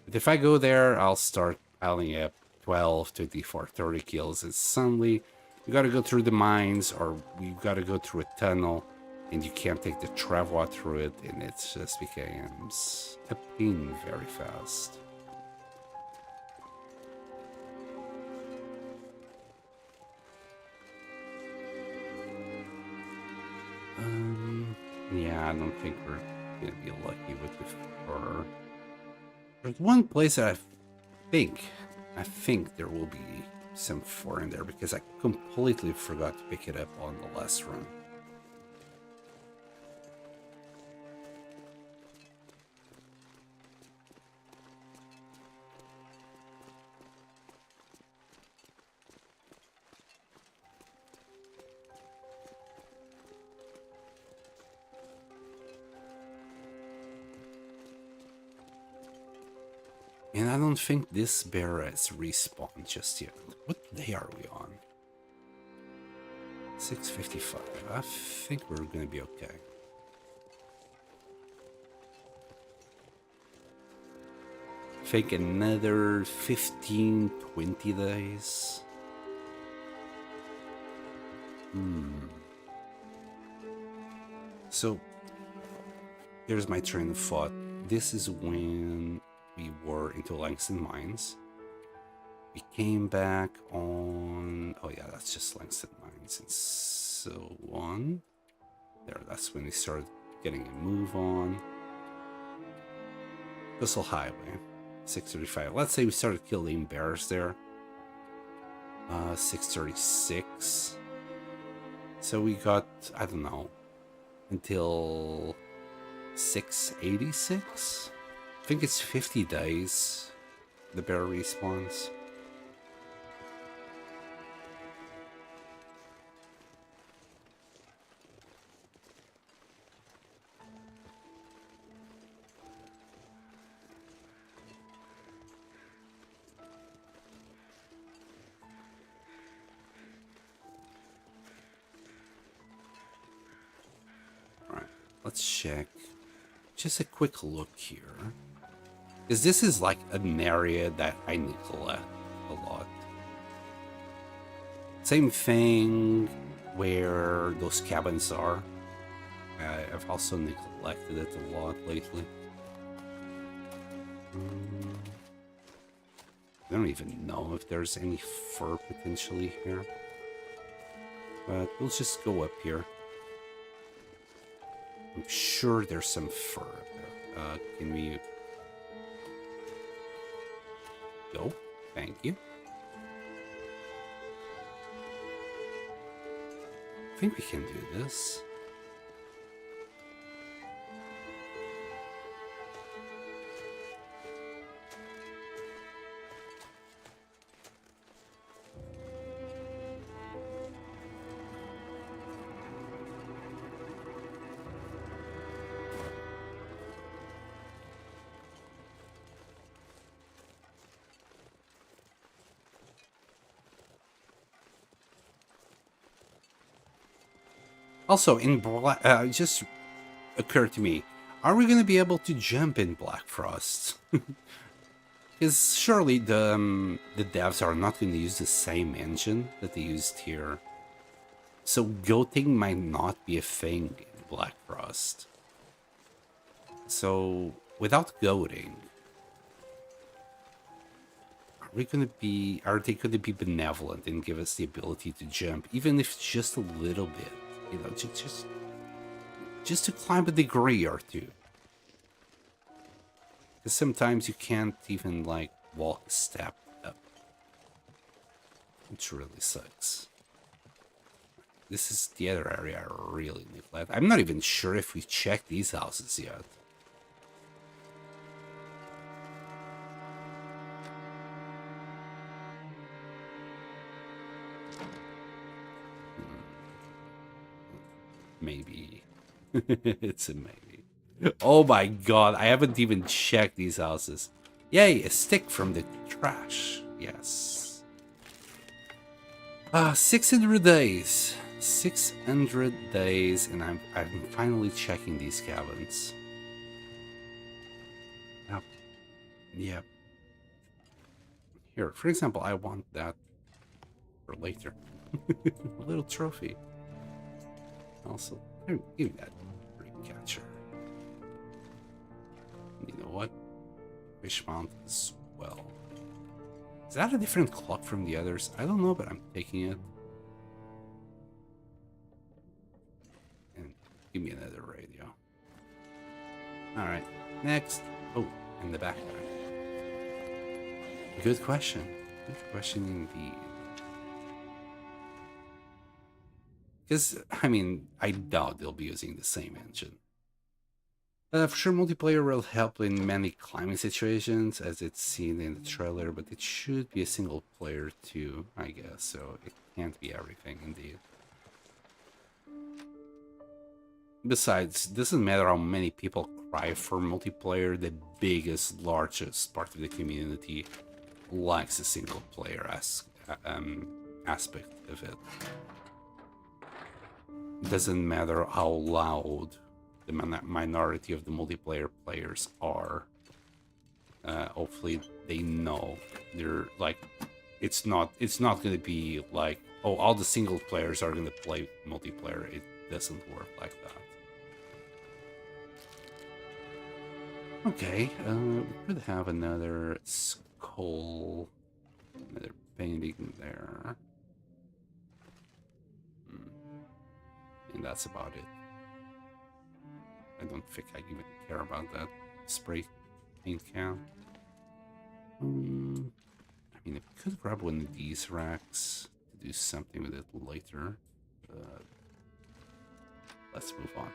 But if I go there, I'll start piling up 12, 24, 30 kilos. And suddenly, you got to go through the mines or you got to go through a tunnel and you can't take the travois through it. And it just becomes a pain very fast. Yeah, I don't think we're gonna be lucky with the fur. There's one place that I think there will be some fur in there because I completely forgot to pick it up on the last run. And I don't think this bear has respawned just yet. What day are we on? 6:55. I think we're gonna be okay. I think another 15, 20 days. So, here's my train of thought. This is when we were into Langston Mines. We came back on... Oh yeah, that's just Langston Mines and so on. There, that's when we started getting a move on. Coastal Highway, 635. Let's say we started killing bears there. 636. So we got, I don't know, until 686? I think it's 50 days the bear respawns. Alright, let's check. Just a quick look here. Because this is like an area that I neglect a lot. Same thing where those cabins are. I've also neglected it a lot lately. I don't even know if there's any fur potentially here. But we'll just go up here. I'm sure there's some fur up there. Can we... Go. Thank you. I think we can do this. Also, in Black, just occurred to me, are we going to be able to jump in Black Frost? Because surely the devs are not going to use the same engine that they used here. So goating might not be a thing in Black Frost. So without goating, are they going to be benevolent and give us the ability to jump, even if just a little bit? You know, just to climb a degree or two. Because sometimes you can't even, like, walk a step up. Which really sucks. This is the other area I really neglect. I'm not even sure if we checked these houses yet. Maybe. It's a maybe. Oh my god, I haven't even checked these houses. Yay, a stick from the trash. Yes. 600 days. 600 days, and I'm finally checking these cabins. Yep. Yep. Here, for example, I want that for later. A little trophy. Also, give me that dream catcher. You know what? Fish mount as well. Is that a different clock from the others? I don't know, but I'm taking it. And give me another radio. Alright, next. Oh, in the background. Good question. Good question indeed. Because, I mean, I doubt they'll be using the same engine. For sure, multiplayer will help in many climbing situations, as it's seen in the trailer, but it should be a single player too, I guess, so it can't be everything indeed. Besides, it doesn't matter how many people cry for multiplayer, the biggest, largest part of the community likes the single player aspect of it. It doesn't matter how loud the minority of the multiplayer players are. Hopefully they know they're like, it's not going to be like, oh, all the single players are going to play multiplayer. It doesn't work like that. Okay, we could have another skull, another painting there. And that's about it. I don't think I even care about that spray paint can. I mean, I could grab one of these racks to do something with it later, but let's move on.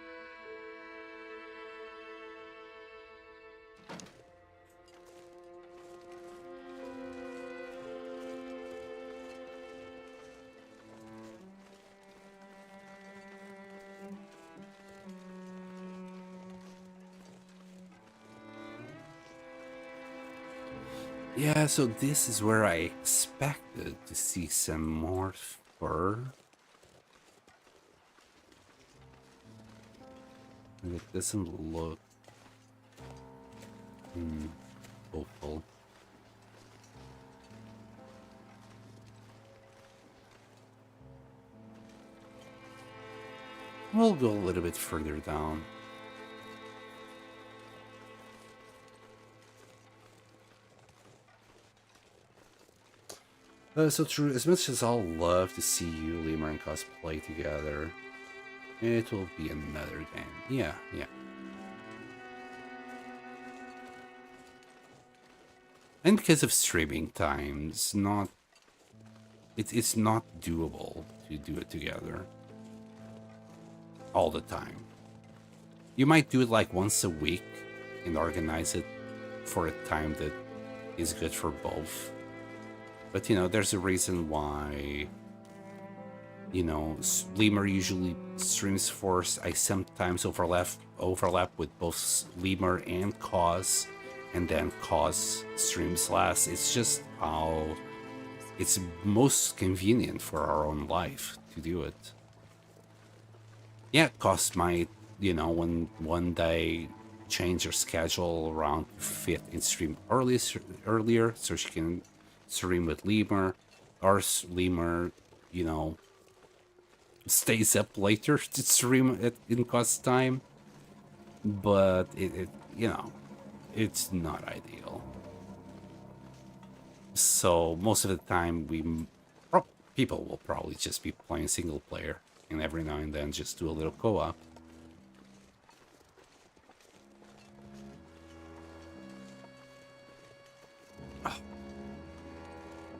Yeah, so this is where I expected to see some more fur. And it doesn't look hopeful. We'll go a little bit further down. So true, as much as I'll love to see you, Lemur, and Cos play together, it will be another game. Yeah. And because of streaming times, it's not doable to do it together all the time. You might do it like once a week and organize it for a time that is good for both. But, you know, there's a reason why, you know, Lemur usually streams first. I sometimes overlap with both Lemur and Cos, and then Cos streams last. It's just how it's most convenient for our own life to do it. Yeah, Cos might, you know, one day change her schedule around to fit and stream earlier so she can stream with Lemur, or Lemur, you know, stays up later to stream in Cos time. But it you know, it's not ideal. So most of the time people will probably just be playing single player, and every now and then just do a little co-op.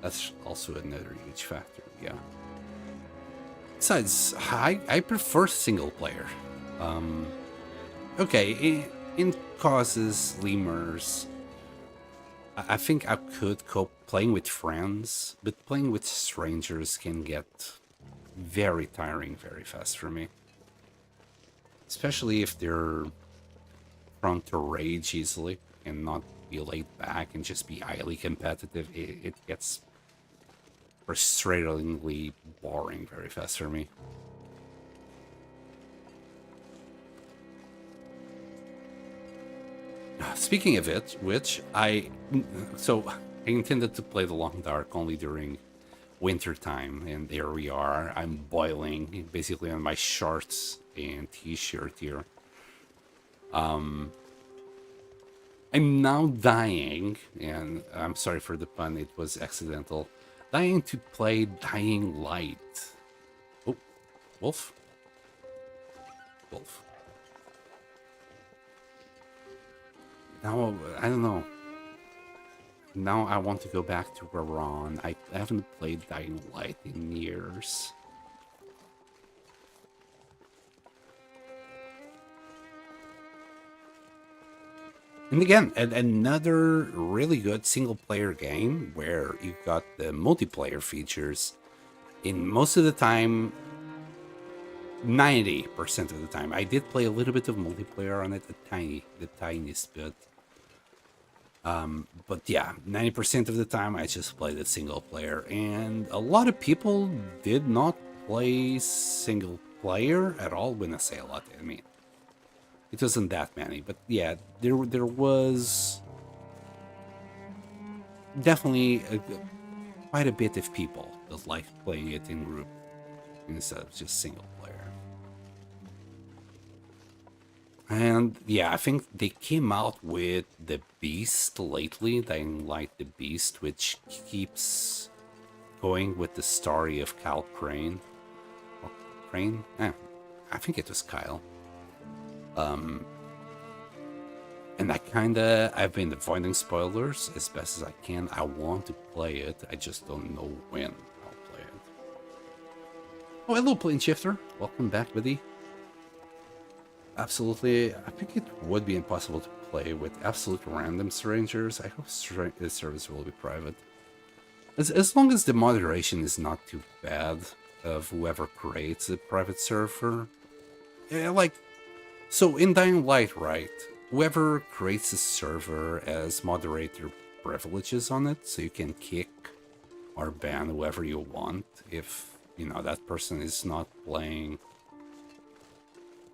That's also another huge factor, yeah. Besides, I prefer single player. Okay, in Causes, Lemurs, I think I could cope playing with friends, but playing with strangers can get very tiring very fast for me. Especially if they're prone to rage easily and not be laid back and just be highly competitive. It gets frustratingly boring very fast for me. Speaking of it, I intended to play the Long Dark only during winter time, and there we are. I'm boiling basically on my shorts and t-shirt here. I'm now dying, and I'm sorry for the pun, it was accidental. Dying to play Dying Light. Oh, wolf. Wolf. Now, I don't know. Now I want to go back to Raron. I haven't played Dying Light in years. And again, another really good single-player game where you got the multiplayer features. In most of the time, 90% of the time. I did play a little bit of multiplayer on it, the tiniest bit. But yeah, 90% of the time I just played it single player, and a lot of people did not play single player at all. When I say a lot, I mean it wasn't that many, but yeah, there was definitely quite a bit of people that liked playing it in group instead of just single player. And yeah, I think they came out with the Beast lately, Dying Light the Beast, which keeps going with the story of Kyle Crane. Or Crane? I think it was Kyle. And I've been avoiding spoilers as best as I can. I want to play it, I just don't know when I'll play it. Oh, hello, Plane Shifter. Welcome back, buddy. Absolutely, I think it would be impossible to play with absolute random strangers. I hope the service will be private. As long as the moderation is not too bad of whoever creates a private server. Yeah, so in Dying Light, right, whoever creates a server has moderator privileges on it, so you can kick or ban whoever you want if, that person is not playing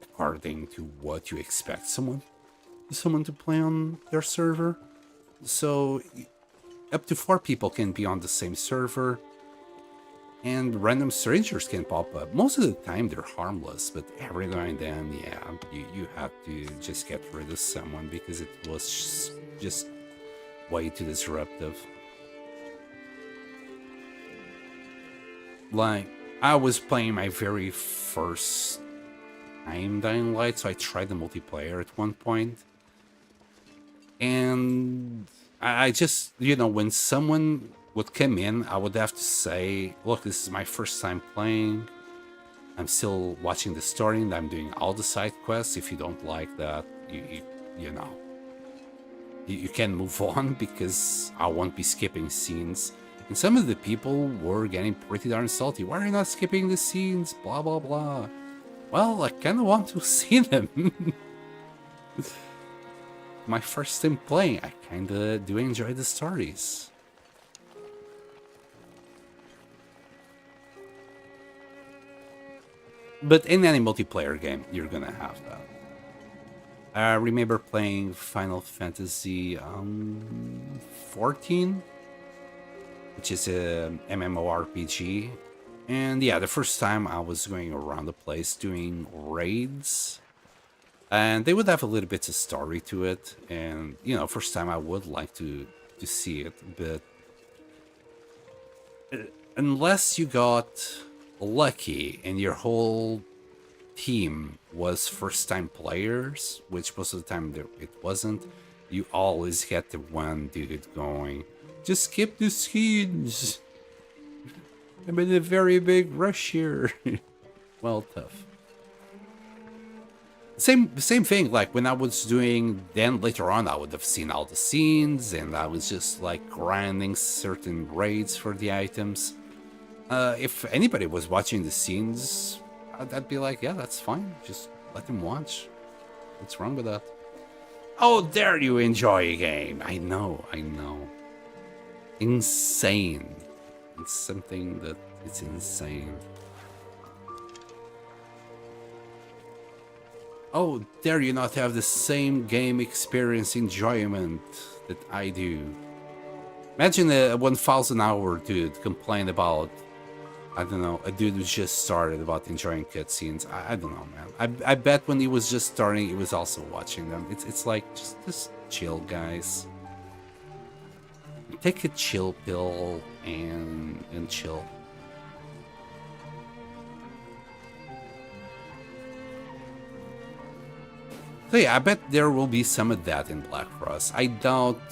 according to what you expect someone to play on their server. So up to 4 people can be on the same server, and random strangers can pop up. Most of the time they're harmless, but every now and then, yeah, you have to just get rid of someone because it was just way too disruptive. I was playing my very first time Dying Light, so I tried the multiplayer at one point, and I just, when someone would come in, I would have to say, look, this is my first time playing, I'm still watching the story and I'm doing all the side quests. If you don't like that, you can move on because I won't be skipping scenes. And some of the people were getting pretty darn salty. Why are you not skipping the scenes? Blah, blah, blah. Well, I kind of want to see them. My first time playing, I kind of do enjoy the stories. But in any multiplayer game, you're gonna have that. I remember playing Final Fantasy 14, which is a MMORPG. And yeah, the first time I was going around the place doing raids, and they would have a little bit of story to it. And first time I would like to see it, but unless you got lucky and your whole team was first time players, which most of the time it wasn't, you always get the one dude going, just skip the scenes. I'm in a very big rush here. Well, tough. Same thing, like when I was doing, then later on I would have seen all the scenes and I was just like grinding certain raids for the items. If anybody was watching the scenes, I'd be like, yeah, that's fine. Just let them watch. What's wrong with that? Oh, dare you enjoy a game? I know. Insane. It's something that it's insane. Oh, dare you not have the same game experience enjoyment that I do. Imagine a 1,000 hour dude complain about, I don't know, a dude who just started about enjoying cutscenes. I don't know, man. I bet when he was just starting, he was also watching them. It's like, just chill, guys. Take a chill pill and chill. So yeah, I bet there will be some of that in Black Frost. I doubt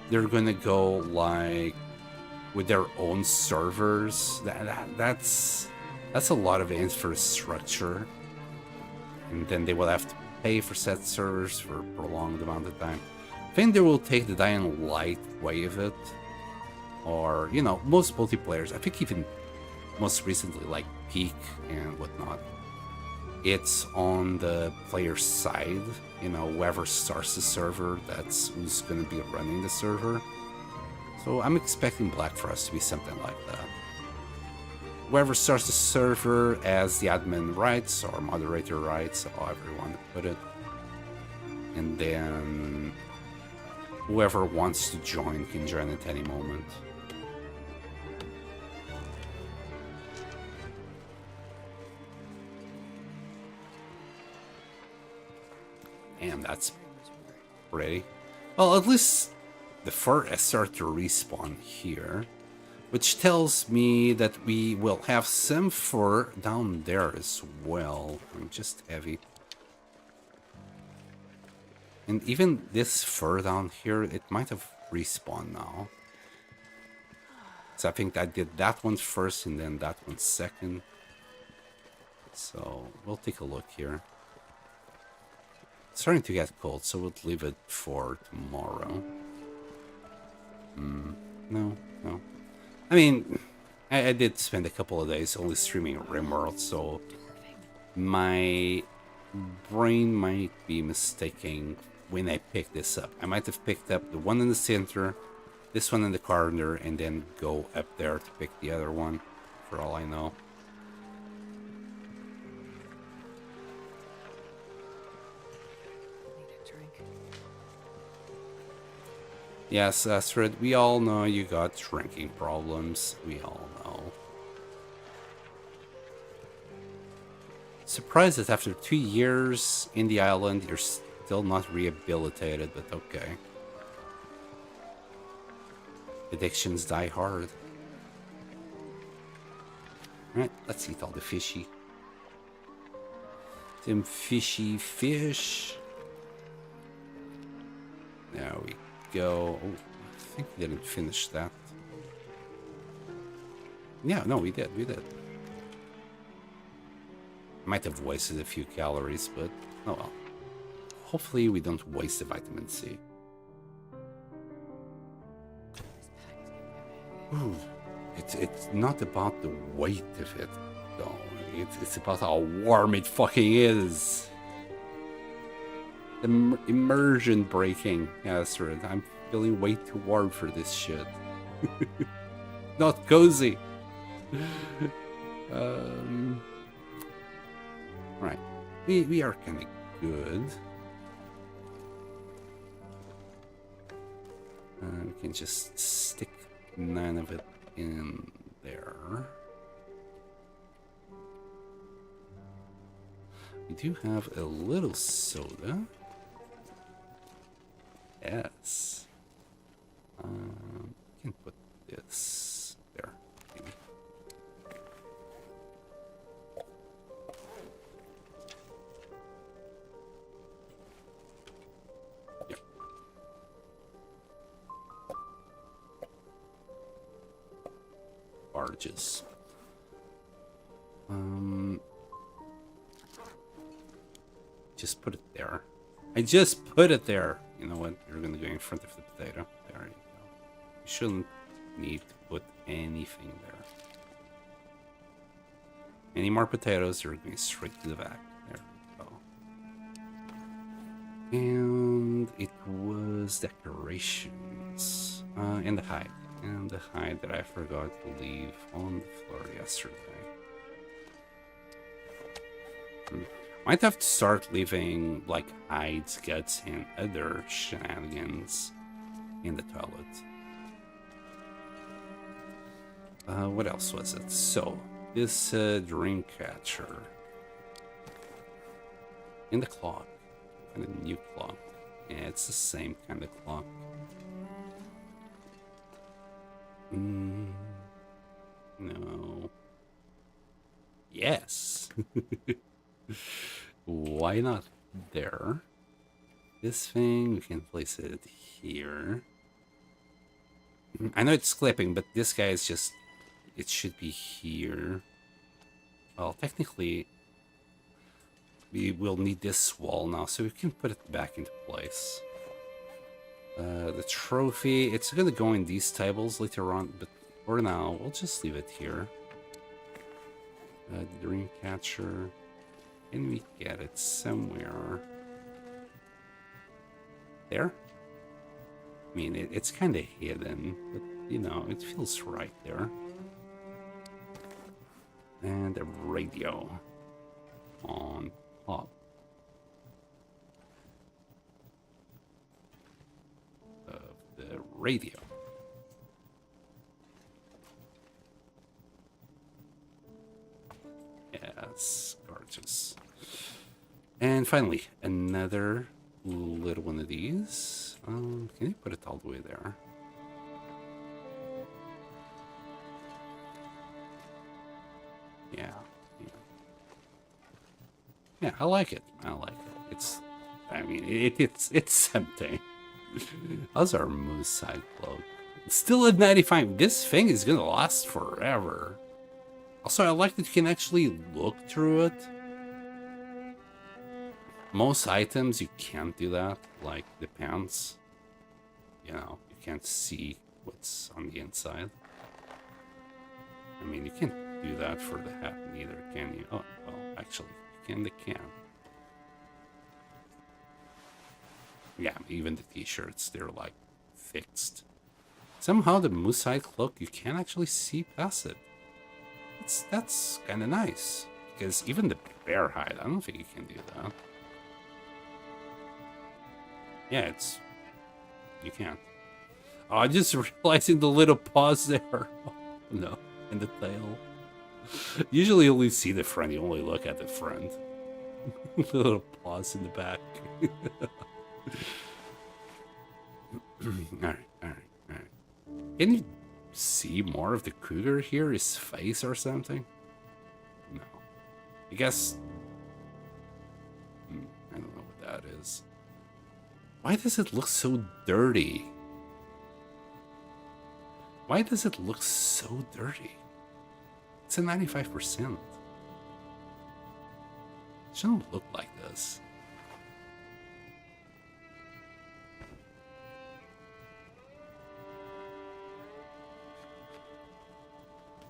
they're gonna go like with their own servers. That's a lot of infrastructure, and then they will have to pay for said servers for a prolonged amount of time. I think they will take the Dying Light way of it, or you know, most multiplayers. I think even most recently, like Peak and whatnot, it's on the player side. You know, whoever starts the server, that's who's going to be running the server. So I'm expecting Black Frost to be something like that. Whoever starts the server has the admin rights or moderator rights, however you want to put it. And then whoever wants to join can join at any moment. And that's pretty. Well, at least the fur has started to respawn here, which tells me that we will have some fur down there as well. I'm just heavy. And even this fur down here, it might have respawned now. So I think I did that one first and then that one second. So we'll take a look here. It's starting to get cold, so we'll leave it for tomorrow. No. I mean, I did spend a couple of days only streaming RimWorld, so my brain might be mistaking when I pick this up. I might have picked up the one in the center, this one in the corner, and then go up there to pick the other one, for all I know. Yes, Astrid, we all know you got drinking problems. We all know. Surprised that after 2 years in the island, you're still not rehabilitated, but okay. Addictions die hard. Alright, let's eat all the fishy. Them fishy fish. There we go. Oh, I think we didn't finish that. Yeah, no, we did. Might have wasted a few calories, but oh well. Hopefully we don't waste the vitamin C. Ooh, it's not about the weight of it, though. It's about how warm it fucking is. Immersion breaking, Astrid. I'm feeling way too warm for this shit. Not cozy. Right. We are kind of good. We can just stick 9 of it in there. We do have a little soda. Yes. We can put this there. Maybe. Yep. Barges. Just put it there. I just put it there. You know what? You're gonna go in front of the potato. There you go. You shouldn't need to put anything there. Any more potatoes, you're going straight to the back. There we go. And it was decorations. And the hide. And the hide that I forgot to leave on the floor yesterday. Might have to start leaving like hides, guts, and other shenanigans in the toilet. What else was it? So, this dream catcher. In the clock. And a new clock. Yeah, it's the same kind of clock. No. Yes. Why not there? This thing, we can place it here. I know it's clipping, but this guy is just... It should be here. Well, technically, we will need this wall now, so we can put it back into place. The trophy, it's gonna go in these tables later on, but for now, we'll just leave it here. The dream catcher. Can we get it somewhere? There? I mean, it's kind of hidden, but, you know, it feels right there. And a radio on top. Of the radio. Yes, gorgeous. And finally, another little one of these. Can you put it all the way there? Yeah. Yeah, I like it. I like it. I mean, it's something. How's our moose side cloak? It's still at 95. This thing is gonna last forever. Also, I like that you can actually look through it. Most items you can't do that, like the pants. You know, you can't see what's on the inside. I mean, you can't do that for the hat neither, can you? Oh, well, actually, you can, they can. Yeah, even the t-shirts, they're like fixed. Somehow the moose side cloak, you can't actually see past it. That's kind of nice, because even the bear hide, I don't think you can do that. Yeah, you can't. Oh, I just realizing the little paws there. Oh, no, and the tail. Usually you only see the front, you only look at the front. The little paws in the back. Alright. Can you see more of the cougar here? His face or something? No. I guess... I don't know what that is. Why does it look so dirty? Why does it look so dirty? It's a 95%. It shouldn't look like this.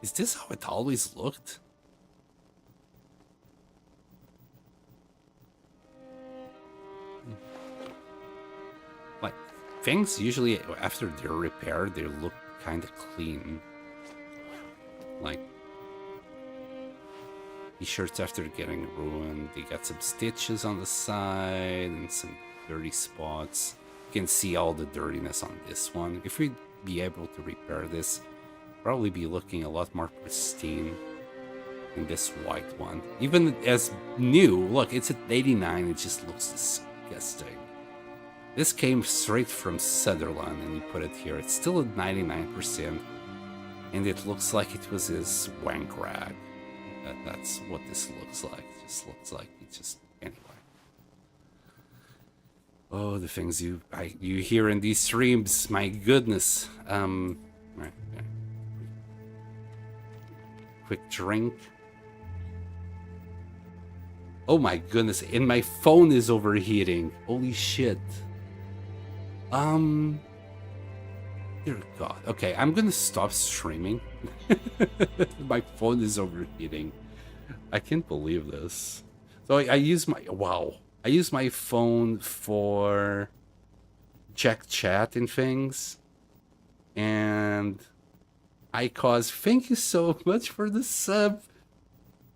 Is this how it always looked? Like, things usually, after they're repaired, they look kind of clean. Like, t-shirts after getting ruined, they got some stitches on the side and some dirty spots. You can see all the dirtiness on this one. If we'd be able to repair this, probably be looking a lot more pristine than this white one. Even as new, look, it's at 89, it just looks disgusting. This came straight from Sutherland and he put it here. It's still at 99%, and it looks like it was his wank rag. That's what this looks like. It just looks like it just... Anyway. Oh, the things you hear in these streams, my goodness. Right. Quick drink. Oh my goodness, and my phone is overheating. Holy shit. Dear God. Okay, I'm gonna stop streaming. My phone is overheating. I can't believe this. So I use my... Wow. I use my phone for check chat and things. And Icos, thank you so much for the sub.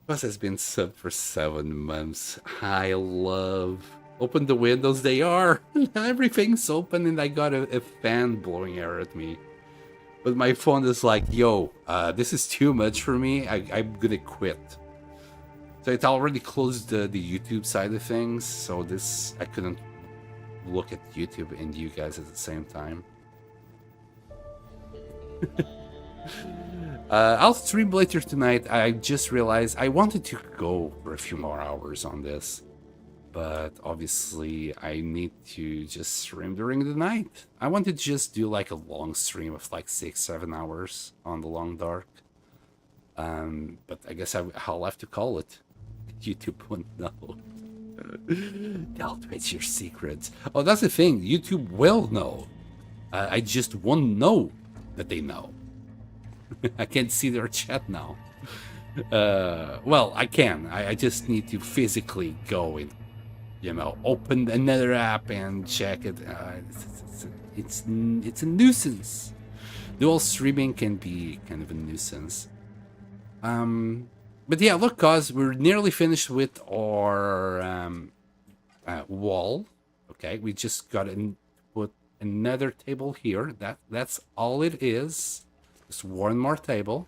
Cos has been subbed for 7 months. I love. Open the windows, they are. Everything's open, and I got a fan blowing air at me. But my phone is like, yo, this is too much for me. I'm gonna quit. So it already closed the YouTube side of things. So this, I couldn't look at YouTube and you guys at the same time. I'll stream later tonight. I just realized I wanted to go for a few more hours on this, but obviously I need to just stream during the night. I wanted to just do like a long stream of like 6-7 hours on the Long Dark. But I guess I'll have to call it. YouTube won't know. They'll twitch your secrets. Oh, that's the thing. YouTube will know. I just won't know that they know. I can't see their chat now. Well, I can. I just need to physically go and, open another app and check it. It's a nuisance. Dual streaming can be kind of a nuisance. But yeah, look, guys, we're nearly finished with our wall. Okay, we just got to put another table here. That's all it is. Just one more table.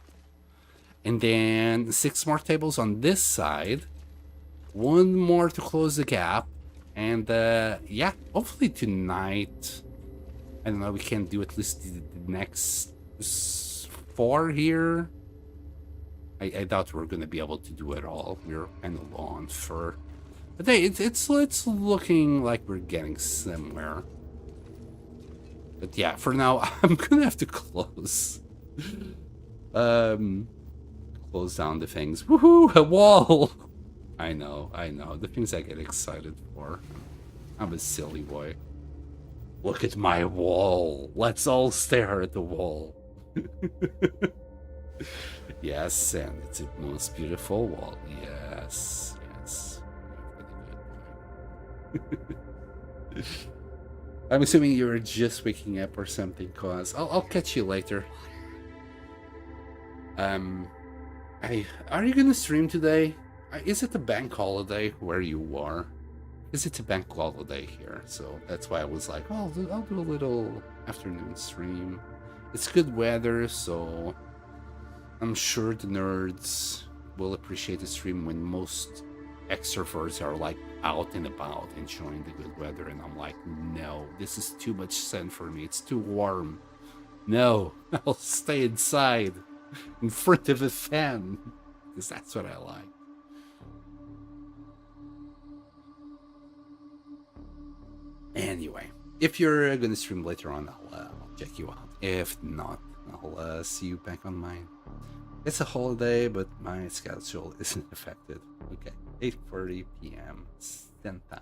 And then 6 more tables on this side. 1 more to close the gap. And yeah, hopefully tonight, I don't know, we can do at least the next 4 here. I doubt we're going to be able to do it all. We're kind of low on fur. But hey, it's looking like we're getting somewhere. But yeah, for now, I'm going to have to close. Close down the things. Woohoo! A wall! I know. The things I get excited for. I'm a silly boy. Look at my wall. Let's all stare at the wall. Yes, and it's a most beautiful wall. Yes. I'm assuming you're just waking up or something, cause I'll catch you later. Are you gonna stream today? Is it a bank holiday where you are? Is it a bank holiday here? So that's why I was like, oh, I'll do a little afternoon stream. It's good weather, so I'm sure the nerds will appreciate the stream when most extroverts are like out and about enjoying the good weather, and I'm like, no, this is too much sun for me. It's too warm. No, I'll stay inside in front of a fan because that's what I like. Anyway, if you're gonna stream later on, I'll check you out. If not, I'll see you back on mine. It's a holiday, but my schedule isn't affected. Okay, 8:40 p.m. Stand time.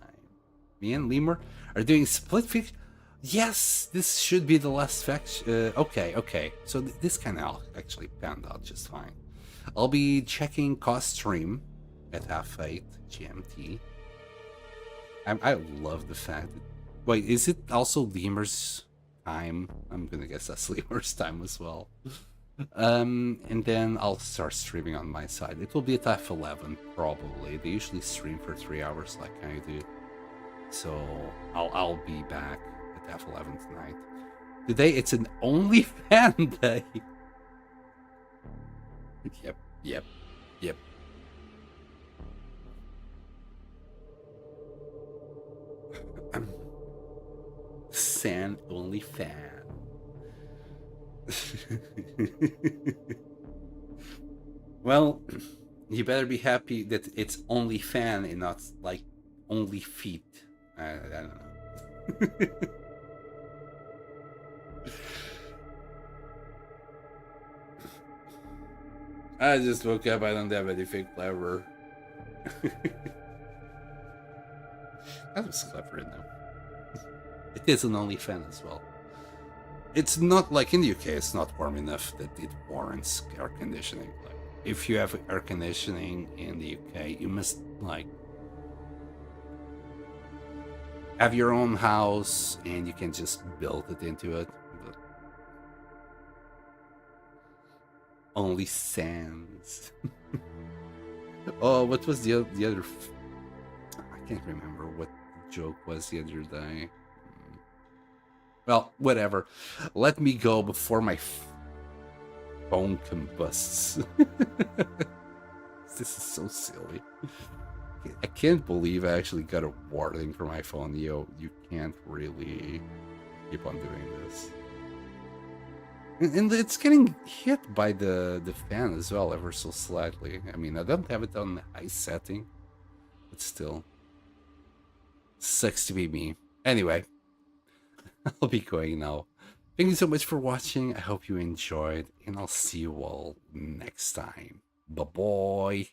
Me and Lemur are doing split fiction. Yes, this should be the last faction. Okay. So this kind of actually panned out just fine. I'll be checking cost stream at 8:30 GMT. I love the fact that. Wait, is it also Lemur's time? I'm gonna guess that's Lemur's time as well. And then I'll start streaming on my side. It will be at F11 probably. They usually stream for 3 hours like I do. So I'll be back at F11 tonight. Today it's an OnlyFans day. Yep. San OnlyFans. Well, you better be happy that it's only fan and not like only feet. I don't know. I just woke up. I don't have anything clever. That was clever enough. It is an only fan as well. It's not like in the UK, it's not warm enough that it warrants air conditioning. Like, if you have air conditioning in the UK, you must like have your own house and you can just build it into it. But Only sands. Oh, what was the other? I can't remember what the joke was the other day. Well, whatever. Let me go before my phone combusts. This is so silly. I can't believe I actually got a warning for my phone. Yo, you can't really keep on doing this. And it's getting hit by the fan as well, ever so slightly. I mean, I don't have it on high setting, but still. Sucks to be me. Anyway, I'll be going now. Thank you so much for watching. I hope you enjoyed, and I'll see you all next time. Bye-bye.